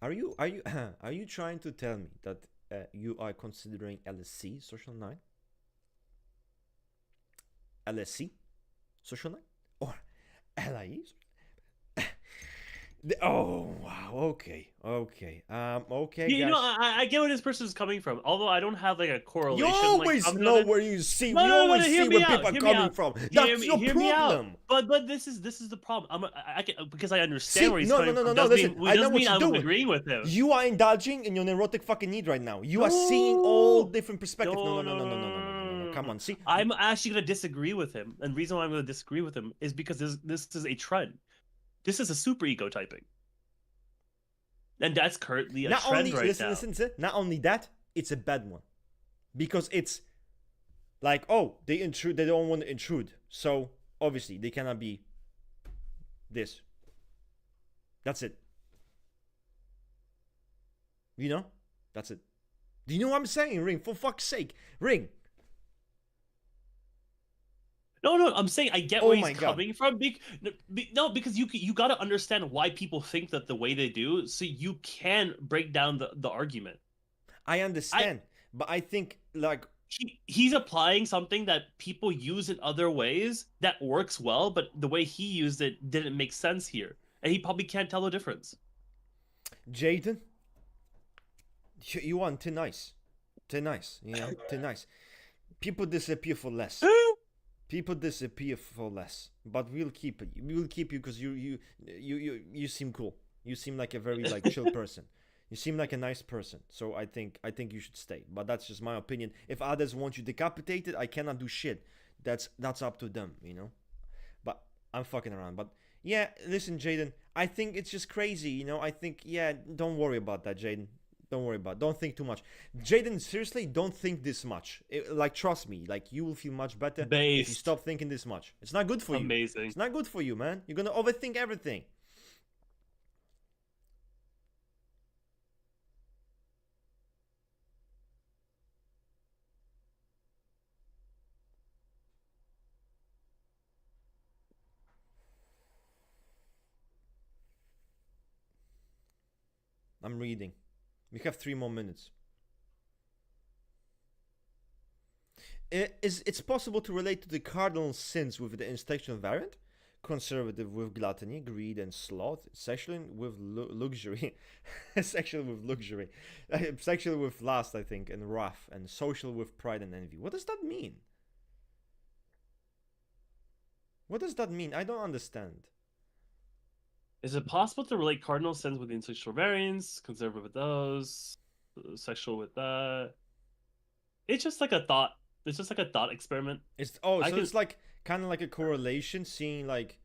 Are you are you trying to tell me that you are considering LSC social 9? LSC social 9 or LIE? Oh wow, okay. Okay, You know, guys. I get where this person is coming from. Although I don't have like a You correlation. always like, know where you see. No, We no, no, always no, hear see me where out. people are Hear me coming out. from. Hear That's me, your hear me out. problem. But this is the problem. I can, because I understand See, where he's no, coming no, no, no, from. no. Doesn't Listen, mean, I know doesn't what mean you're I'm doing. agreeing with him. You are indulging in your neurotic fucking need right now. You are seeing all No, different perspectives. No, no, no, no, no, no, no, no, no, no, no, no, no, no. Come no. on, see. I'm actually gonna disagree with him, and the reason why I'm gonna disagree with him is because this is a trend. This is a super ego typing, and that's currently a Not trend only right listen, now. listen. Not only that, it's a bad one, because it's like, oh, they intrude. They don't want to intrude, so obviously they cannot be this. That's it. You know, that's it. Do you know what I'm saying, Ring? For fuck's sake, Ring. No, I'm saying I get Oh where he's my God. coming from. No, because you got to understand why people think that the way they do, so you can break down the argument. I I understand, but I think like he's applying something that people use in other ways that works well, but the way he used it didn't make sense here, and he probably can't tell the difference. Jaden, you are too nice, too nice. You know, too nice. People disappear for less. People disappear for less, but we'll keep it. We'll keep you because you seem cool. You seem like a very like chill person. You seem like a nice person. So I think you should stay. But that's just my opinion. If others want you decapitated, I cannot do shit. That's up to them, you know. But I'm fucking around. But yeah, listen, Jaden. I think it's just crazy, you know. I think don't worry about that, Jaden. Don't worry about it. Don't think too much. Jaden, seriously, don't think this much. Like, trust me. Like, you will feel much better if you stop thinking this much. It's not good for you. Amazing. It's not good for you, man. You're gonna overthink everything. I'm reading. We have 3 more minutes. It's possible to relate to the cardinal sins with the intersectional variant? Conservative with gluttony, greed, and sloth. Sexual with luxury. Sexual with luxury. Sexual with lust, I think, and wrath. And social with pride and envy. What does that mean? What does that mean? I don't understand. Is it possible to relate cardinal sins with the intersectional variants? Conservative with those, sexual with that. It's just like a thought. It's just like a thought experiment. It's like kind of like a correlation, seeing like,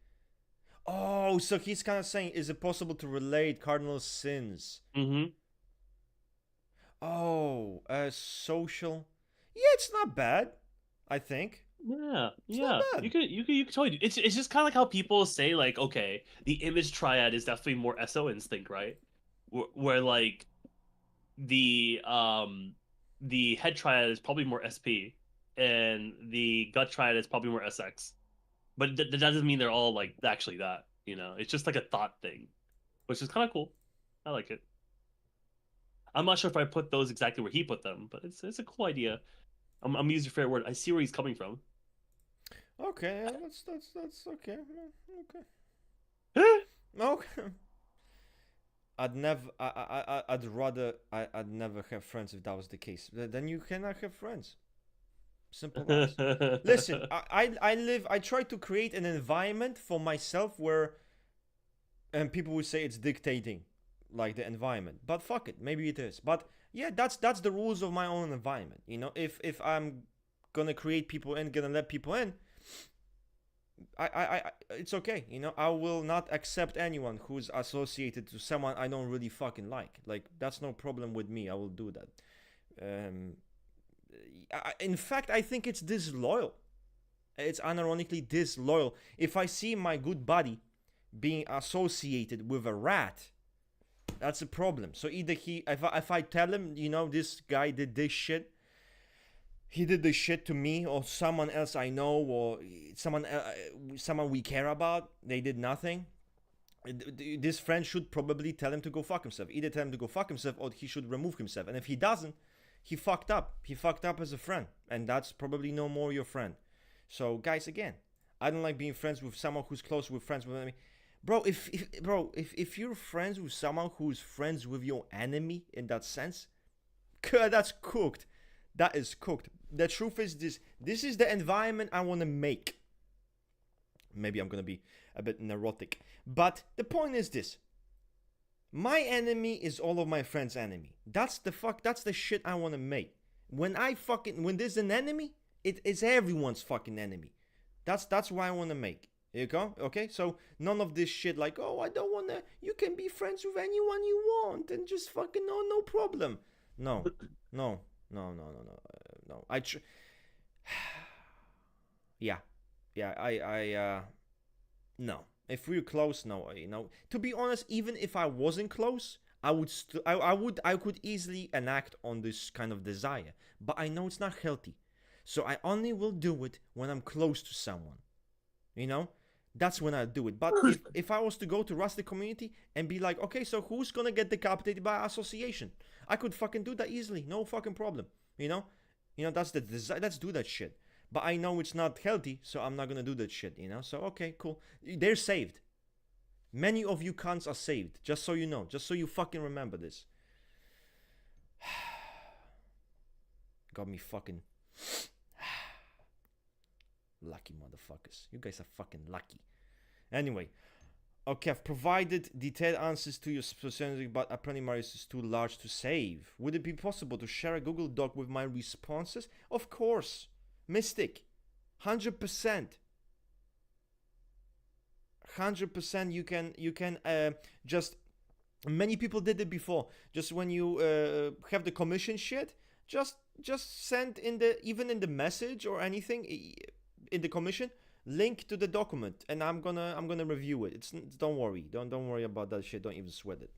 oh, so he's kind of saying, is it possible to relate cardinal sins? Mm-hmm. Oh, social. Yeah, it's not bad. I think. Yeah, It's yeah. not bad. You could totally do. It's just kind of like how people say like, okay, the image triad is definitely more SO instinct, right? Where like the head triad is probably more SP, and the gut triad is probably more SX. But that doesn't mean they're all like actually that. You know, it's just like a thought thing, which is kind of cool. I like it. I'm not sure if I put those exactly where he put them, but it's a cool idea. I'm using your favorite word. I see where he's coming from. Okay, that's okay. Okay. Okay. I'd never have friends if that was the case. Then you cannot have friends. Simple as. Listen, I try to create an environment for myself where, and people would say it's dictating, like the environment. But fuck it, maybe it is. But yeah, that's the rules of my own environment. You know, if I'm gonna create people in, gonna let people in, I it's okay. You know, I will not accept anyone who's associated to someone I don't really fucking like. Like, that's no problem with me. I will do that. In fact, I think it's disloyal. It's unironically disloyal. If I see my good buddy being associated with a rat, that's a problem. So either if I tell him, this guy did this shit, he did this shit to me, or someone else I know, or someone we care about, they did nothing. This friend should probably tell him to go fuck himself. Either tell him to go fuck himself, or he should remove himself. And if he doesn't, he fucked up. He fucked up as a friend, and that's probably no more your friend. So guys, again, I don't like being friends with someone who's close with friends with me. Bro, if you're friends with someone who's friends with your enemy in that sense, that's cooked. That is cooked. The truth is this is the environment I want to make. Maybe I'm going to be a bit neurotic. But the point is this. My enemy is all of my friends' enemy. That's the shit I want to make. When there's an enemy, it is everyone's fucking enemy. That's what I want to make. Here you go? Okay? So none of this shit like, oh, I don't want to, you can be friends with anyone you want and just fucking, no problem. No. No. If we're close, no. To be honest, even if I wasn't close, I could easily enact on this kind of desire. But I know it's not healthy. So I only will do it when I'm close to someone. That's when I do it. But if I was to go to Rusty community and be like, okay, so who's gonna get decapitated by association? I could fucking do that easily, no fucking problem. That's the desire. Let's do that shit. But I know it's not healthy, so I'm not gonna do that shit. So okay, cool. They're saved. Many of you cunts are saved. Just so you know. Just so you fucking remember this. Got me fucking. Lucky motherfuckers. You guys are fucking lucky. Anyway. Okay, I've provided detailed answers to your specific, but apparently Marius is too large to save. Would it be possible to share a Google Doc with my responses? Of course. Mystic. 100%. 100% you can just... Many people did it before. Just when you have the commission shit, just send even in the message or anything in the commission, link to the document, and I'm gonna review it. Don't worry, don't worry about that shit. Don't even sweat it.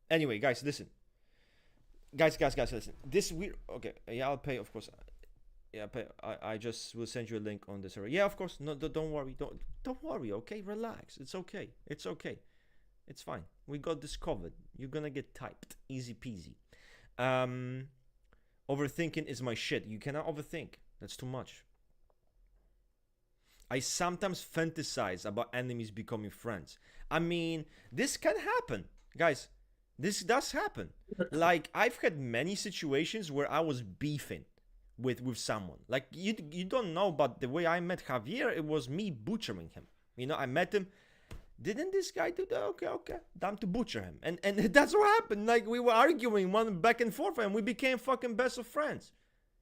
Anyway, guys, listen. Guys, listen. This weird. Okay, yeah, I'll pay, of course. Yeah, pay. I just will send you a link on this. Yeah, of course. No, don't worry. Don't worry. Okay, relax. It's okay. It's fine. We got this covered. You're gonna get typed. Easy peasy. Overthinking is my shit. You cannot overthink. That's too much. I sometimes fantasize about enemies becoming friends. I mean, this can happen. Guys, this does happen. Like, I've had many situations where I was beefing with someone. Like, you don't know, but the way I met Javier, it was me butchering him. I met him. Didn't this guy do that? Okay. Time to butcher him. And that's what happened. Like, we were arguing one back and forth, and we became fucking best of friends.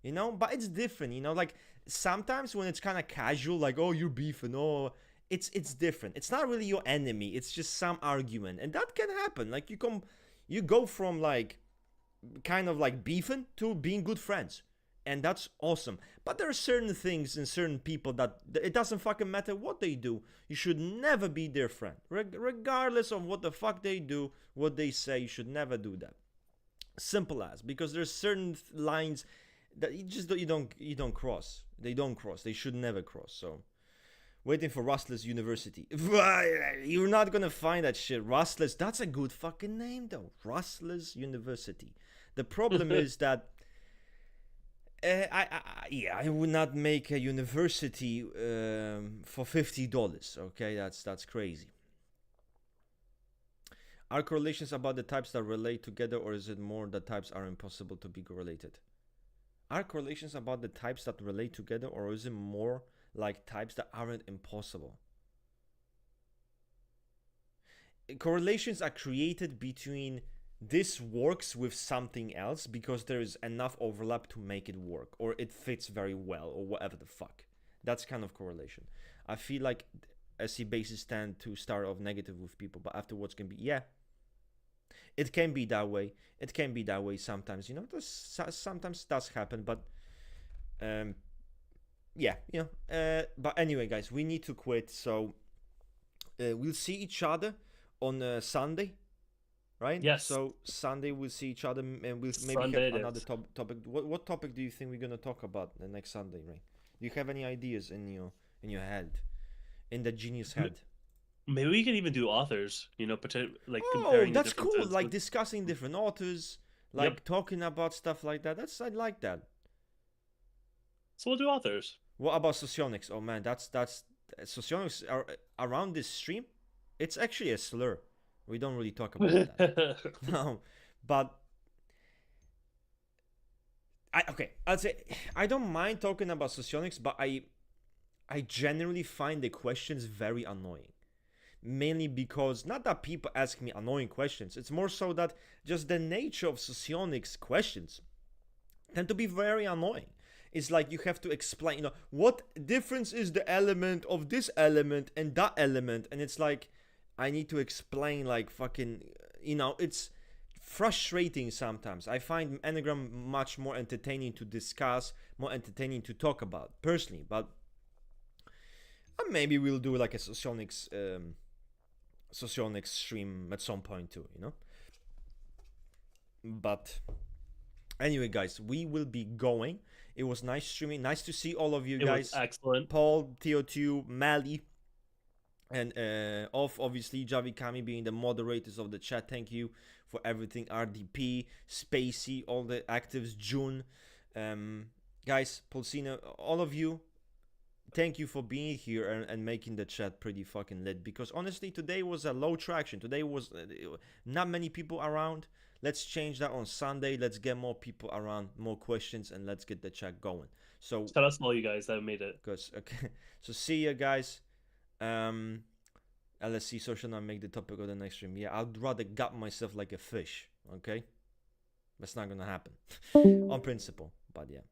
But it's different, like sometimes when it's kind of casual, like, oh, you're beefing, oh, it's different. It's not really your enemy. It's just some argument, and that can happen. Like, you go from like kind of like beefing to being good friends, and that's awesome. But there are certain things and certain people that it doesn't fucking matter what they do. You should never be their friend, regardless of what the fuck they do, what they say. You should never do that. Simple as, because there's certain lines that you don't cross. They don't cross. They should never cross. So, waiting for Rustless University. You're not gonna find that shit. Rustless. That's a good fucking name though. Rustless University. The problem is that I would not make a university for $50. Okay, that's crazy. Are correlations about the types that relate together, or is it more that types are impossible to be correlated? Are correlations about the types that relate together, or is it more like types that aren't impossible? Correlations are created between this works with something else because there is enough overlap to make it work, or it fits very well, or whatever the fuck. That's kind of correlation. I feel like SE bases tend to start off negative with people, but afterwards can be, yeah. It can be that way. It can be that way sometimes. You know, sometimes does happen, but yeah, you know. But anyway, guys, we need to quit. So we'll see each other on Sunday, right? Yes. So Sunday we'll see each other, and we'll maybe Sunday have it another is. topic. What topic do you think we're gonna talk about the next Sunday, right? Do you have any ideas in your head, in the genius head? Maybe we can even do authors. You know, like Oh, comparing the that's cool. differences. Like discussing different authors, like Yep. talking about stuff like that. I like that. So we'll do authors. What about socionics? Oh man, that's socionics are around this stream. It's actually a slur. We don't really talk about that. No, but I'd say I don't mind talking about socionics, but I generally find the questions very annoying. Mainly because not that people ask me annoying questions, it's more so that just the nature of socionics questions tend to be very annoying. It's like you have to explain, what difference is the element of this element and that element, and it's like I need to explain like fucking, it's frustrating sometimes. I find Enneagram much more entertaining to discuss, more entertaining to talk about personally, but maybe we'll do like a socionics stream at some point too, But anyway, guys, we will be going. It was nice streaming. Nice to see all of you guys. It was excellent. Paul, Theo2, Mali, and obviously Javi Kami being the moderators of the chat. Thank you for everything. RDP, Spacey, all the actives, June, guys, Pulsina, all of you. Thank you for being here and making the chat pretty fucking lit, because honestly today was a low traction. Today was not many people around. Let's change that on Sunday. Let's get more people around, more questions, and let's get the chat going. So shout out to all you guys that made it. Okay. So see you guys. LSC social now make the topic of the next stream. Yeah, I'd rather gut myself like a fish. Okay, that's not gonna happen on principle, but yeah.